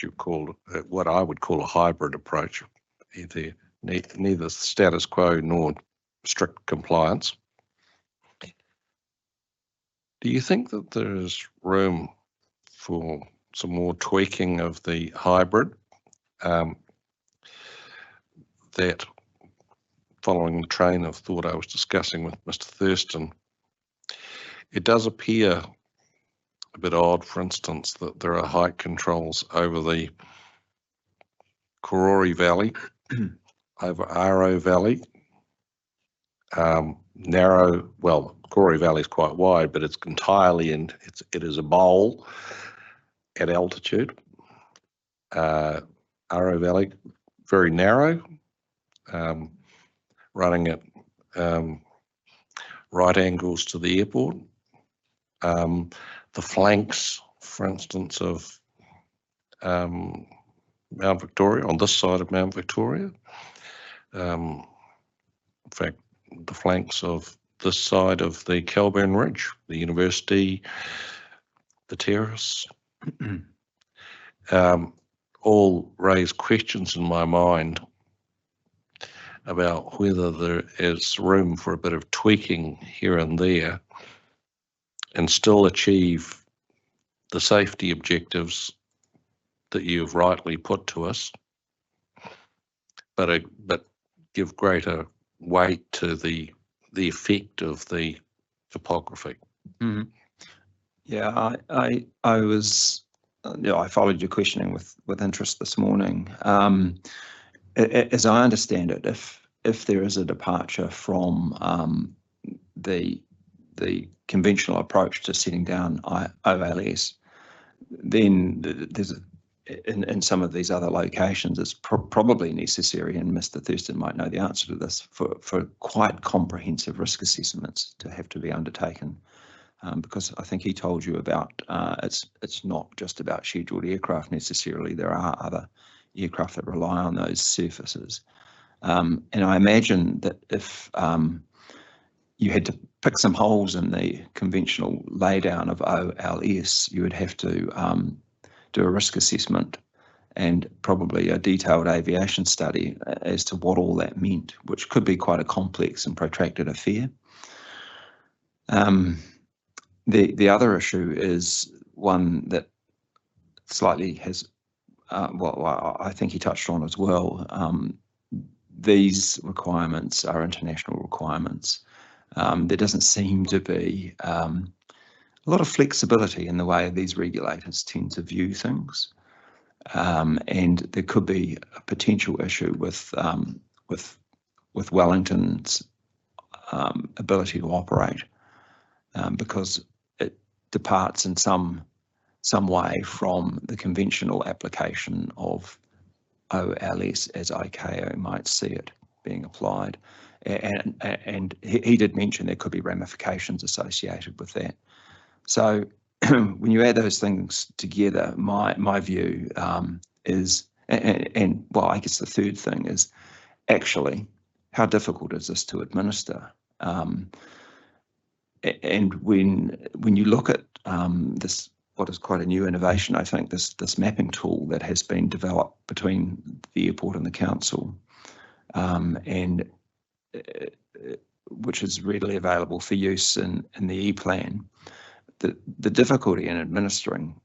I would call a hybrid approach, neither status quo nor strict compliance. Do you think that there is room for some more tweaking of the hybrid that, following the train of thought I was discussing with Mr. Thurston, it does appear a bit odd, for instance, that there are height controls over the Karori Valley, over Aro Valley, narrow, well, Karori Valley is quite wide, but it's entirely it is a bowl at altitude. Aro Valley, very narrow, running at right angles to the airport. The flanks, for instance, of Mount Victoria, on this side of Mount Victoria. In fact, the flanks of this side of the Kelburn Ridge, the university, the terrace, all raise questions in my mind about whether there is room for a bit of tweaking here and there and still achieve the safety objectives that you've rightly put to us, but give greater weight to the effect of the topography. Mm-hmm. Yeah, I was, I followed your questioning with interest this morning. As I understand it, if there is a departure from the conventional approach to setting down OLS, then there's in some of these other locations, it's probably necessary, and Mr. Thurston might know the answer to this, for quite comprehensive risk assessments to have to be undertaken. Because I think he told you about it's not just about scheduled aircraft necessarily. There are other aircraft that rely on those surfaces. And I imagine that if you had to pick some holes in the conventional laydown of OLS, you would have to do a risk assessment and probably a detailed aviation study as to what all that meant, which could be quite a complex and protracted affair. The other issue is one that slightly has, well, I think he touched on as well. These requirements are international requirements. There doesn't seem to be a lot of flexibility in the way these regulators tend to view things. And there could be a potential issue with Wellington's ability to operate because it departs in some way from the conventional application of OLS as ICAO might see it being applied. And he did mention there could be ramifications associated with that. So when you add those things together, my view is, and well, I guess the third thing is actually how difficult is this to administer? And when you look at this, what is quite a new innovation, I think, this mapping tool that has been developed between the airport and the council, and which is readily available for use in the E-plan. The difficulty in administering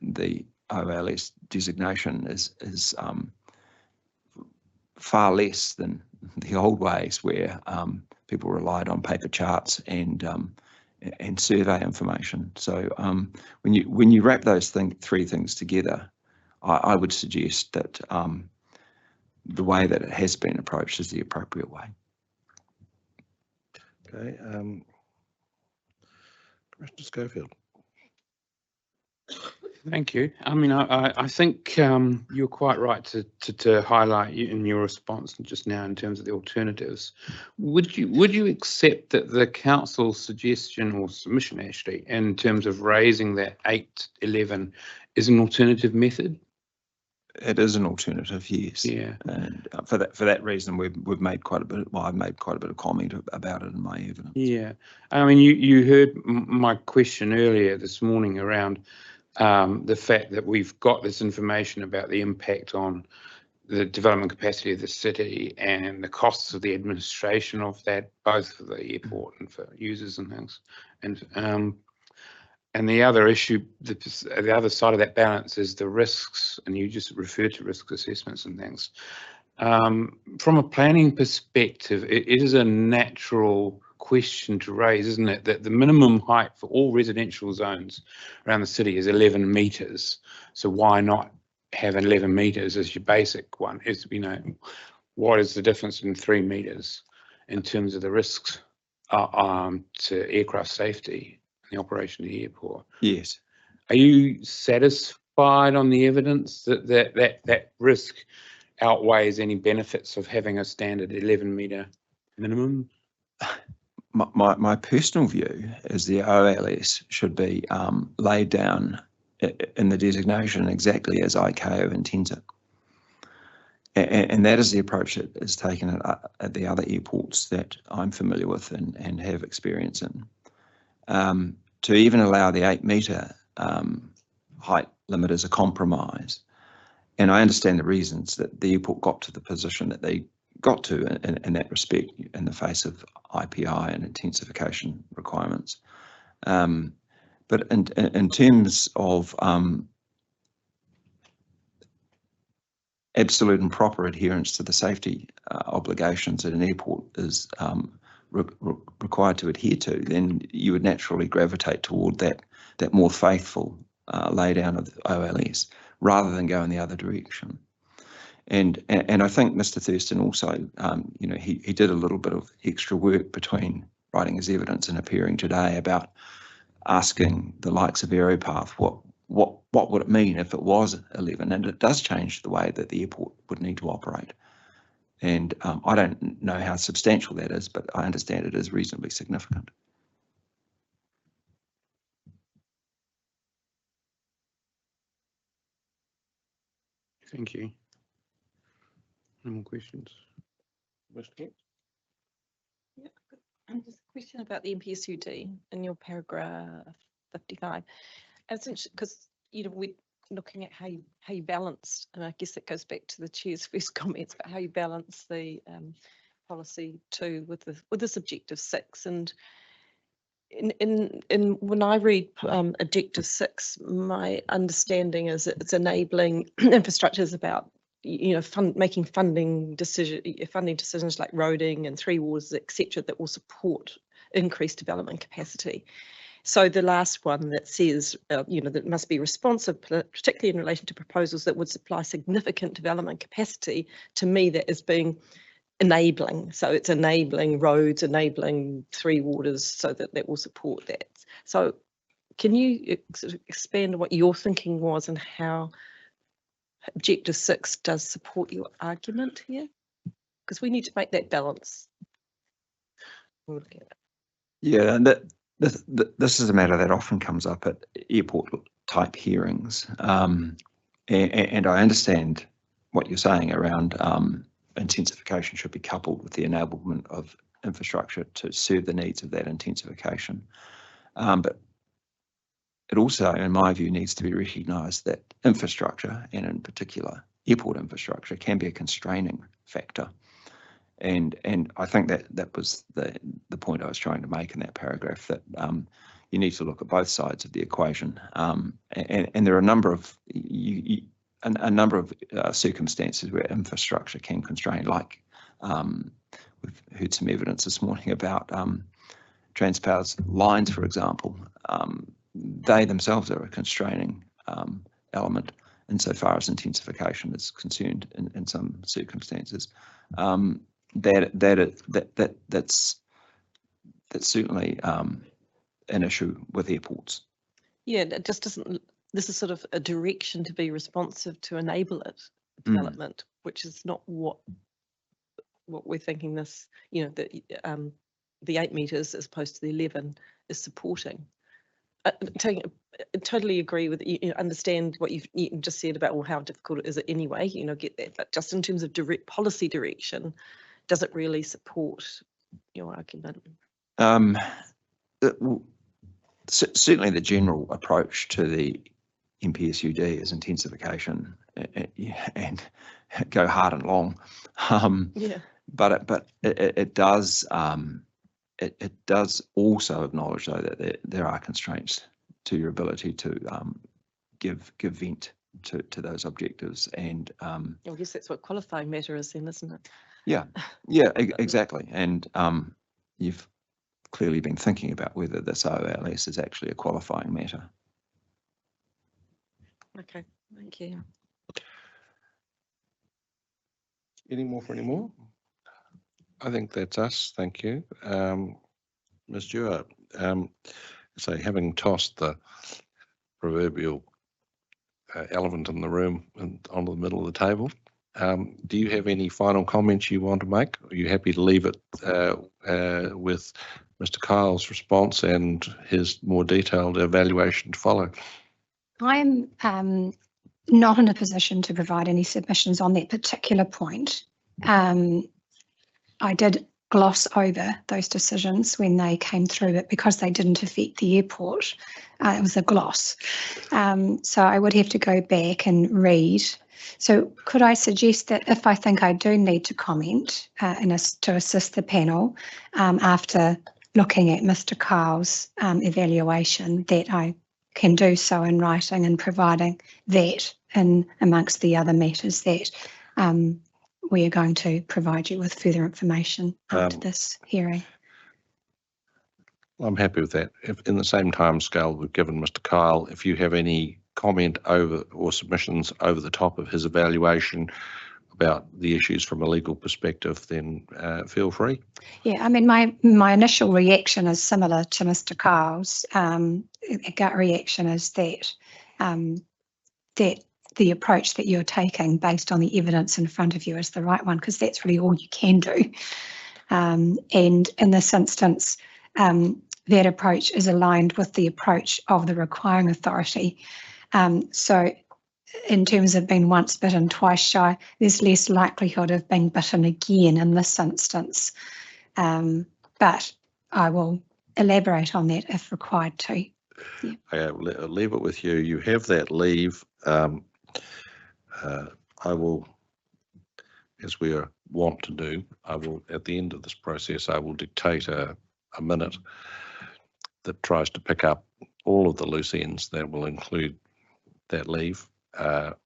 the OLS designation is far less than the old ways where people relied on paper charts and survey information. So when you wrap those three things together, I would suggest that the way that it has been approached is the appropriate way. Okay, Mr. Schofield. Thank you. I mean, I think you're quite right to highlight in your response just now in terms of the alternatives. Would you accept that the council's suggestion or submission actually in terms of raising that 811 is an alternative method? It is an alternative, yes. Yeah. And for that reason, we've made quite a bit. Well, I've made quite a bit of comment about it in my evidence. Yeah. I mean, you heard my question earlier this morning around the fact that we've got this information about the impact on the development capacity of the city and the costs of the administration of that, both for the airport and for users and things. And the other issue, the other side of that balance is the risks, and you just referred to risk assessments and things. From a planning perspective, it is a natural question to raise, isn't it, that the minimum height for all residential zones around the city is 11 metres. So why not have 11 metres as your basic one? Is, you know, what is the difference in 3 metres in terms of the risks to aircraft safety and the operation of the airport? Yes. Are you satisfied on the evidence that risk outweighs any benefits of having a standard 11-metre minimum? My personal view is the OLS should be laid down in the designation exactly as ICAO intends it. And that is the approach that is taken at the other airports that I'm familiar with and have experience in. To even allow the 8-metre height limit as a compromise. And I understand the reasons that the airport got to the position that they got to in that respect in the face of IPI and intensification requirements. But in terms of absolute and proper adherence to the safety obligations that an airport is required to adhere to, then you would naturally gravitate toward that more faithful laydown of the OLS rather than go in the other direction. And I think Mr. Thurston also, you know, he did a little bit of extra work between writing his evidence and appearing today about asking the likes of Aeropath what would it mean if it was 11, and it does change the way that the airport would need to operate. And I don't know how substantial that is, but I understand it is reasonably significant. Thank you. No more questions? Mr. Kent? Just a question about the MPSUD in your paragraph 55. Because, you know, we're looking at how you balance, and I guess that goes back to the chair's first comments about how you balance the policy 2 with this objective 6. And in when I read objective 6, my understanding is that it's enabling infrastructure is about, you know, making funding decisions like roading and 3 waters, etc., that will support increased development capacity. So the last one that says, you know, that it must be responsive, particularly in relation to proposals that would supply significant development capacity, to me that is being enabling. So it's enabling roads, enabling 3 waters, so that will support that. So can you sort of expand on what your thinking was and how objective 6 does support your argument here? Because we need to make that balance. Yeah, and this is a matter that often comes up at airport type hearings. And I understand what you're saying around intensification should be coupled with the enablement of infrastructure to serve the needs of that intensification. But it also, in my view, needs to be recognised that infrastructure, and in particular airport infrastructure, can be a constraining factor. And I think that was the point I was trying to make in that paragraph, that you need to look at both sides of the equation. And there are a number of circumstances where infrastructure can constrain, like we've heard some evidence this morning about Transpower's lines, for example. They themselves are a constraining element insofar as intensification is concerned in some circumstances. That's certainly an issue with airports. Yeah, it just doesn't. This is sort of a direction to be responsive to enable it development, which is not what we're thinking. This, you know, the 8 meters as opposed to the 11 is supporting. I totally agree with you. Understand what you just said about, well, how difficult is it anyway? You know, get that. But just in terms of direct policy direction, does it really support your argument? Certainly, the general approach to the MPSUD is intensification and go hard and long. Yeah. But it does. It does also acknowledge, though, that there are constraints to your ability to give vent to those objectives. And I guess that's what qualifying matter is then, isn't it? Yeah, exactly. And you've clearly been thinking about whether this OLS is actually a qualifying matter. Okay, thank you. Any more for any more? I think that's us. Thank you. Ms. Stewart, so having tossed the proverbial elephant in the room and onto the middle of the table, do you have any final comments you want to make? Are you happy to leave it with Mr. Kyle's response and his more detailed evaluation to follow? I'm not in a position to provide any submissions on that particular point. I did gloss over those decisions when they came through, but because they didn't affect the airport, it was a gloss. So I would have to go back and read. So could I suggest that if I think I do need to comment to assist the panel after looking at Mr. Kyle's evaluation, that I can do so in writing and providing that in amongst the other matters that we are going to provide you with further information after this hearing. I'm happy with that. If in the same time scale we've given Mr. Kyle, if you have any comment over or submissions over the top of his evaluation about the issues from a legal perspective, then feel free. Yeah, I mean, my initial reaction is similar to Mr. Kyle's. A gut reaction is that that the approach that you're taking based on the evidence in front of you is the right one, because that's really all you can do. And in this instance, that approach is aligned with the approach of the requiring authority. So in terms of being once bitten, twice shy, there's less likelihood of being bitten again in this instance. But I will elaborate on that if required to. I'll leave it with you. You have that leave. I will, as we are wont to do, I will, at the end of this process, I will dictate a minute that tries to pick up all of the loose ends that will include that leave. But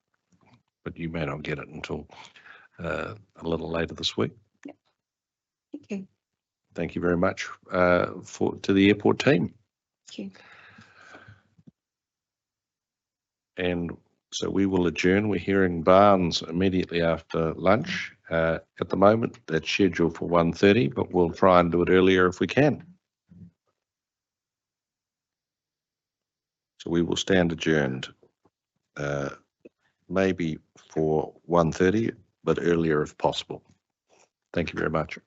you may not get it until a little later this week. Thank you. Thank you very much to the airport team. Thank you. And so we will adjourn. We're hearing Barnes immediately after lunch. At the moment, that's scheduled for 1:30, but we'll try and do it earlier if we can. So we will stand adjourned, maybe for 1:30, but earlier if possible. Thank you very much.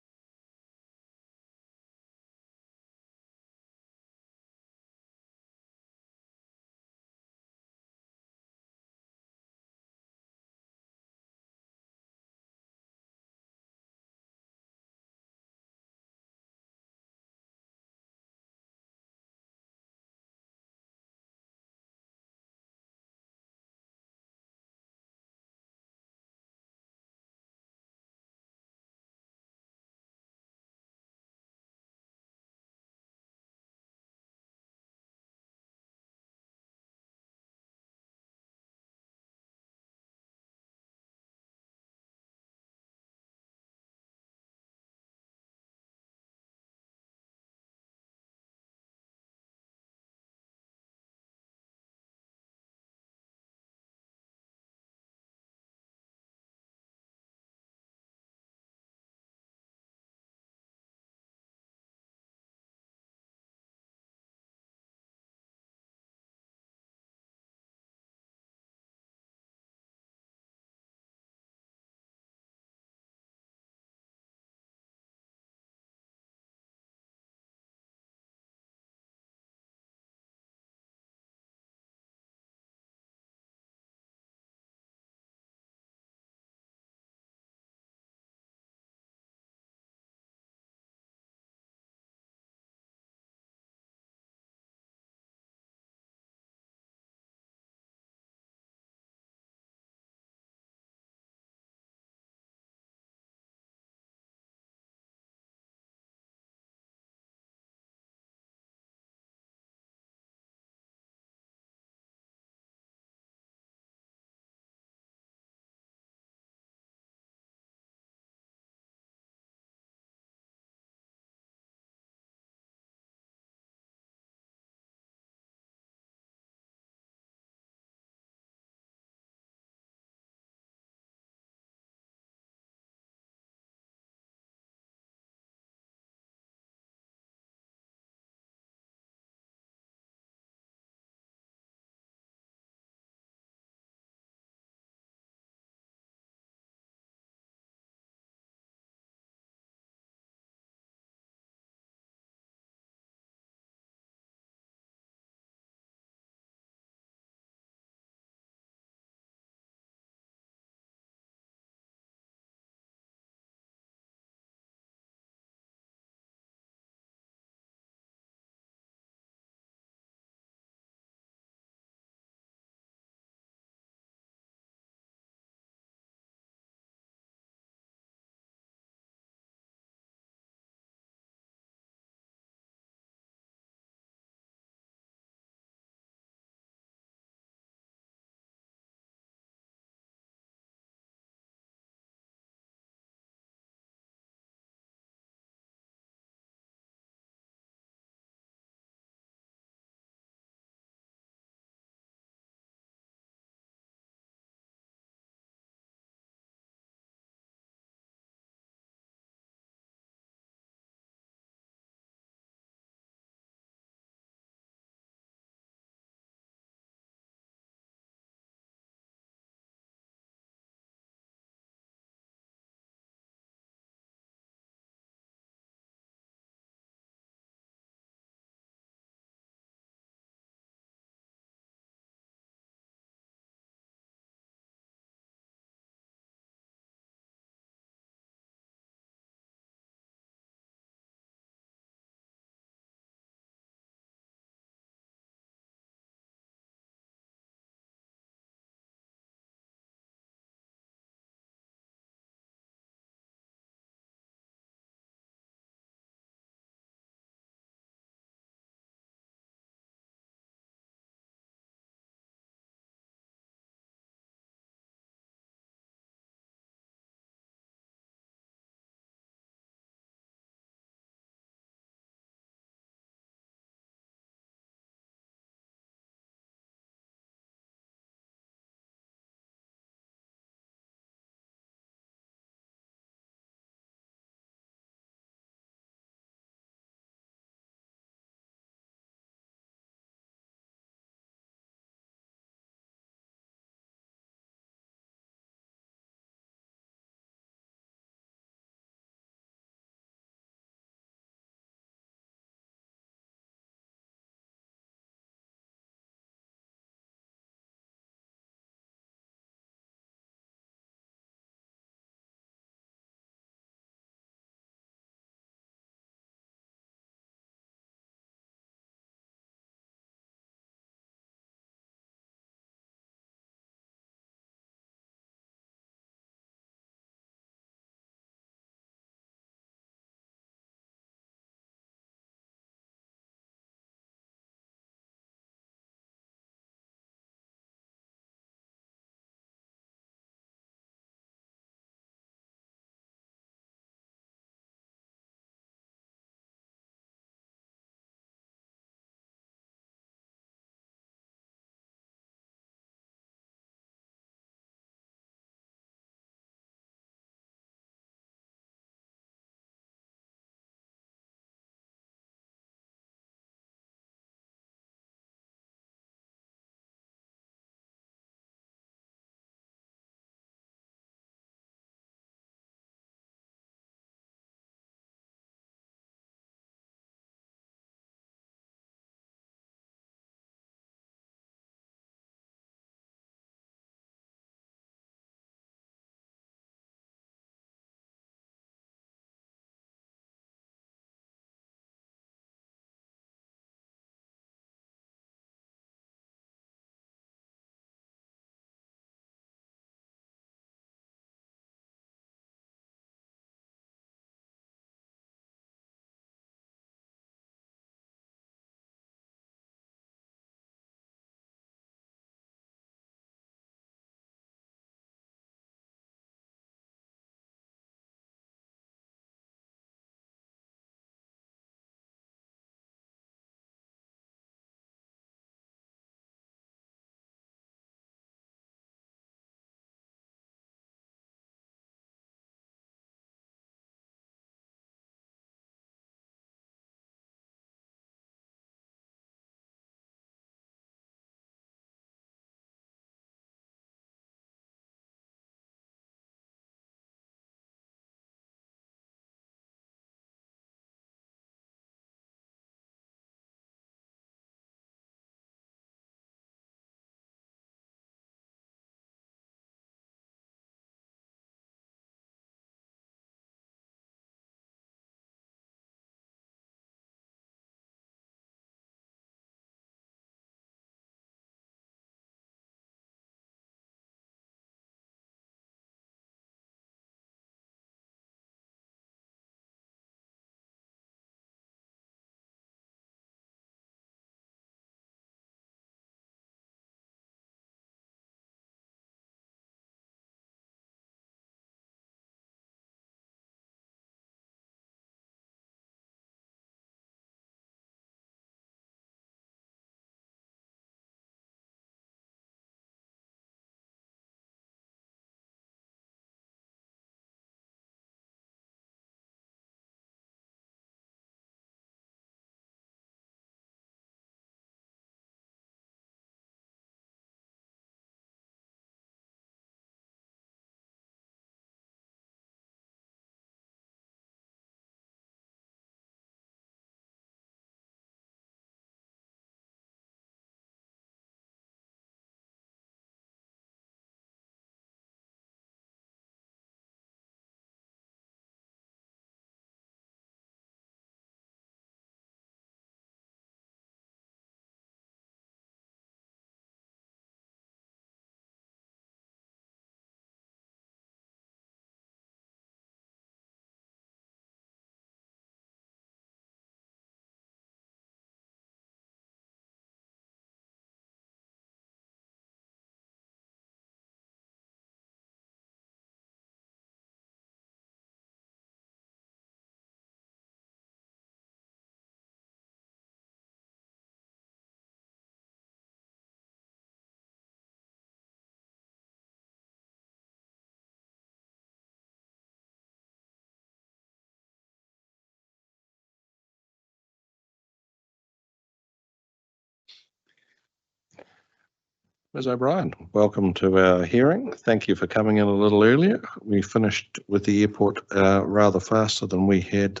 Ms. O'Brien, welcome to our hearing. Thank you for coming in a little earlier. We finished with the airport rather faster than we had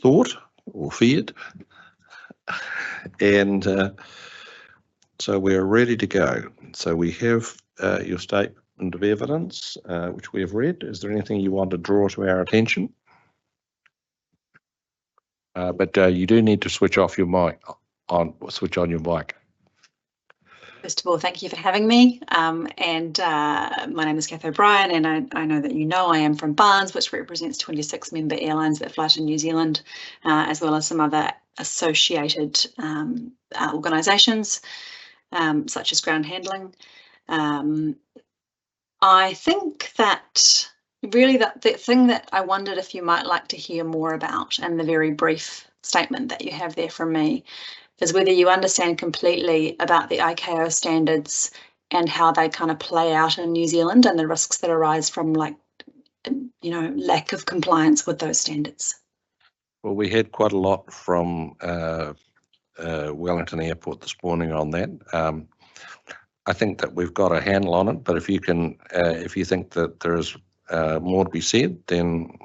thought or feared. And so we're ready to go. So we have your statement of evidence, which we have read. Is there anything you want to draw to our attention? But you do need to switch off your mic switch on your mic. First of all, thank you for having me. My name is Kath O'Brien, and I know that you know I am from Barnes, which represents 26 member airlines that fly to New Zealand, as well as some other associated organisations, such as ground handling. I think that really the thing that I wondered if you might like to hear more about, and the very brief statement that you have there from me, is whether you understand completely about the ICAO standards and how they kind of play out in New Zealand and the risks that arise from, like, you know, lack of compliance with those standards. Well, we had quite a lot from Wellington Airport this morning on that. I think that we've got a handle on it, but if you can, if you think that there is more to be said, then.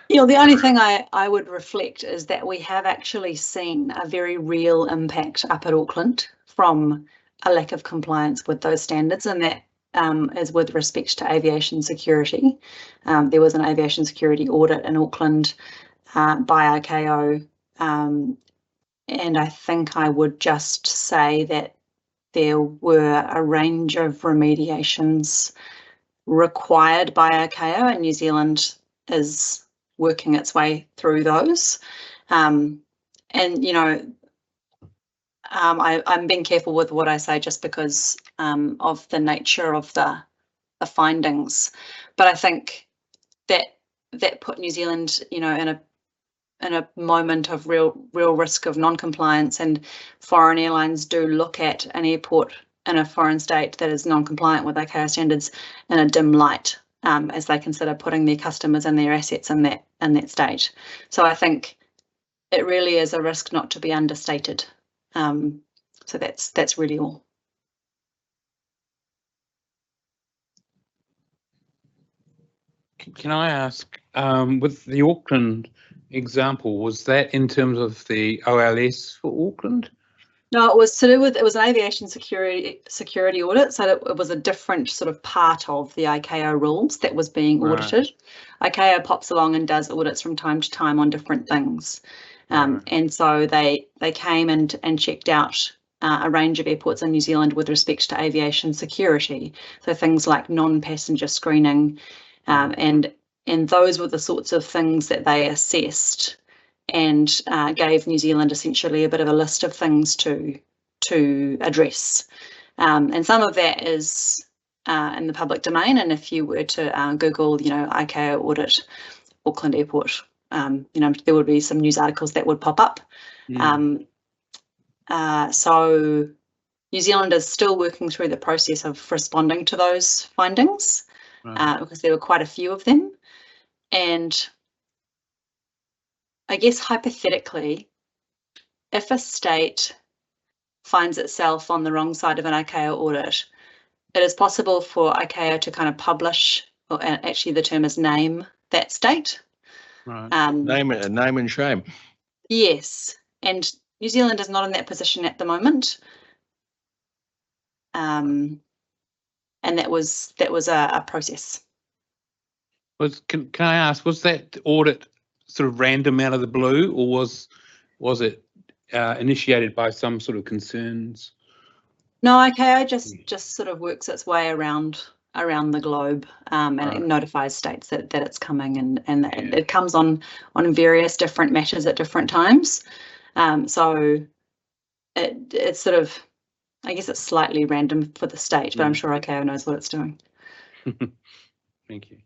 You know, the only thing I would reflect is that we have actually seen a very real impact up at Auckland from a lack of compliance with those standards, and that is with respect to aviation security. There was an aviation security audit in Auckland by ICAO, and I think I would just say that there were a range of remediations required by ICAO, and New Zealand is working its way through those. And, you know, I'm being careful with what I say just because of the nature of the findings. But I think that put New Zealand, you know, in a moment of real risk of non-compliance, and foreign airlines do look at an airport in a foreign state that is non-compliant with ICAO standards in a dim light, as they consider putting their customers and their assets in that state. So I think it really is a risk not to be understated. So that's really all. Can I ask, with the Auckland example, was that in terms of the OLS for Auckland? No, it was to do with, it was an aviation security audit, so it was a different sort of part of the ICAO rules that was being audited. ICAO pops along and does audits from time to time on different things, and so they came and checked out a range of airports in New Zealand with respect to aviation security, so things like non-passenger screening, and those were the sorts of things that they assessed, and gave New Zealand essentially a bit of a list of things to address. And some of that is in the public domain, and if you were to Google, you know, ICAO audit Auckland Airport, you know, there would be some news articles that would pop up. So New Zealand is still working through the process of responding to those findings, because there were quite a few of them. And I guess hypothetically, if a state finds itself on the wrong side of an ICAO audit, it is possible for ICAO to kind of publish, or actually the term is name that state. Name and shame. Yes, and New Zealand is not in that position at the moment. And that was a process. Can I ask, was that audit sort of random out of the blue, or was it initiated by some sort of concerns? No, ICAO just sort of works its way around the globe, and it notifies states that it's coming, and it comes on various different matters at different times. So it's sort of, I guess it's slightly random for the state, but I'm sure ICAO knows what it's doing. Thank you.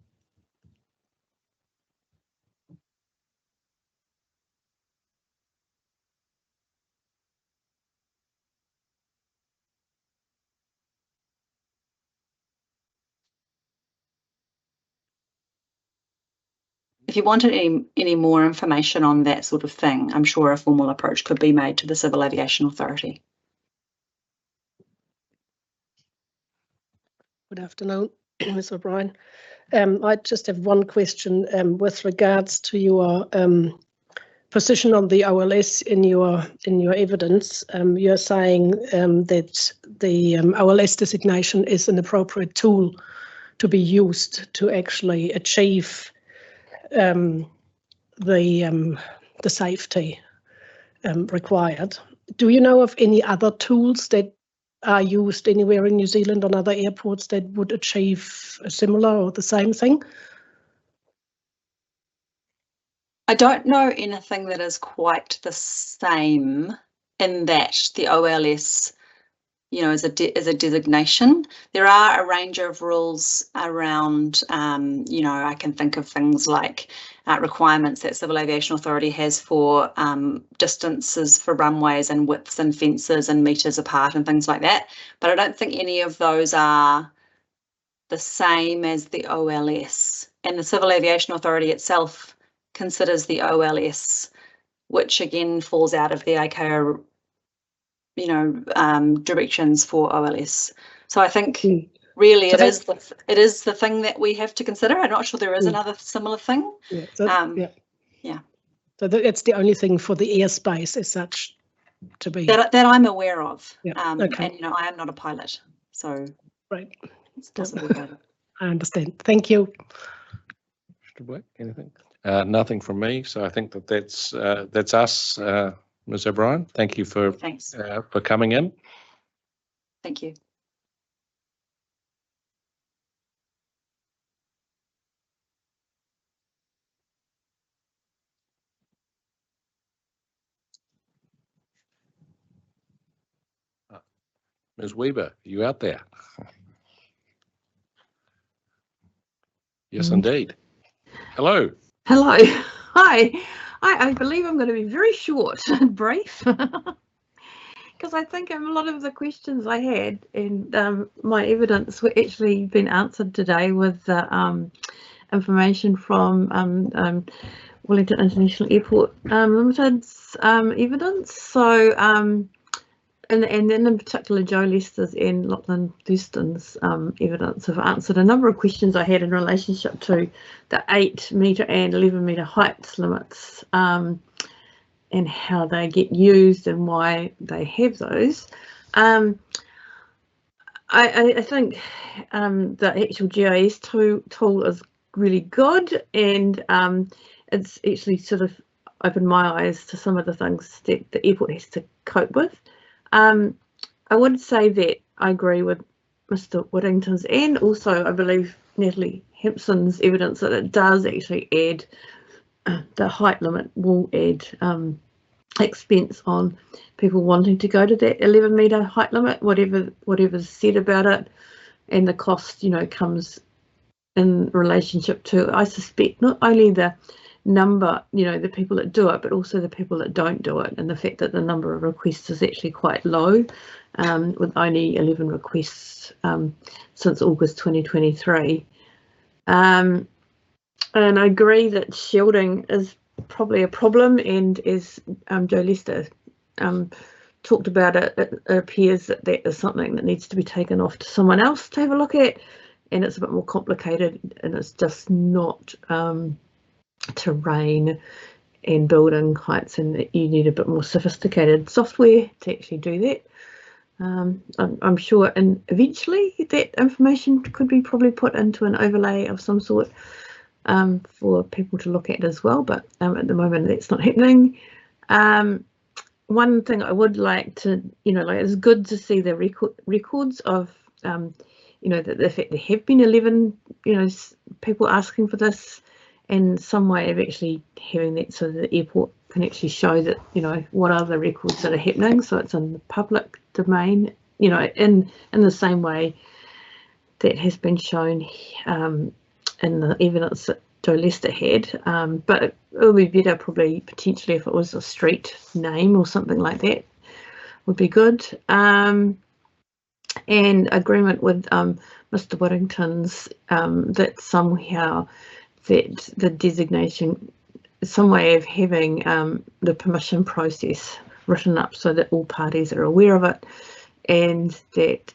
If you wanted any more information on that sort of thing, I'm sure a formal approach could be made to the Civil Aviation Authority. Good afternoon, Ms. O'Brien. I just have one question with regards to your position on the OLS in your evidence. You're saying that the OLS designation is an appropriate tool to be used to actually achieve the safety required. Do you know of any other tools that are used anywhere in New Zealand on other airports that would achieve a similar or the same thing? I don't know anything that is quite the same in that the OLS, you know, is a designation. There are a range of rules around, you know, I can think of things like requirements that Civil Aviation Authority has for distances for runways and widths and fences and meters apart and things like that. But I don't think any of those are the same as the OLS. And the Civil Aviation Authority itself considers the OLS, which again falls out of the ICAO, you know, directions for OLS. So I think really it is the thing that we have to consider. I'm not sure there is another similar thing. Yeah. So that's the only thing for the airspace as such to be that I'm aware of. Yeah. Okay. And you know, I am not a pilot, so right. It's possibly better. I understand. Thank you. Mr. Black, anything? Nothing from me. So I think that's us, Ms. O'Brien. Thank you for Thanks. For coming in. Thank you. Ms. Weber, you out there? Yes, indeed. Hello. Hello. Hi. I believe I'm going to be very short and brief because I think a lot of the questions I had and my evidence were actually been answered today with the information from Wellington International Airport Limited's evidence. So and then in particular Joe Lester's and Lachlan Thurston's evidence have answered a number of questions I had in relationship to the 8 metre and 11 metre height limits and how they get used and why they have those. I think the actual GIS tool is really good, and it's actually sort of opened my eyes to some of the things that the airport has to cope with. I would say that I agree with Mr. Whittington's and also I believe Natalie Hempson's evidence that it does actually add, the height limit will add expense on people wanting to go to that 11 metre height limit, whatever's said about it, and the cost, you know, comes in relationship to, I suspect, not only the number, you know, the people that do it, but also the people that don't do it, and the fact that the number of requests is actually quite low, with only 11 requests since August 2023. And I agree that shielding is probably a problem, and as Joe Lester talked about it, it appears that that is something that needs to be taken off to someone else to have a look at, and it's a bit more complicated, and it's just not terrain and building heights, and you need a bit more sophisticated software to actually do that. I'm sure, and eventually that information could be probably put into an overlay of some sort for people to look at as well, but at the moment that's not happening. One thing I would like to, you know, like, it's good to see the records of, you know, the fact there have been 11, you know, people asking for this, and some way of actually having that so the airport can actually show that, you know, what are the records that are happening, so it's in the public domain, you know, in the same way that has been shown in the evidence that Joe Lester had, but it would be better probably potentially if it was a street name or something like that would be good. And agreement with Mr. Whittington's that somehow that the designation, some way of having the permission process written up so that all parties are aware of it, and that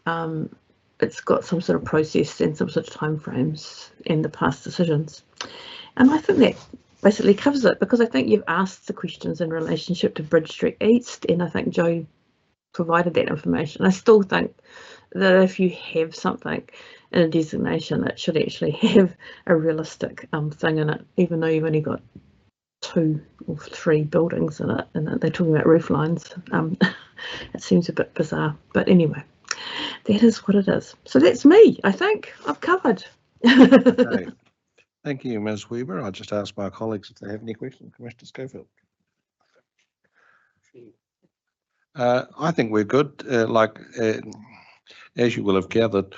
it's got some sort of process and some sort of timeframes and the past decisions. And I think that basically covers it, because I think you've asked the questions in relationship to Bridge Street East, and I think Joe provided that information. I still think that if you have something in a designation, it should actually have a realistic thing in it, even though you've only got 2 or 3 buildings in it, and they're talking about roof lines. It seems a bit bizarre, but anyway, that is what it is. So that's me. I think I've covered. Okay. Thank you, Ms. Weber. I'll just ask my colleagues if they have any questions. Commissioner Schofield. I think we're good. As you will have gathered,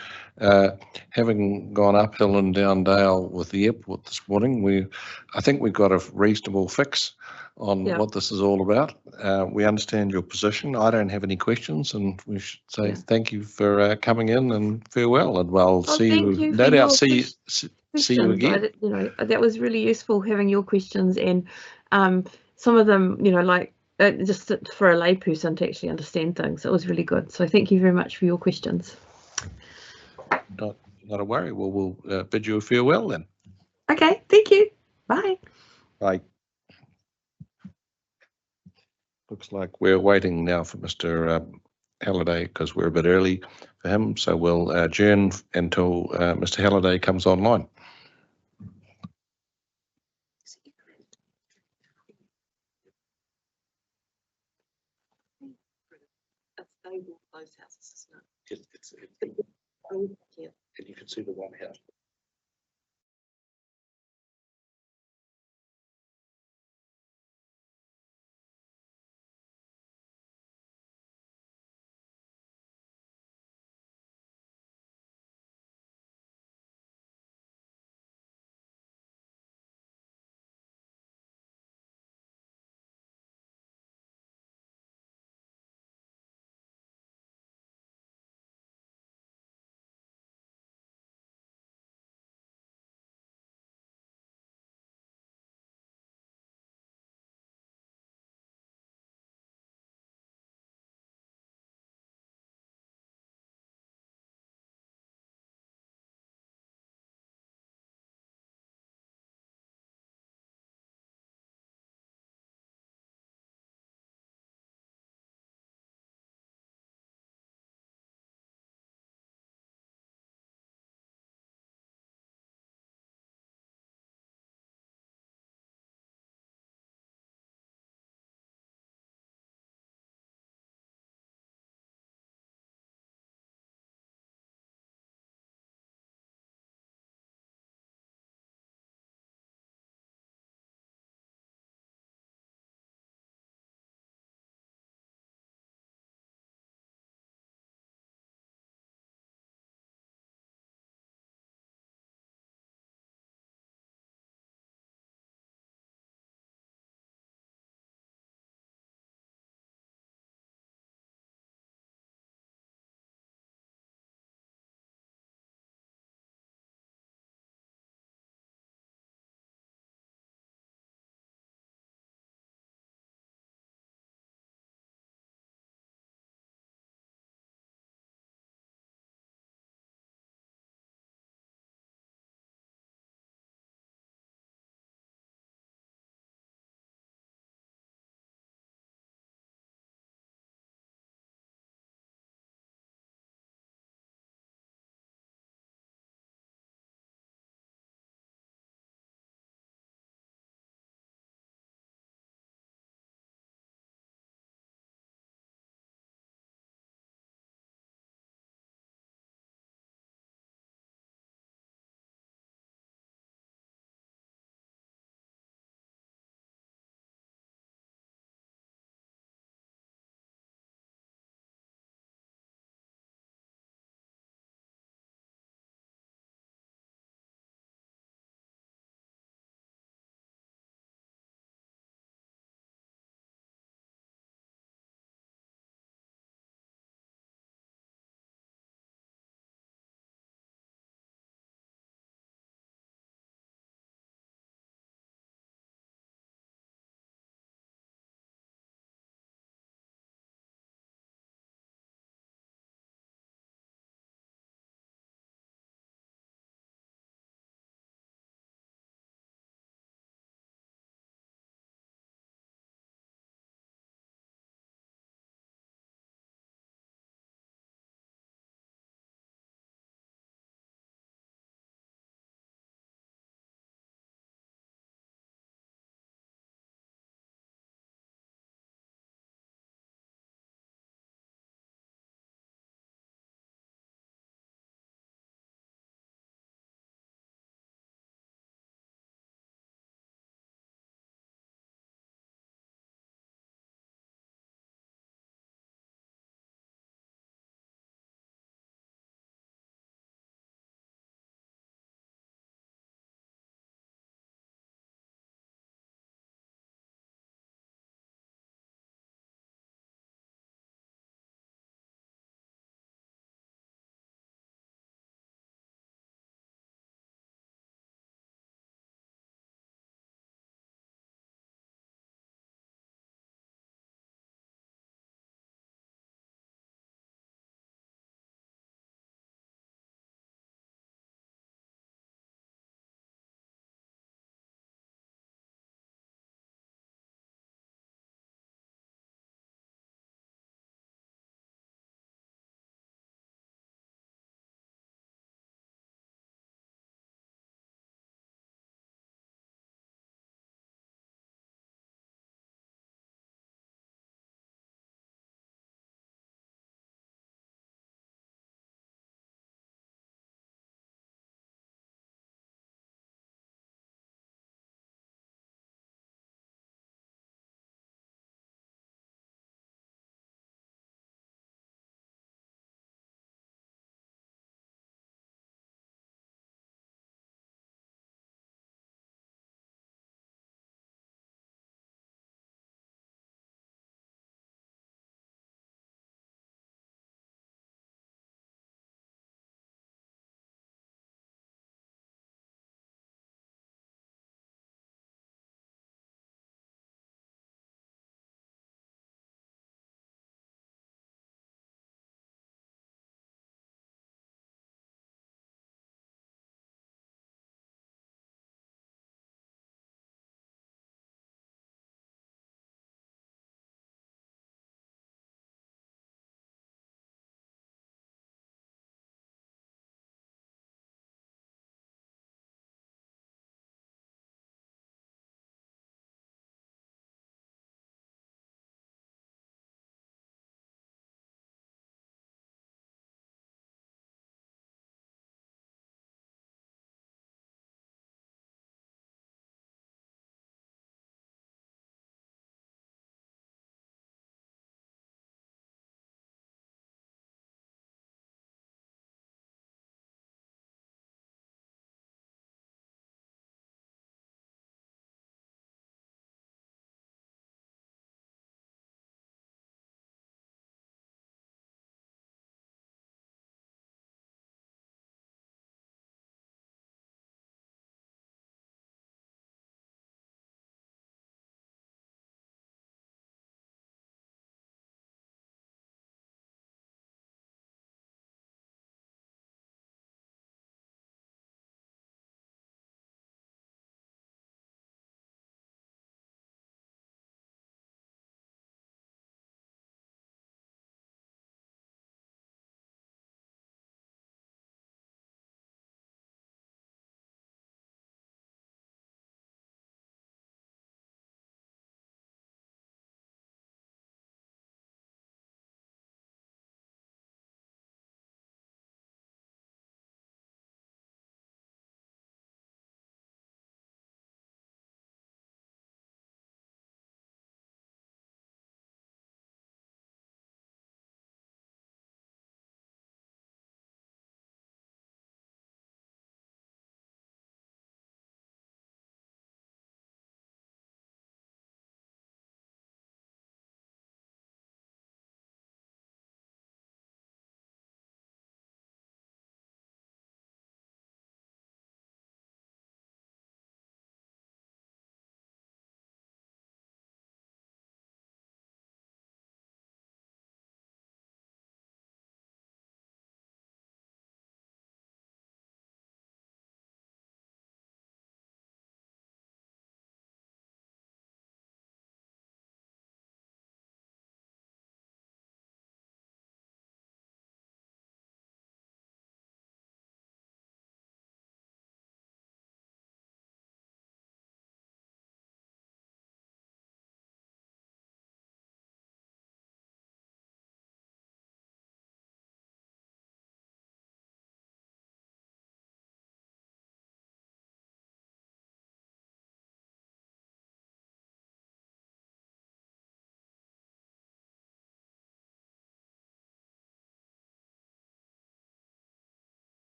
having gone uphill and down dale with the airport this morning, I think we've got a reasonable fix on what this is all about. We understand your position. I don't have any questions, and we should say thank you for coming in, and farewell, and we'll see you. No doubt see you again. That was really useful, having your questions, and some of them, just for a layperson to actually understand things. It was really good. So thank you very much for your questions. Not a worry. Well, we'll bid you a farewell then. Okay, thank you. Bye. Bye. Looks like we're waiting now for Mr. Halliday, because we're a bit early for him. So we'll adjourn until Mr. Halliday comes online. Those houses, isn't it? And you can see the one house.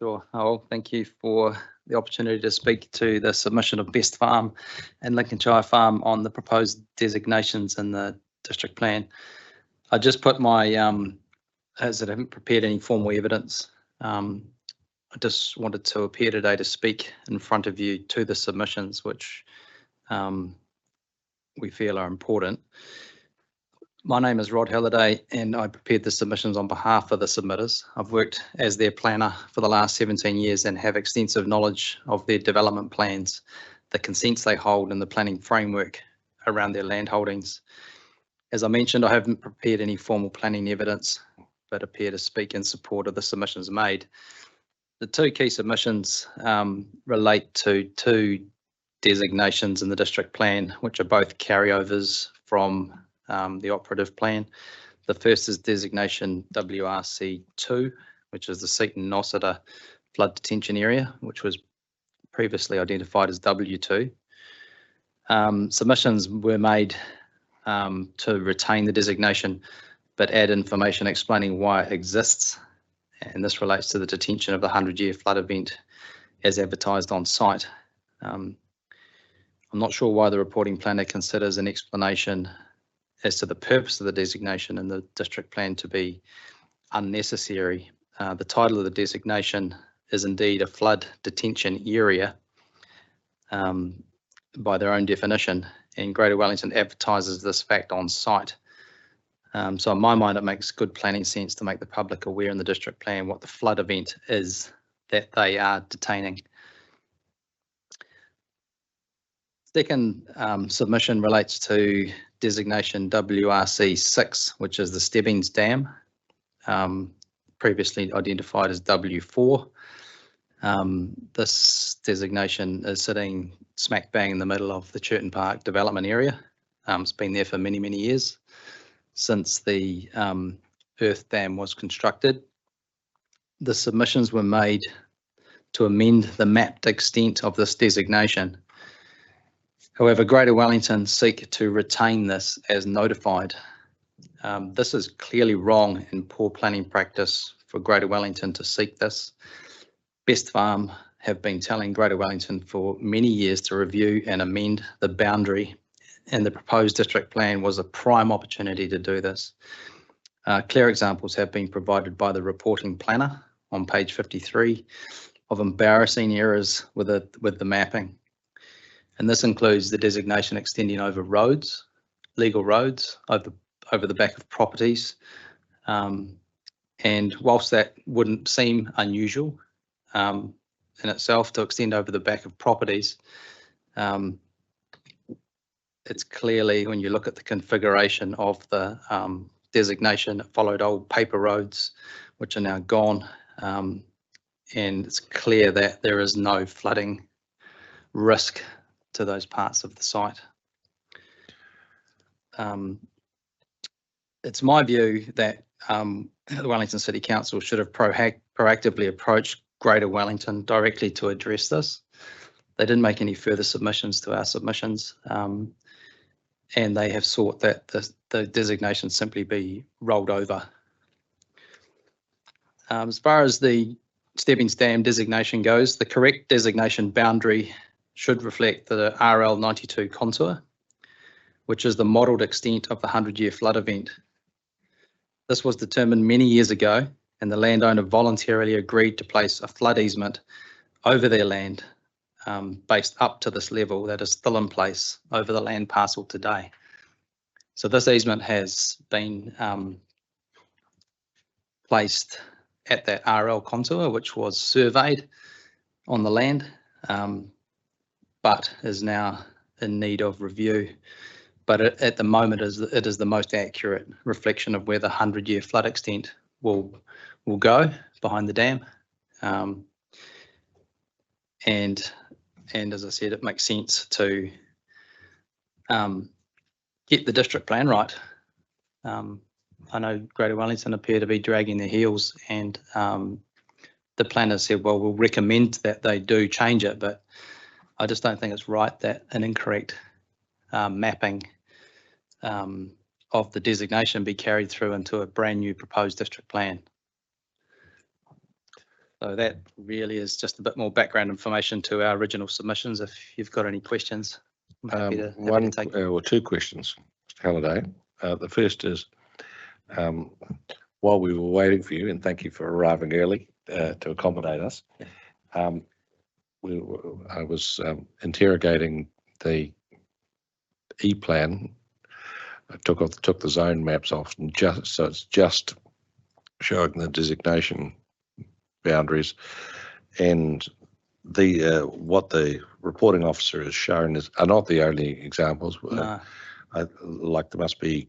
Sure. Oh, thank you for the opportunity to speak to the submission of Best Farm and Lincolnshire Farm on the proposed designations in the district plan. I just put my, as I haven't prepared any formal evidence. I just wanted to appear today to speak in front of you to the submissions, which we feel are important. My name is Rod Halliday and I prepared the submissions on behalf of the submitters. I've worked as their planner for the last 17 years and have extensive knowledge of their development plans, the consents they hold and the planning framework around their land holdings. As I mentioned, I haven't prepared any formal planning evidence, but appear to speak in support of the submissions made. The two key submissions relate to two designations in the district plan, which are both carryovers from the operative plan. The first is designation WRC2, which is the Seaton Nossiter flood detention area, which was previously identified as W2. Submissions were made to retain the designation, but add information explaining why it exists. And this relates to the detention of the 100-year flood event as advertised on site. I'm not sure why the reporting planner considers an explanation as to the purpose of the designation in the district plan to be unnecessary. The title of the designation is indeed a flood detention area by their own definition, and Greater Wellington advertises this fact on site. So in my mind, it makes good planning sense to make the public aware in the district plan what the flood event is that they are detaining. Second submission relates to designation WRC6, which is the Stebbings Dam, previously identified as W4. This designation is sitting smack bang in the middle of the Churton Park development area. It's been there for many, many years since the earth dam was constructed. The submissions were made to amend the mapped extent of this designation. However, Greater Wellington seek to retain this as notified. This is clearly wrong and poor planning practice for Greater Wellington to seek this. Best Farm have been telling Greater Wellington for many years to review and amend the boundary, and the proposed district plan was a prime opportunity to do this. Clear examples have been provided by the reporting planner on page 53 of embarrassing errors with the mapping. And this includes the designation extending over roads, legal roads, over the back of properties. And whilst that wouldn't seem unusual in itself to extend over the back of properties, it's clearly, when you look at the configuration of the designation, it followed old paper roads, which are now gone. And it's clear that there is no flooding risk to those parts of the site. It's my view that the Wellington City Council should have proactively approached Greater Wellington directly to address this. They didn't make any further submissions to our submissions, and they have sought that the designation simply be rolled over. As far as the Stebbings Dam designation goes, the correct designation boundary should reflect the RL92 contour, which is the modelled extent of the 100-year flood event. This was determined many years ago, and the landowner voluntarily agreed to place a flood easement over their land based up to this level that is still in place over the land parcel today. So this easement has been placed at that RL contour, which was surveyed on the land, but is now in need of review. But at the moment, it is the most accurate reflection of where the 100-year flood extent will go behind the dam. And as I said, it makes sense to get the district plan right. I know Greater Wellington appear to be dragging their heels, and the planner said, well, we'll recommend that they do change it, but I just don't think it's right that an incorrect mapping of the designation be carried through into a brand new proposed district plan. So that really is just a bit more background information to our original submissions. If you've got any questions, I'm happy to One take. or two questions, Mr. Halliday. The first is, while we were waiting for you, and thank you for arriving early to accommodate us, I was interrogating the E-plan. I took the zone maps off, and so it's just showing the designation boundaries, and the what the reporting officer has shown are not the only examples. No. Like there must be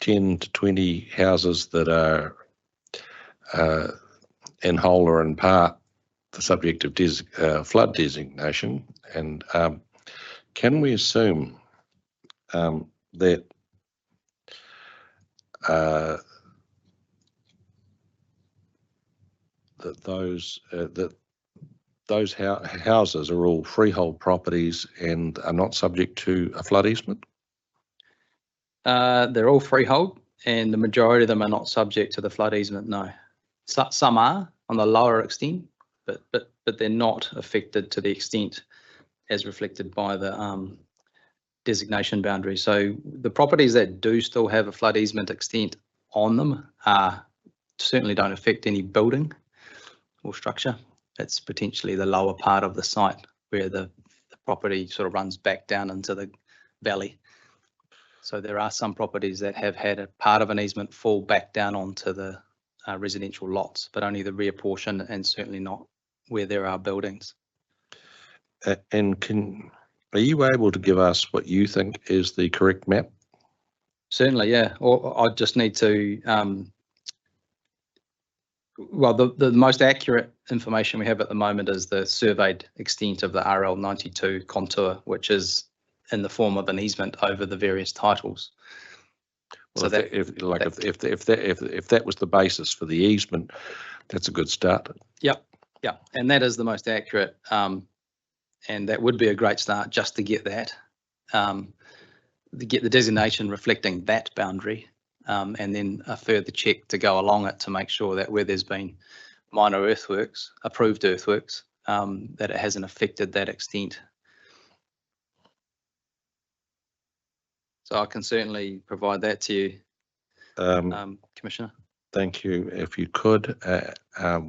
10 to 20 houses that are in whole or in part the subject of flood designation, and can we assume that those houses are all freehold properties and are not subject to a flood easement? They're all freehold, and the majority of them are not subject to the flood easement. No, some are on the lower extent, but they're not affected to the extent as reflected by the designation boundary. So the properties that do still have a flood easement extent on them certainly don't affect any building or structure. It's potentially the lower part of the site where the property sort of runs back down into the valley. So there are some properties that have had a part of an easement fall back down onto the residential lots, but only the rear portion, and certainly not where there are buildings. And are you able to give us what you think is the correct map? Certainly, yeah. Or I just need to, well, the most accurate information we have at the moment is the surveyed extent of the RL92 contour, which is in the form of an easement over the various titles. Well, So if that was the basis for the easement, that's a good start. Yep, and that is the most accurate, and that would be a great start just to get that, to get the designation reflecting that boundary, and then a further check to go along it to make sure that where there's been minor earthworks, approved earthworks, that it hasn't affected that extent. So I can certainly provide that to you, Commissioner. Thank you. If you could,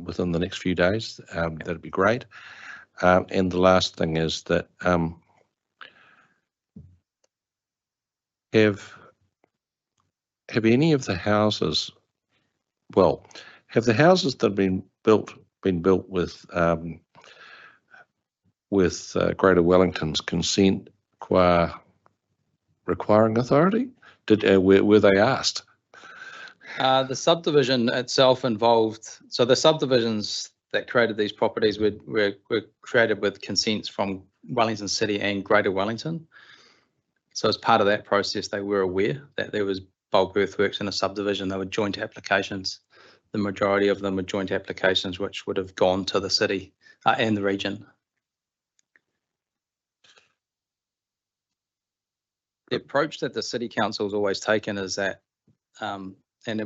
within the next few days, that'd be great. And the last thing is that have any of the houses, well, have the houses that have been built with Greater Wellington's consent requiring authority? Were they asked? The subdivision itself involved, so the subdivisions that created these properties were created with consents from Wellington City and Greater Wellington. So as part of that process, they were aware that there was bulk earthworks in a subdivision. They were joint applications. The majority of them were joint applications which would have gone to the city and the region. The approach that the City Council has always taken is that, and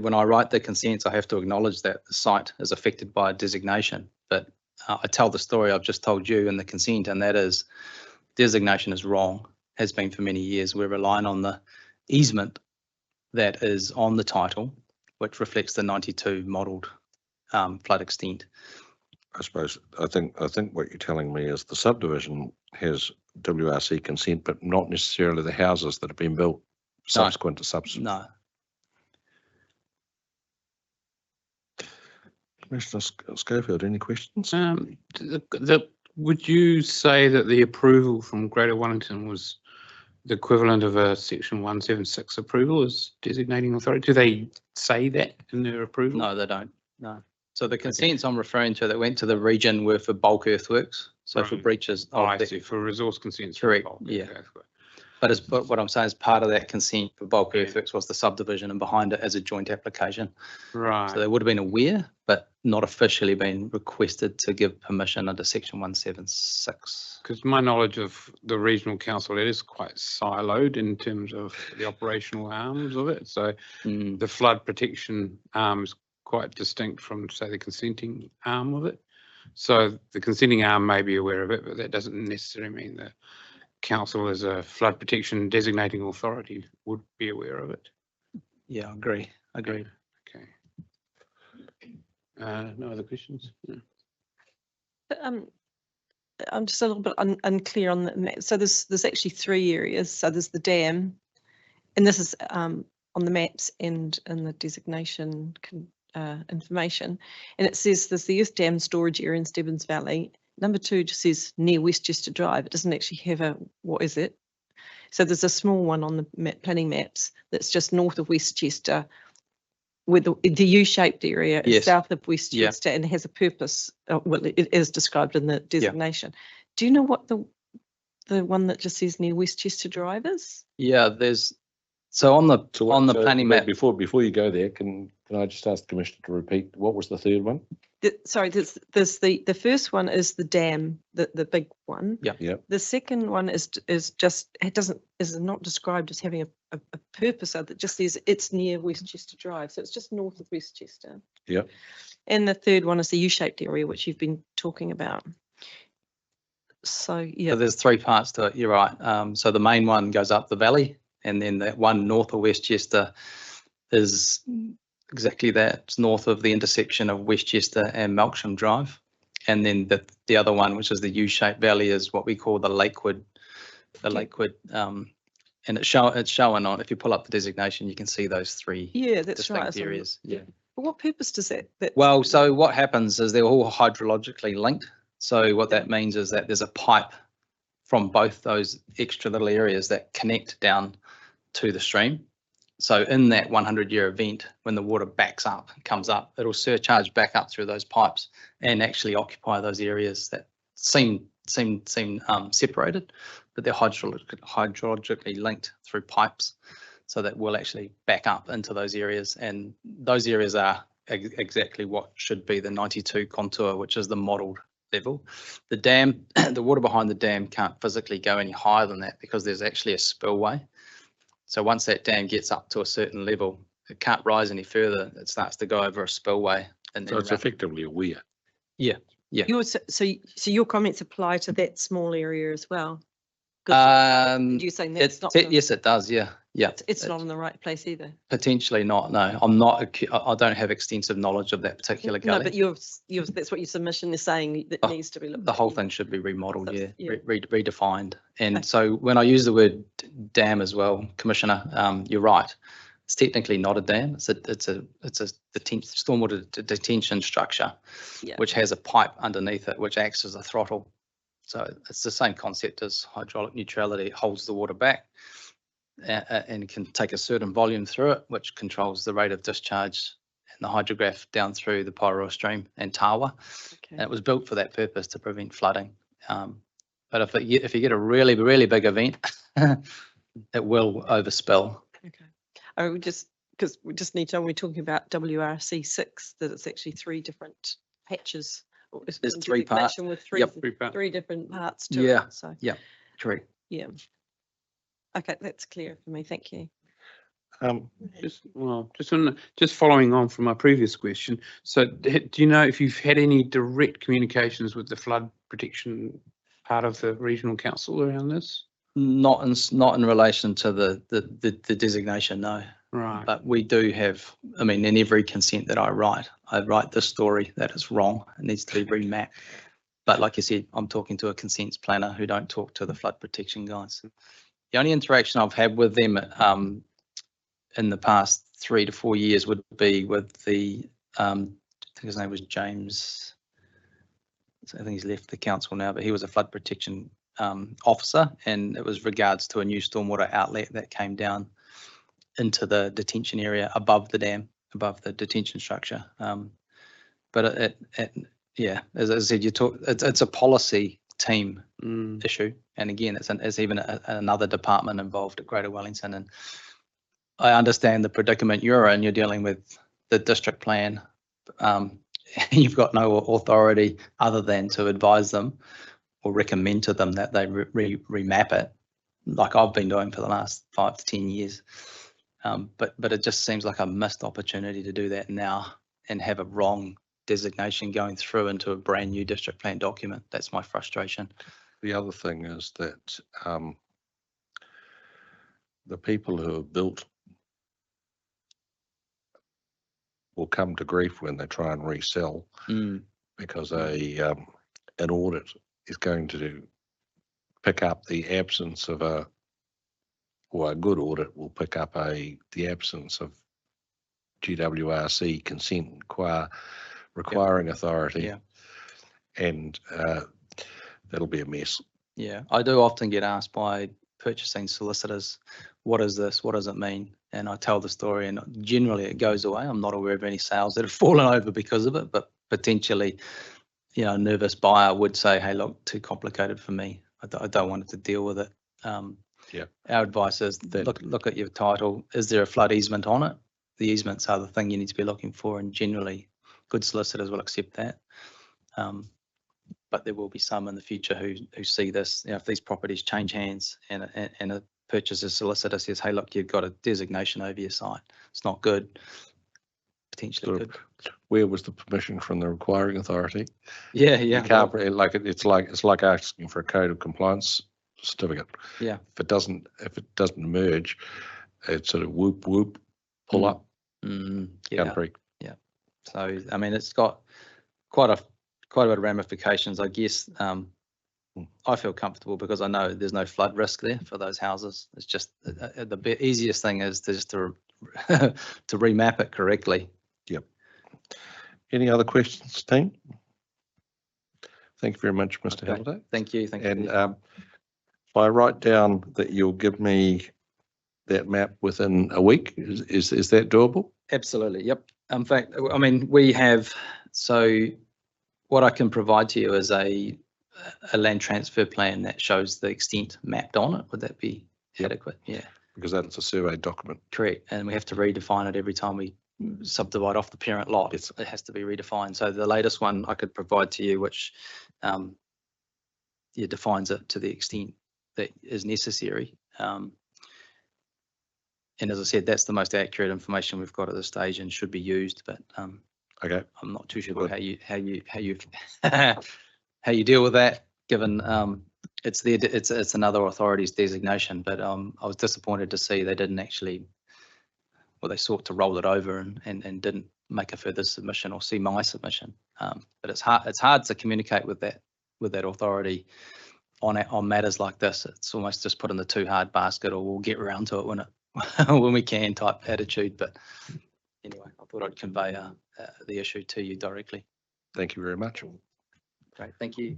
when I write the consents, I have to acknowledge that the site is affected by a designation, but I tell the story I've just told you in the consent, and that is designation is wrong, has been for many years. We're relying on the easement that is on the title, which reflects the 92 modelled flood extent. I suppose, I think what you're telling me is the subdivision has WRC consent, but not necessarily the houses that have been built subsequent to substance. No. Commissioner Schofield, any questions? Would you say that the approval from Greater Wellington was the equivalent of a Section 176 approval as designating authority? Do they say that in their approval? No, they don't. No. So the consents I'm referring to that went to the region were for bulk earthworks. So for breaches. I see, for resource consents. Correct, yeah. But what I'm saying is part of that consent for bulk earthworks was the subdivision, and behind it as a joint application. Right. So they would have been aware, but not officially been requested to give permission under section 176. Because my knowledge of the regional council, it is quite siloed in terms of the operational arms of it. So the flood protection arm is quite distinct from, say, the consenting arm of it. So the consenting arm may be aware of it, but that doesn't necessarily mean that council as a flood protection designating authority would be aware of it. Yeah, I agree. Agreed. Okay. No other questions? Yeah. I'm just a little bit unclear on the map. So there's actually 3 areas. So there's the dam, and this is on the maps and in the designation information. And it says there's the Earth Dam storage area in Stebbins Valley. Number 2 just says near Westchester Drive. It doesn't actually have a, what is it? So there's a small one on the planning maps that's just north of Westchester, with the U-shaped area is Yes. south of Westchester and has a purpose. Well, it is described in the designation. Do you know what the one that just says near Westchester Drive is? Yeah, there's, so on the planning map. Before you go there, can I just ask the Commissioner to repeat, what was the third one? Sorry, there's the first one is the dam, the big one. Yeah. The second one is just, is not described as having a purpose. That just says it's near Westchester Drive, so it's just north of Westchester. Yeah. And the third one is the U-shaped area, which you've been talking about. So yeah. So there's 3 parts to it. You're right. So the main one goes up the valley, and then that one north of Westchester is exactly that. It's north of the intersection of Westchester and Melksham Drive. And then the other one, which is the U-shaped valley, is what we call the Lakewood. And it's showing on, if you pull up the designation, you can see those 3 Yeah, that's right. distinct areas. Yeah. But what purpose does that? Well, so what happens is they're all hydrologically linked. So what that means is that there's a pipe from both those extra little areas that connect down to the stream. So in that 100-year event, when the water backs up, comes up, it'll surcharge back up through those pipes and actually occupy those areas that seem separated, but they're hydrologically linked through pipes, so that will actually back up into those areas. And those areas are exactly what should be the 92 contour, which is the modelled level. The dam, the water behind the dam can't physically go any higher than that because there's actually a spillway. So once that dam gets up to a certain level, it can't rise any further. It starts to go over a spillway. And So it's effectively a weir. Yeah. So your comments apply to that small area as well? You're saying that's not. Yes, it does. Yeah. It's not in the right place either. Potentially not. No, I'm not. I don't have extensive knowledge of that particular gully. No, but that's what your submission is saying, that needs to be looked at. The whole thing should be remodeled, That's- yeah, yeah. redefined. And Okay. so when I use the word dam as well, Commissioner, you're right. It's technically not a dam. It's a stormwater detention structure, Yeah. which has a pipe underneath it, which acts as a throttle. So it's the same concept as hydraulic neutrality. It holds the water back and can take a certain volume through it, which controls the rate of discharge and the hydrograph down through the Paeroa stream and Tawa. And it was built for that purpose, to prevent flooding. But if you get a really, really big event, it will overspill. Okay. Oh, because we just need to, when we're talking about WRC 6, that it's actually 3 different patches. Or it's There's in 3 parts. designation With 3, Yep. 3 different parts to Yeah. it. So, Correct. yeah. Okay, that's clear for me. Thank you. Just following on from my previous question. So do you know if you've had any direct communications with the flood protection part of the regional council around this? Not in relation to the designation, no. Right. But we do have, I mean, in every consent that I write this story that is wrong. It needs to be remapped. But like you said, I'm talking to a consents planner who don't talk to the flood protection guys. The only interaction I've had with them in the past 3 to 4 years would be with the, I think his name was James. So I think he's left the council now, but he was a flood protection officer, and it was regards to a new stormwater outlet that came down into the detention area above the dam, above the detention structure. But yeah, as I said, it's a policy team issue. And again, it's even another department involved at Greater Wellington. And I understand the predicament you're in. You're dealing with the district plan. You've got no authority other than to advise them or recommend to them that they remap it, like I've been doing for the last 5 to 10 years. But it just seems like a missed opportunity to do that now and have a wrong designation going through into a brand new district plan document. That's my frustration. The other thing is that the people who have built will come to grief when they try and resell because an audit is going to pick up the absence of a good audit will pick up the absence of GWRC consent requiring authority, and that'll be a mess. Yeah, I do often get asked by purchasing solicitors, what is this? What does it mean? And I tell the story, and generally it goes away. I'm not aware of any sales that have fallen over because of it, but potentially, a nervous buyer would say, hey, look, too complicated for me. I don't want to deal with it. Our advice is that look at your title. Is there a flood easement on it? The easements are the thing you need to be looking for, and generally good solicitors will accept that. But there will be some in the future who see this, if these properties change hands and a purchaser solicitor says, hey, look, you've got a designation over your site. It's not good. Potentially good. Where was the permission from the requiring authority? Yeah. You can't, it's like asking for a code of compliance certificate. Yeah. If it doesn't emerge, it's sort of whoop, pull up. Country. Yeah. So, I mean, it's got quite a bit of ramifications, I guess. I feel comfortable because I know there's no flood risk there for those houses. It's just the easiest thing is to remap it correctly. Yep. Any other questions, team? Thank you very much, Mr. Halliday. Thank you. And if I write down that you'll give me that map within a week, is that doable? Absolutely. Yep. In fact, I mean, we have, so what I can provide to you is a land transfer plan that shows the extent mapped on it. Would that be adequate? Yeah. Because that's a survey document. Correct. And we have to redefine it every time we subdivide off the parent lot. It has to be redefined. So the latest one I could provide to you, which defines it to the extent that is necessary. And as I said, that's the most accurate information we've got at this stage and should be used. But okay, I'm not too sure how you deal with that, given it's another authority's designation. But I was disappointed to see they didn't actually, well, they sought to roll it over and didn't make a further submission or see my submission. But it's hard to communicate with that authority on matters like this. It's almost just put in the too hard basket, or we'll get around to it when we can type attitude. But anyway, I thought I'd convey the issue to you directly. Thank you very much. Great, thank you.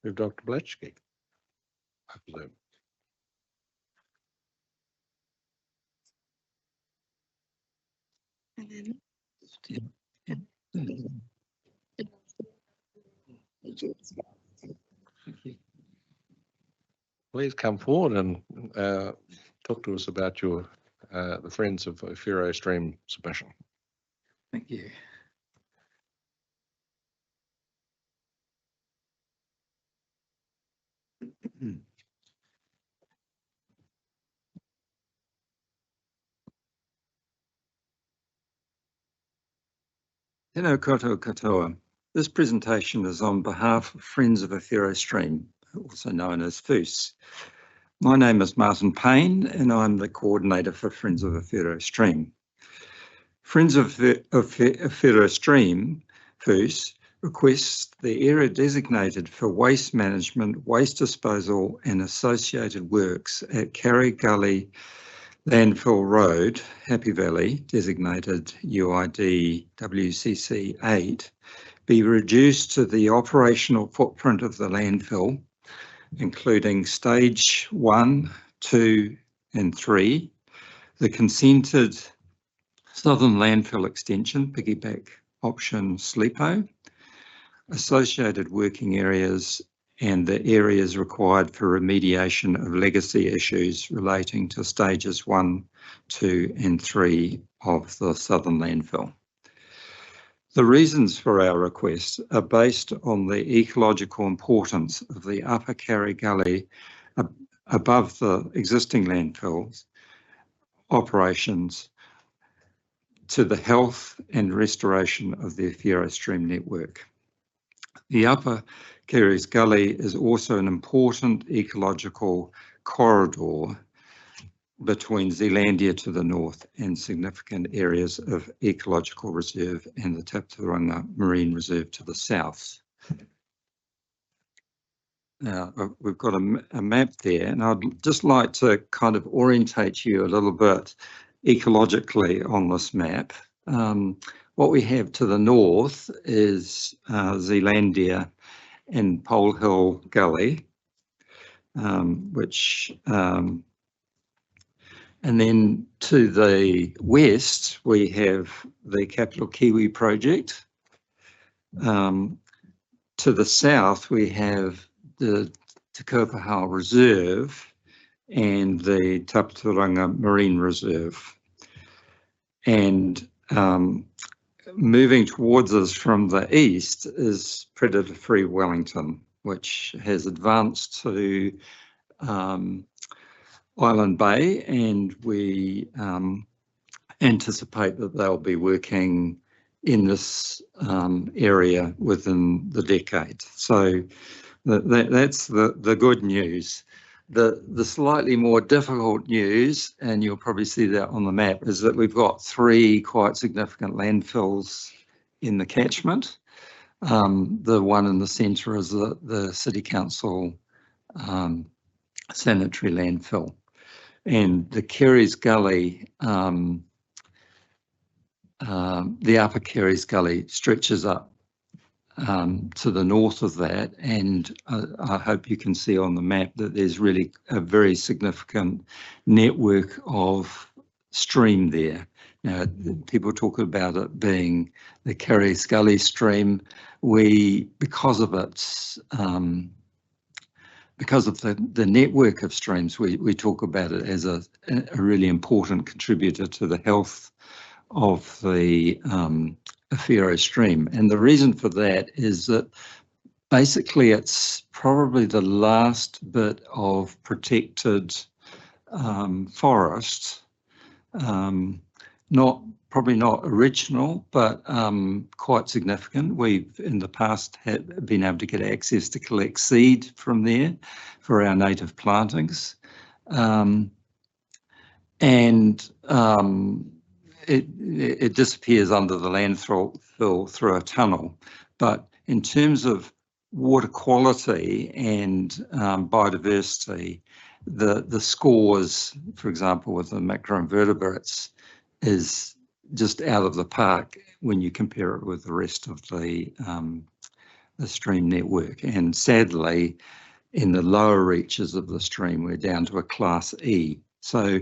We have Dr. Blatchke, I presume. Please come forward and talk to us about your the Friends of Whero Stream submission. Thank you. Tēnā koutou katoa. This presentation is on behalf of Friends of Whero Stream, also known as FWS. My name is Martin Payne and I'm the coordinator for Friends of Whero Stream. Friends of Whero Stream, FWS, requests the area designated for waste management, waste disposal and associated works at Carry Gully Landfill Road, Happy Valley, designated UID WCC 8, be reduced to the operational footprint of the landfill including stage 1, 2 and 3, the consented southern landfill extension, piggyback option SLEPO, associated working areas and the areas required for remediation of legacy issues relating to stages 1, 2 and 3 of the southern landfill. The reasons for our request are based on the ecological importance of the Upper Carry Gully above the existing landfills operations to the health and restoration of the Owhiro Stream network. The Upper Carry's Gully is also an important ecological corridor between Zealandia to the north and significant areas of ecological reserve and the Taputaronga Marine Reserve to the south. Now, we've got a map there, and I'd just like to kind of orientate you a little bit ecologically on this map. What we have to the north is Zealandia and Pole Hill Gully, and then to the west, we have the Capital Kiwi project. To the south, we have the Te Kaupahau Reserve and the Taputaronga Marine Reserve. And moving towards us from the east is predator-free Wellington, which has advanced to Island Bay, and we anticipate that they'll be working in this area within the decade. So that's the good news. The slightly more difficult news, and you'll probably see that on the map, is that we've got 3 quite significant landfills in the catchment. The one in the centre is the City Council sanitary landfill. And the Carey's Gully, the Upper Carey's Gully stretches up to the north of that, and I hope you can see on the map that there's really a very significant network of stream there. Now, people talk about it being the Carey's Gully stream. Because of its because of the network of streams, we talk about it as a really important contributor to the health of the Owhiro Stream. And the reason for that is that basically it's probably the last bit of protected forest, probably not original, but quite significant. We've in the past been able to get access to collect seed from there for our native plantings. It disappears under the landfill through a tunnel. But in terms of water quality and biodiversity, the scores, for example, with the macroinvertebrates, is just out of the park when you compare it with the rest of the stream network. And sadly, in the lower reaches of the stream, we're down to a class E. So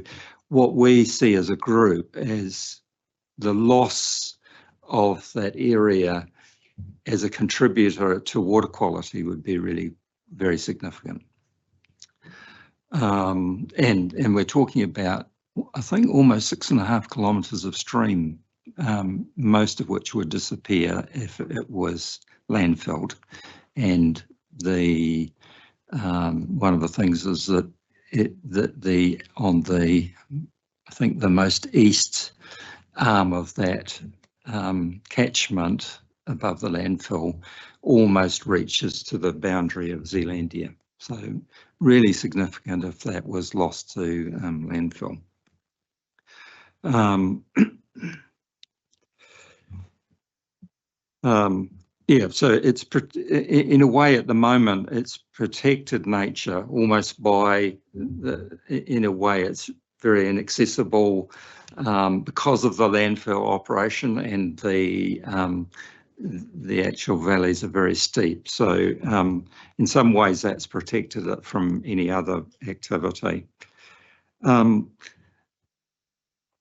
what we see as a group is the loss of that area as a contributor to water quality would be really very significant. And we're talking about, I think, almost 6.5 kilometres of stream, most of which would disappear if it was landfilled. And one of the things is that I think the most east arm of that catchment above the landfill almost reaches to the boundary of Zealandia. So really significant if that was lost to landfill. Yeah, so it's in a way at the moment it's protected nature almost by in a way it's very inaccessible because of the landfill operation and the the actual valleys are very steep. So in some ways that's protected it from any other activity.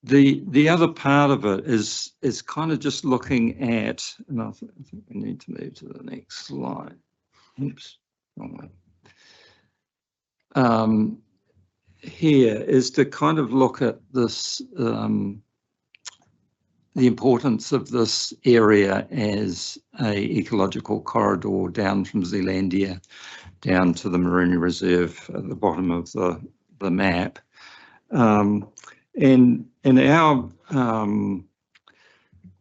The other part of it is kind of just looking at, and I think we need to move to the next slide. Oops, wrong way. Here is to kind of look at this, the importance of this area as a ecological corridor down from Zealandia down to the Marine Reserve at the bottom of the map. And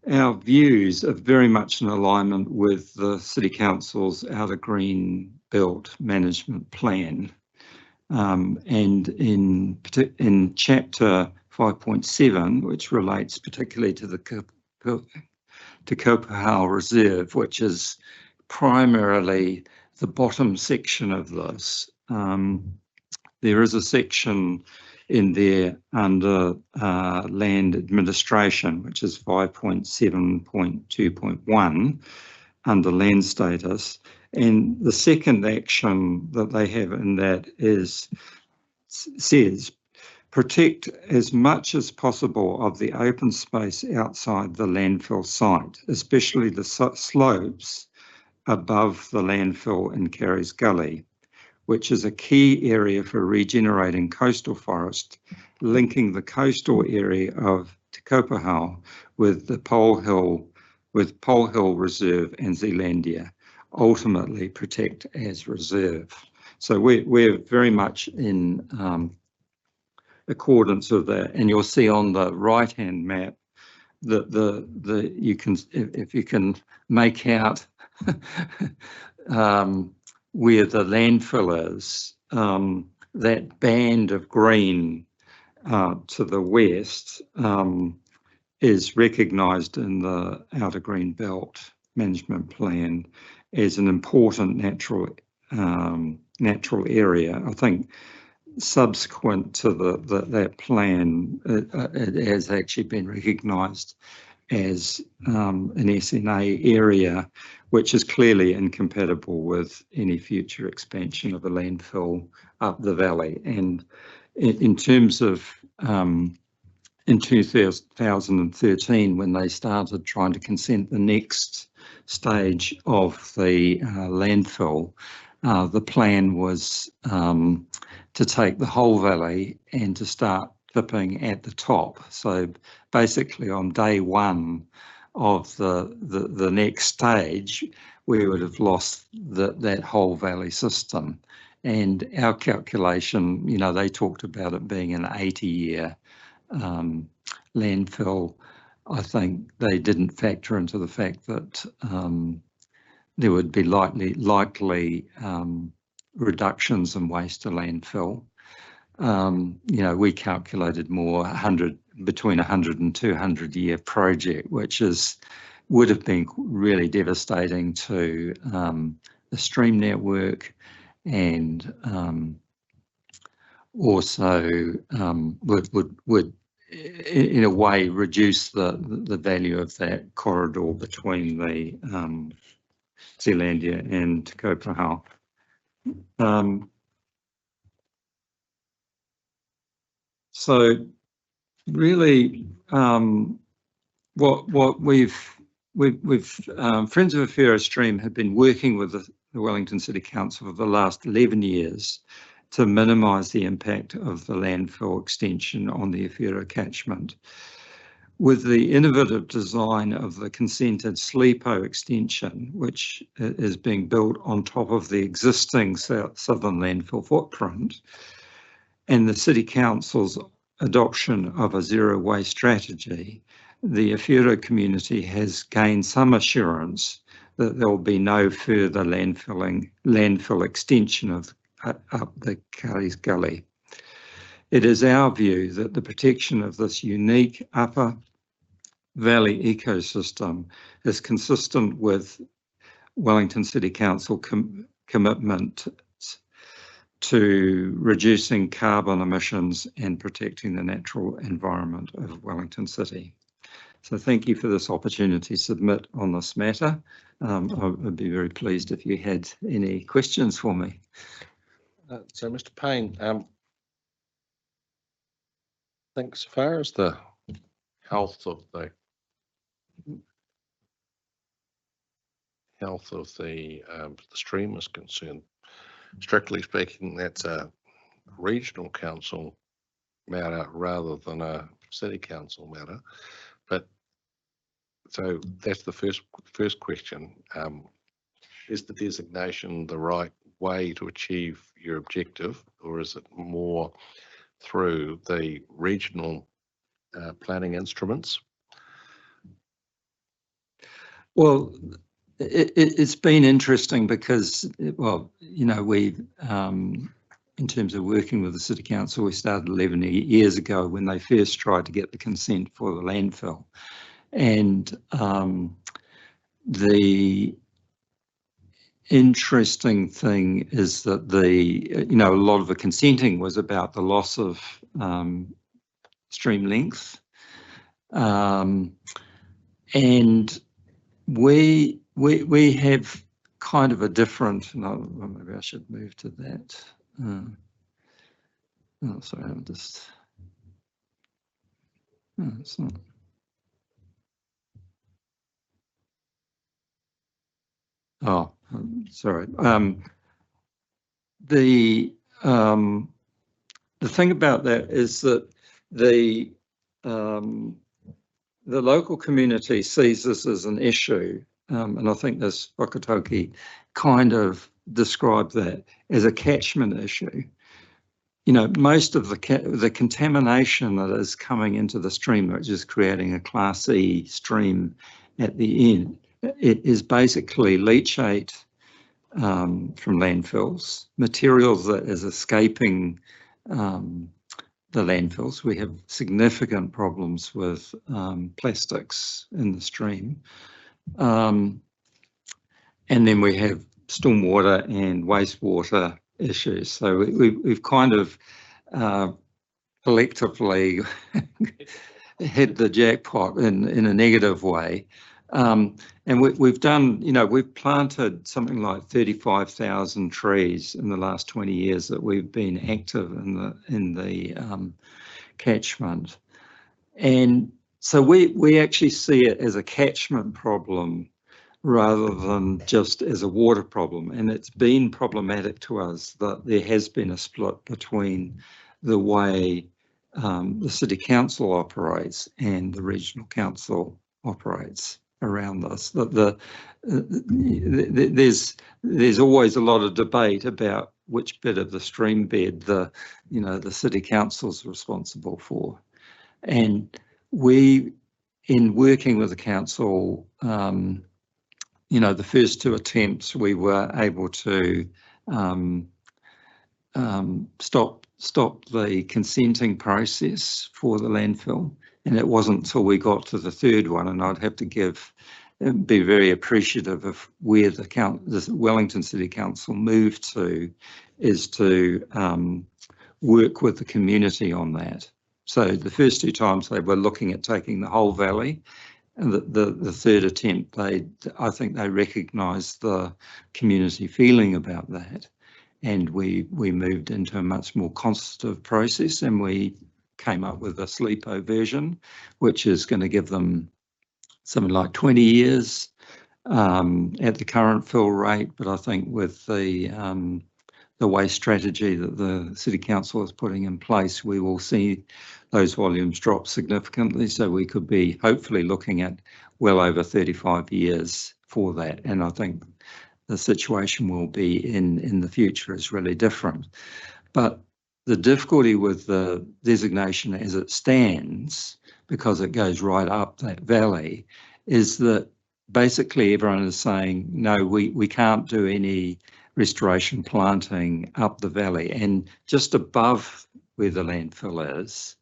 our views are very much in alignment with the City Council's Outer Green Belt Management Plan. And in chapter 5.7, which relates particularly to the Kopahau Reserve, which is primarily the bottom section of this, there is a section in there under land administration, which is 5.7.2.1 under land status. And the second action that they have in that says, protect as much as possible of the open space outside the landfill site, especially the slopes above the landfill in Carey's Gully, which is a key area for regenerating coastal forest, linking the coastal area of Te Kopahau with the Pole Hill Reserve and Zealandia, ultimately protect as reserve. So we're very much in accordance with that, and you'll see on the right-hand map that you can, if you can make out where the landfill is, that band of green to the west is recognised in the Outer Green Belt Management Plan as an important natural area. I think subsequent to that plan, it has actually been recognised as an SNA area, which is clearly incompatible with any future expansion of a landfill up the valley. And in terms of in 2013, when they started trying to consent the next stage of the landfill, the plan was to take the whole valley and to start clipping at the top. So basically on day one of the next stage, we would have lost that whole valley system. And our calculation, you know, they talked about it being an 80-year landfill. I think they didn't factor into the fact that there would be likely reductions in waste to landfill. You know, we calculated more between 100 and 200 year project, which would have been really devastating to the stream network, and also would in a way reduce the value of that corridor between the Zealandia and Te Kopahau. So really, what we've Friends of Awhero Stream have been working with the Wellington City Council for the last 11 years to minimise the impact of the landfill extension on the Awhero catchment. With the innovative design of the consented Sleepo extension, which is being built on top of the existing southern landfill footprint, and the City Council's adoption of a zero waste strategy, the Awhero community has gained some assurance that there will be no further landfill extension up the Carey's Gully. It is our view that the protection of this unique upper valley ecosystem is consistent with Wellington City Council commitment to reducing carbon emissions and protecting the natural environment of Wellington City. So thank you for this opportunity to submit on this matter. I would be very pleased if you had any questions for me. So, Mr. Payne, I think as far as the health of the stream is concerned, strictly speaking, that's a regional council matter rather than a city council matter. But so that's the first question. Is the designation the right way to achieve your objective, or is it more through the regional planning instruments? Well, it's been interesting because, well, you know, we, in terms of working with the City Council, we started 11 years ago when they first tried to get the consent for the landfill. And the interesting thing is that a lot of the consenting was about the loss of stream length. And we have kind of a different, maybe I should move to that. Oh, sorry, I'm just, it's not. Oh, sorry. The thing about that is that the local community sees this as an issue, and I think this Whakatauki kind of described that as a catchment issue. You know, most of the contamination that is coming into the stream, which is creating a Class E stream at the end, it is basically leachate from landfills, materials that is escaping the landfills. We have significant problems with plastics in the stream. And then we have stormwater and wastewater issues. So we've kind of collectively hit the jackpot in a negative way. And we've done, we've planted something like 35,000 trees in the last 20 years that we've been active in the catchment. And so we actually see it as a catchment problem rather than just as a water problem. And it's been problematic to us that there has been a split between the way the City Council operates and the Regional Council operates around this. That there's always a lot of debate about which bit of the stream bed the City Council's responsible for. And we, in working with the council, the first two attempts, we were able to stop the consenting process for the landfill. And it wasn't until we got to the third one, and I'd have to be very appreciative of where the Wellington City Council moved to, is to work with the community on that. So the first two times they were looking at taking the whole valley, and the third attempt, I think they recognised the community feeling about that, and we moved into a much more consultative process, and we came up with a SLEPO version, which is going to give them something like 20 years at the current fill rate. But I think with the waste strategy that the City Council is putting in place, we will see those volumes drop significantly. So we could be hopefully looking at well over 35 years for that. And I think the situation will be in the future is really different. But the difficulty with the designation as it stands, because it goes right up that valley, is that basically everyone is saying, no, we can't do any restoration planting up the valley. And just above where the landfill is,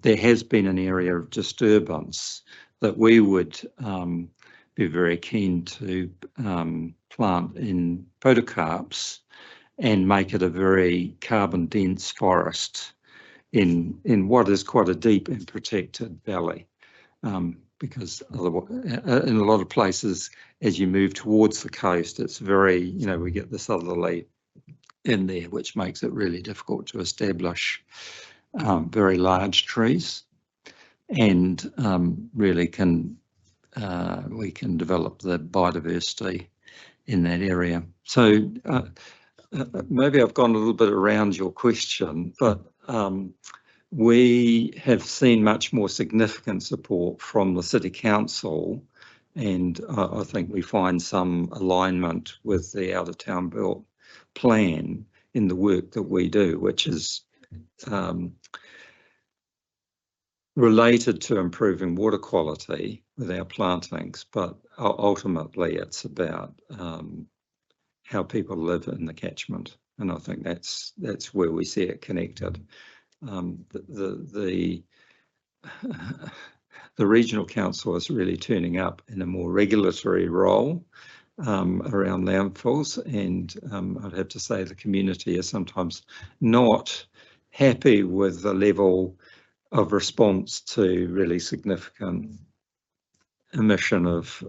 there has been an area of disturbance that we would be very keen to plant in podocarps and make it a very carbon dense forest in what is quite a deep and protected valley. because otherwise, in a lot of places, as you move towards the coast, it's very, you know, we get the southerly in there, which makes it really difficult to establish very large trees, and really we can develop the biodiversity in that area. So maybe I've gone a little bit around your question, but we have seen much more significant support from the City Council, and I think we find some alignment with the Out of Town Built plan in the work that we do, which is related to improving water quality with our plantings, but ultimately it's about how people live in the catchment, and I think that's where we see it connected. The regional council is really turning up in a more regulatory role around landfills, and I'd have to say the community is sometimes not happy with the level of response to really significant emission of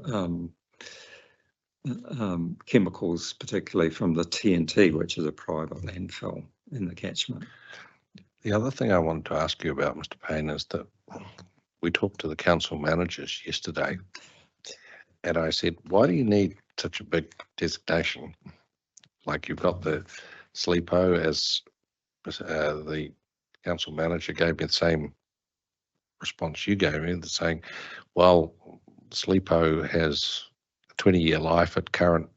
chemicals, particularly from the TNT, which is a private landfill in the catchment. The other thing I wanted to ask you about, Mr. Payne, is that we talked to the council managers yesterday, and I said, why do you need such a big designation? Like, you've got the SLEPO, as the council manager gave me the same response you gave me, saying, well, SLEPO has a 20-year life at current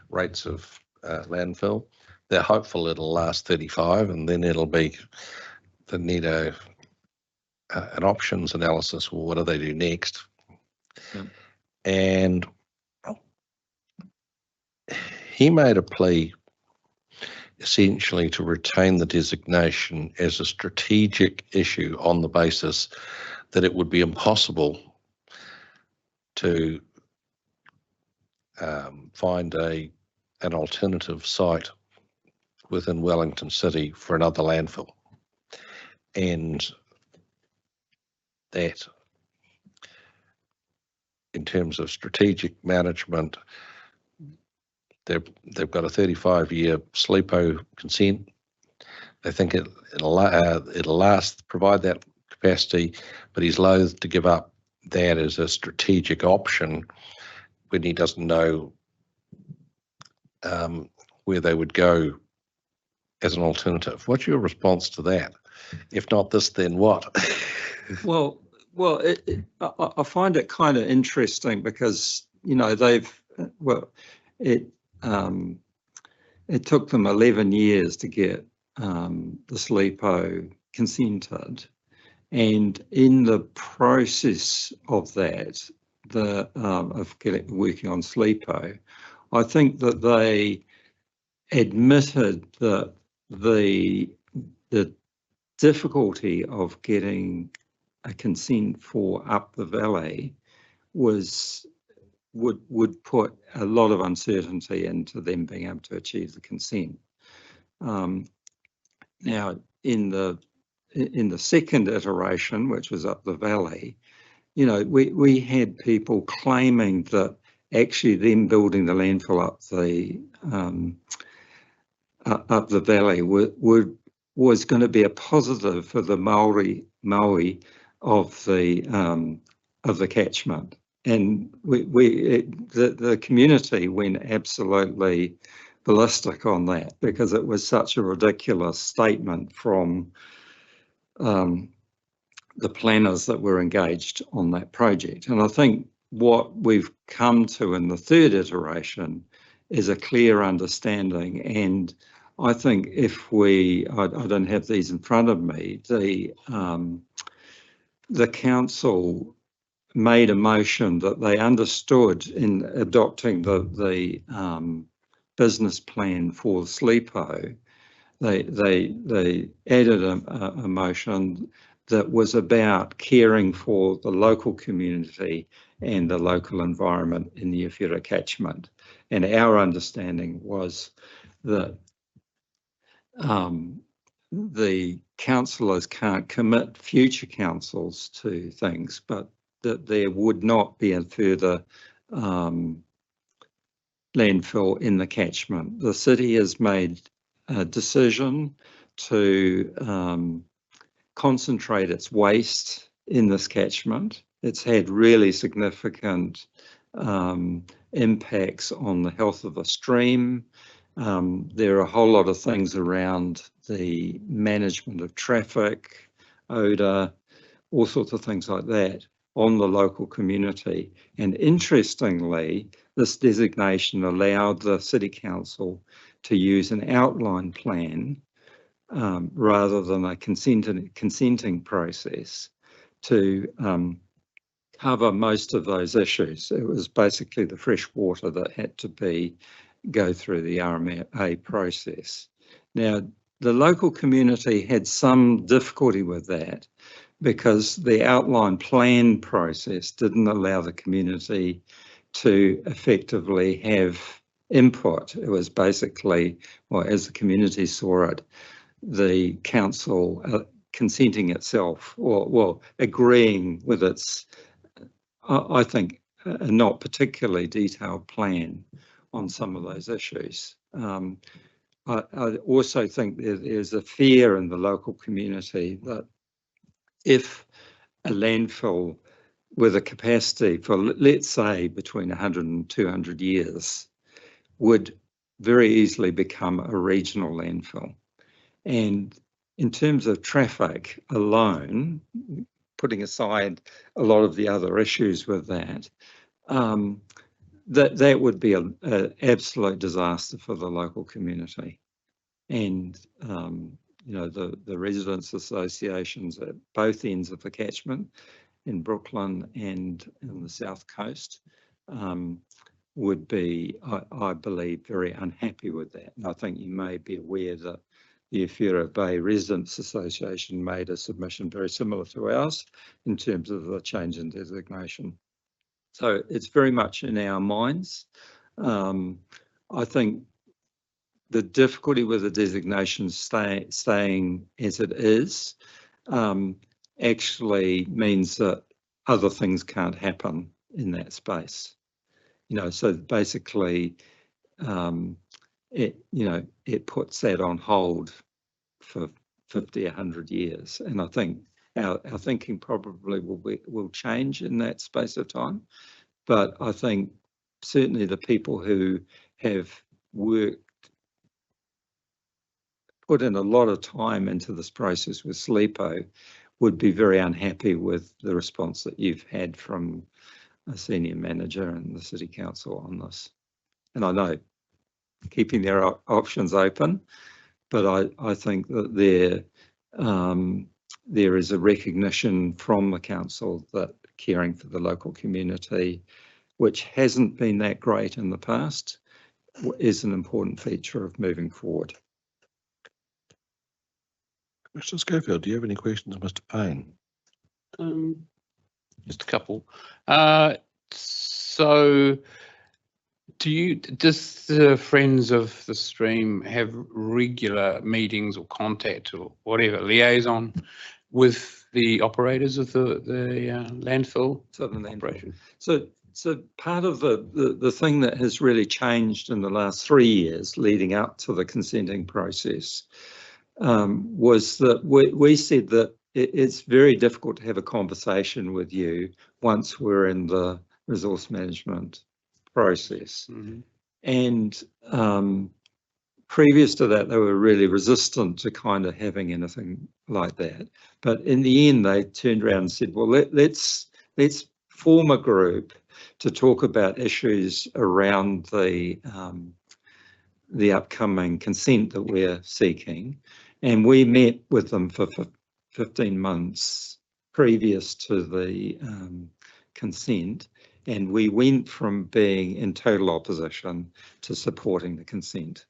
rates of landfill. They're hopeful it'll last 35, and then it'll be, they need an options analysis. Well, what do they do next? Yeah. And he made a plea essentially to retain the designation as a strategic issue on the basis that it would be impossible to find an alternative site within Wellington City for another landfill, and that in terms of strategic management, they've got a 35-year SLEPO consent. They think it'll last, provide that capacity, but he's loath to give up that as a strategic option when he doesn't know where they would go as an alternative. What's your response to that? If not this, then what? Well, I find it kind of interesting because, you know, it took them 11 years to get the SLEPO consented, and in the process of that, working on SLEPO, I think that they admitted that the difficulty of getting a consent for up the valley would put a lot of uncertainty into them being able to achieve the consent. Now, in the second iteration, which was up the valley, you know, we had people claiming that actually them building the landfill up the valley was going to be a positive for the Maori of the catchment, and the community went absolutely ballistic on that because it was such a ridiculous statement from the planners that were engaged on that project. And I think what we've come to in the third iteration is a clear understanding, and I think if I don't have these in front of me, the council made a motion that they understood in adopting the business plan for SLEPO. They added a motion that was about caring for the local community and the local environment in the Ewhera catchment. And our understanding was that the councillors can't commit future councils to things, but that there would not be a further landfill in the catchment. The city has made a decision to concentrate its waste in this catchment. It's had really significant impacts on the health of the stream. There are a whole lot of things around the management of traffic, odour, all sorts of things like that on the local community. And interestingly, this designation allowed the City Council to use an outline plan rather than a consenting process to cover most of those issues. It was basically the fresh water that had to go through the RMA process. Now, the local community had some difficulty with that because the outline plan process didn't allow the community to effectively have input. It was basically, well, as the community saw it, the council consenting itself, or well, agreeing with its, I think, a not particularly detailed plan on some of those issues. I also think there's a fear in the local community that if a landfill with a capacity for, let's say, between 100 and 200 years would very easily become a regional landfill. And in terms of traffic alone, putting aside a lot of the other issues with that, that would be an absolute disaster for the local community. And you know, the residents associations at both ends of the catchment in Brooklyn and in the South Coast would be, I believe, very unhappy with that. And I think you may be aware that the Ewhera Bay Residents Association made a submission very similar to ours in terms of the change in designation. So it's very much in our minds. I think the difficulty with the designation staying as it is actually means that other things can't happen in that space. You know, so basically, it puts that on hold for 50, 100 years. And I think our thinking probably will change in that space of time. But I think certainly the people who have put in a lot of time into this process with SLEPO would be very unhappy with the response that you've had from a senior manager and the City Council on this. And I know keeping their options open, but I think that there is a recognition from the council that caring for the local community, which hasn't been that great in the past, is an important feature of moving forward. Mr. Schofield, do you have any questions, Mr. Payne? Just a couple. So does the Friends of the Stream have regular meetings or contact or whatever, liaison with the operators of the landfill? Southern operation. So part of the thing that has really changed in the last 3 years leading up to the consenting process was that we said that it's very difficult to have a conversation with you once we're in the resource management process. Mm-hmm. And previous to that, they were really resistant to kind of having anything like that. But in the end, they turned around and said, well, let's form a group to talk about issues around the upcoming consent that we're seeking. And we met with them for 15 months previous to the consent. And we went from being in total opposition to supporting the consent.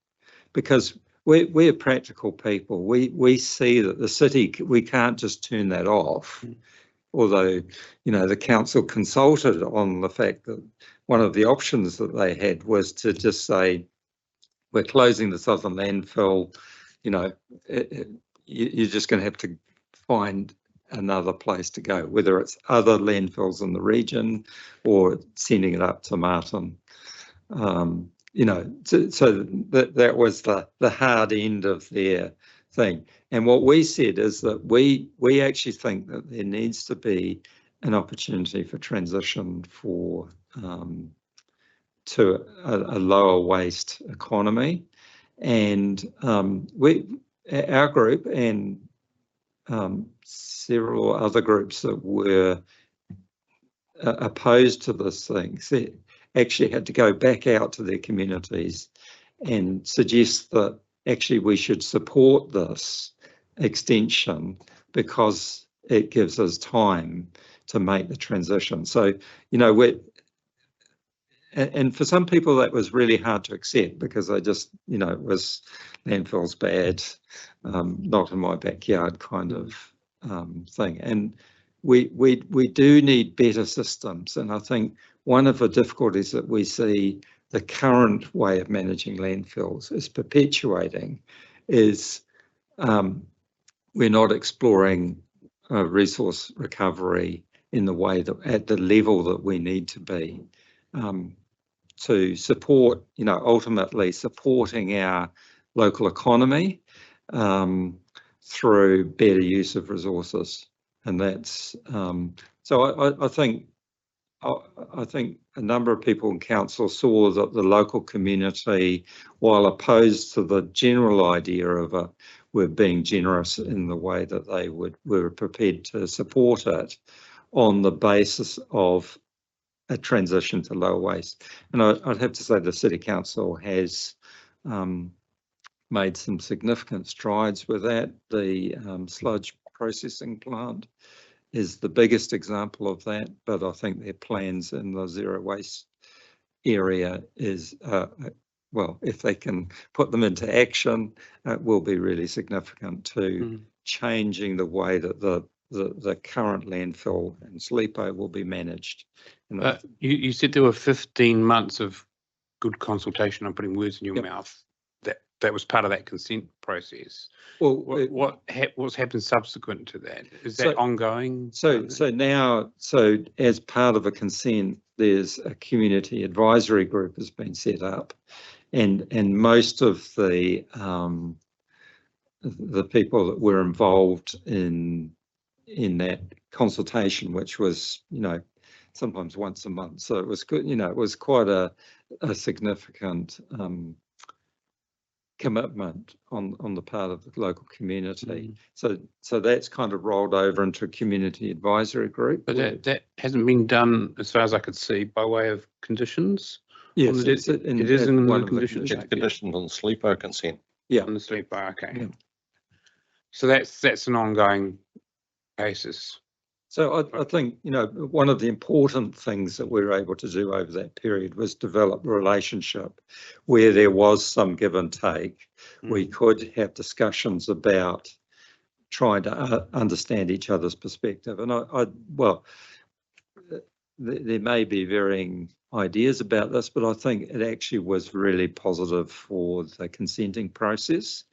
Because we're practical people. We see that the city, we can't just turn that off. Although, you know, the council consulted on the fact that one of the options that they had was to just say, we're closing the southern landfill, you know, you're just going to have to find another place to go, whether it's other landfills in the region or sending it up to Martin. You know, so that was the hard end of their thing. And what we said is that we actually think that there needs to be an opportunity for transition for to a lower waste economy. And our group and several other groups that were opposed to this thing actually had to go back out to their communities and suggest that actually we should support this extension because it gives us time to make the transition. So, you know, and for some people that was really hard to accept because they just, you know, it was landfill's bad, not in my backyard kind of thing. And we do need better systems. And I think one of the difficulties that we see the current way of managing landfills is perpetuating is we're not exploring resource recovery in the way that at the level that we need to be to support, you know, ultimately supporting our local economy through better use of resources. And that's so I think a number of people in council saw that the local community, while opposed to the general idea of it, were being generous in the way that they were prepared to support it on the basis of a transition to low waste. And I'd have to say the City Council has made some significant strides with that. The sludge processing plant is the biggest example of that, but I think their plans in the zero waste area is, well, if they can put them into action, it will be really significant to changing the way that the current landfill and Sleepo will be managed. And you said there were 15 months of good consultation. I'm putting words in your mouth. That was part of that consent process. Well, what's happened subsequent to that? Is that ongoing? So now, as part of a consent, there's a community advisory group has been set up, and most of the people that were involved in that consultation, which was, you know, sometimes once a month. So it was good, you know, it was quite a significant commitment on the part of the local community. So that's kind of rolled over into a community advisory group. But that hasn't been done, as far as I could see, by way of conditions. Yes, it is in one of the conditions. Conditions on the Sleepo consent. Yeah, on the Sleepo. Okay. Yeah. So that's an ongoing basis. So I think, you know, one of the important things that we were able to do over that period was develop a relationship where there was some give and take. We could have discussions about trying to understand each other's perspective. And there may be varying ideas about this, but I think it actually was really positive for the consenting process,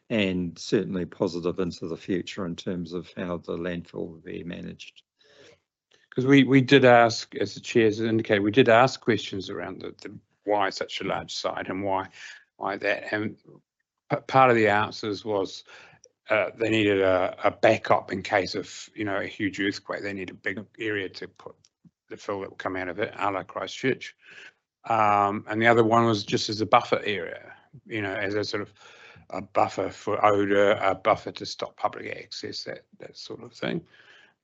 and certainly positive into the future in terms of how the landfill will be managed. Because we did ask, as the chairs indicated, we did ask questions around the why such a large site and why that. And part of the answers was they needed a backup in case of, you know, a huge earthquake. They need a big area to put the fill that will come out of it, a la Christchurch. And the other one was just as a buffer area, you know, as a sort of a buffer for odour, a buffer to stop public access, that sort of thing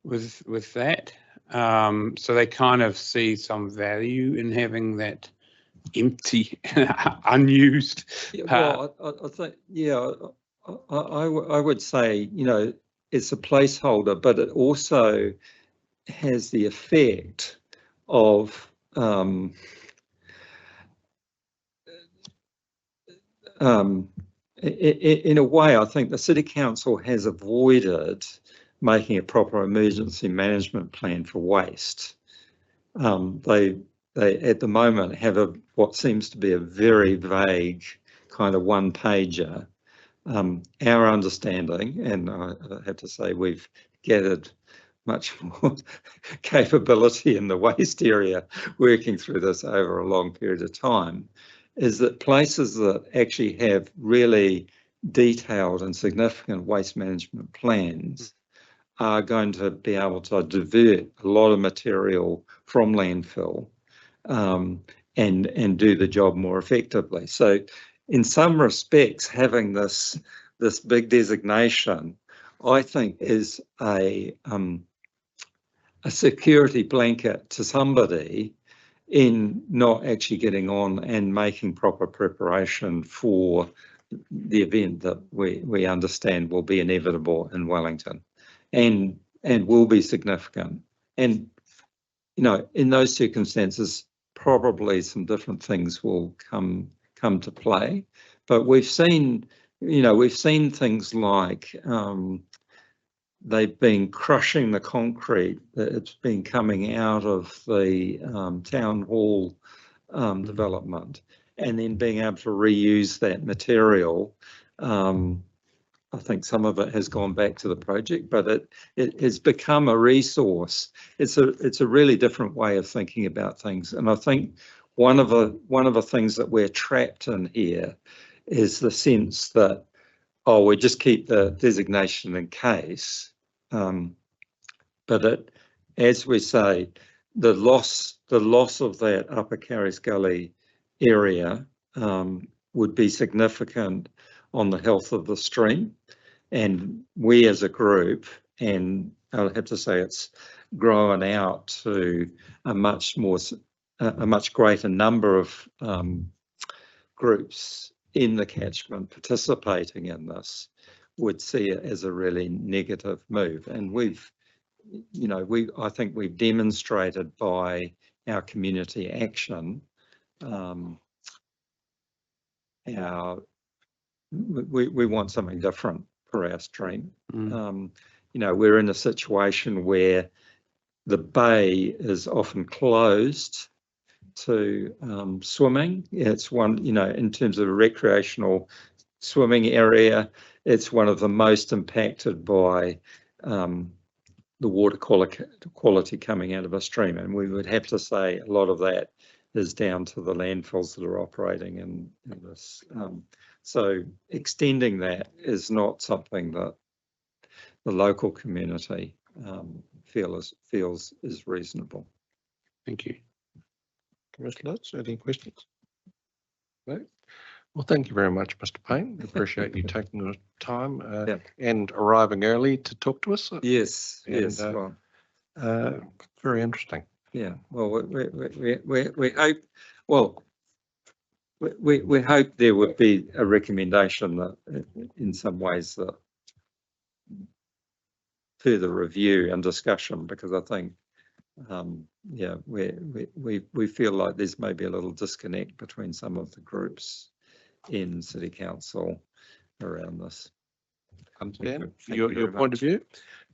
with that. So they kind of see some value in having that empty, unused part. Well, I think, yeah, I would say, you know, it's a placeholder, but it also has the effect of in a way, I think the City Council has avoided making a proper emergency management plan for waste. They at the moment have what seems to be a very vague kind of one-pager Our understanding, and I have to say we've gathered much more capability in the waste area working through this over a long period of time, is that places that actually have really detailed and significant waste management plans are going to be able to divert a lot of material from landfill and do the job more effectively. So in some respects, having this big designation, I think, is a security blanket to somebody in not actually getting on and making proper preparation for the event that we understand will be inevitable in Wellington and will be significant. And, you know, in those circumstances, probably some different things will come to play. But we've seen, you know, we've seen things like they've been crushing the concrete that's been coming out of the town hall development, and then being able to reuse that material. I think some of it has gone back to the project, but it has become a resource. It's a really different way of thinking about things, and I think one of the things that we're trapped in here is the sense that, oh, we just keep the designation in case. But as we say, the loss of that Upper Carries Gully area would be significant on the health of the stream. And we as a group, and I'll have to say it's grown out to a much greater number of groups in the catchment participating in this, would see it as a really negative move. And I think we've demonstrated by our community action, we want something different for our stream. We're in a situation where the bay is often closed to swimming. It's one, in terms of a recreational swimming area, it's one of the most impacted by the water quality coming out of a stream. And we would have to say a lot of that is down to the landfills that are operating in this. So extending that is not something that the local community feels is reasonable. Thank you. Commissioner Lutz, any questions? No? Well, thank you very much, Mr. Payne. Appreciate you taking the time and arriving early to talk to us. Yes, very interesting. Yeah, well, we hope, we hope there would be a recommendation that in some ways that further review and discussion, because I think, we feel like there's maybe a little disconnect between some of the groups in City Council around this. Understand your point of view.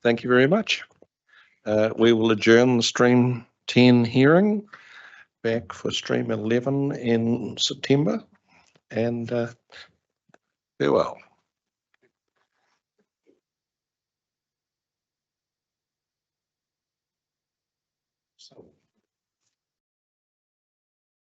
Thank you very much. We will adjourn the Stream 10 hearing, back for Stream 11 in September, and farewell. So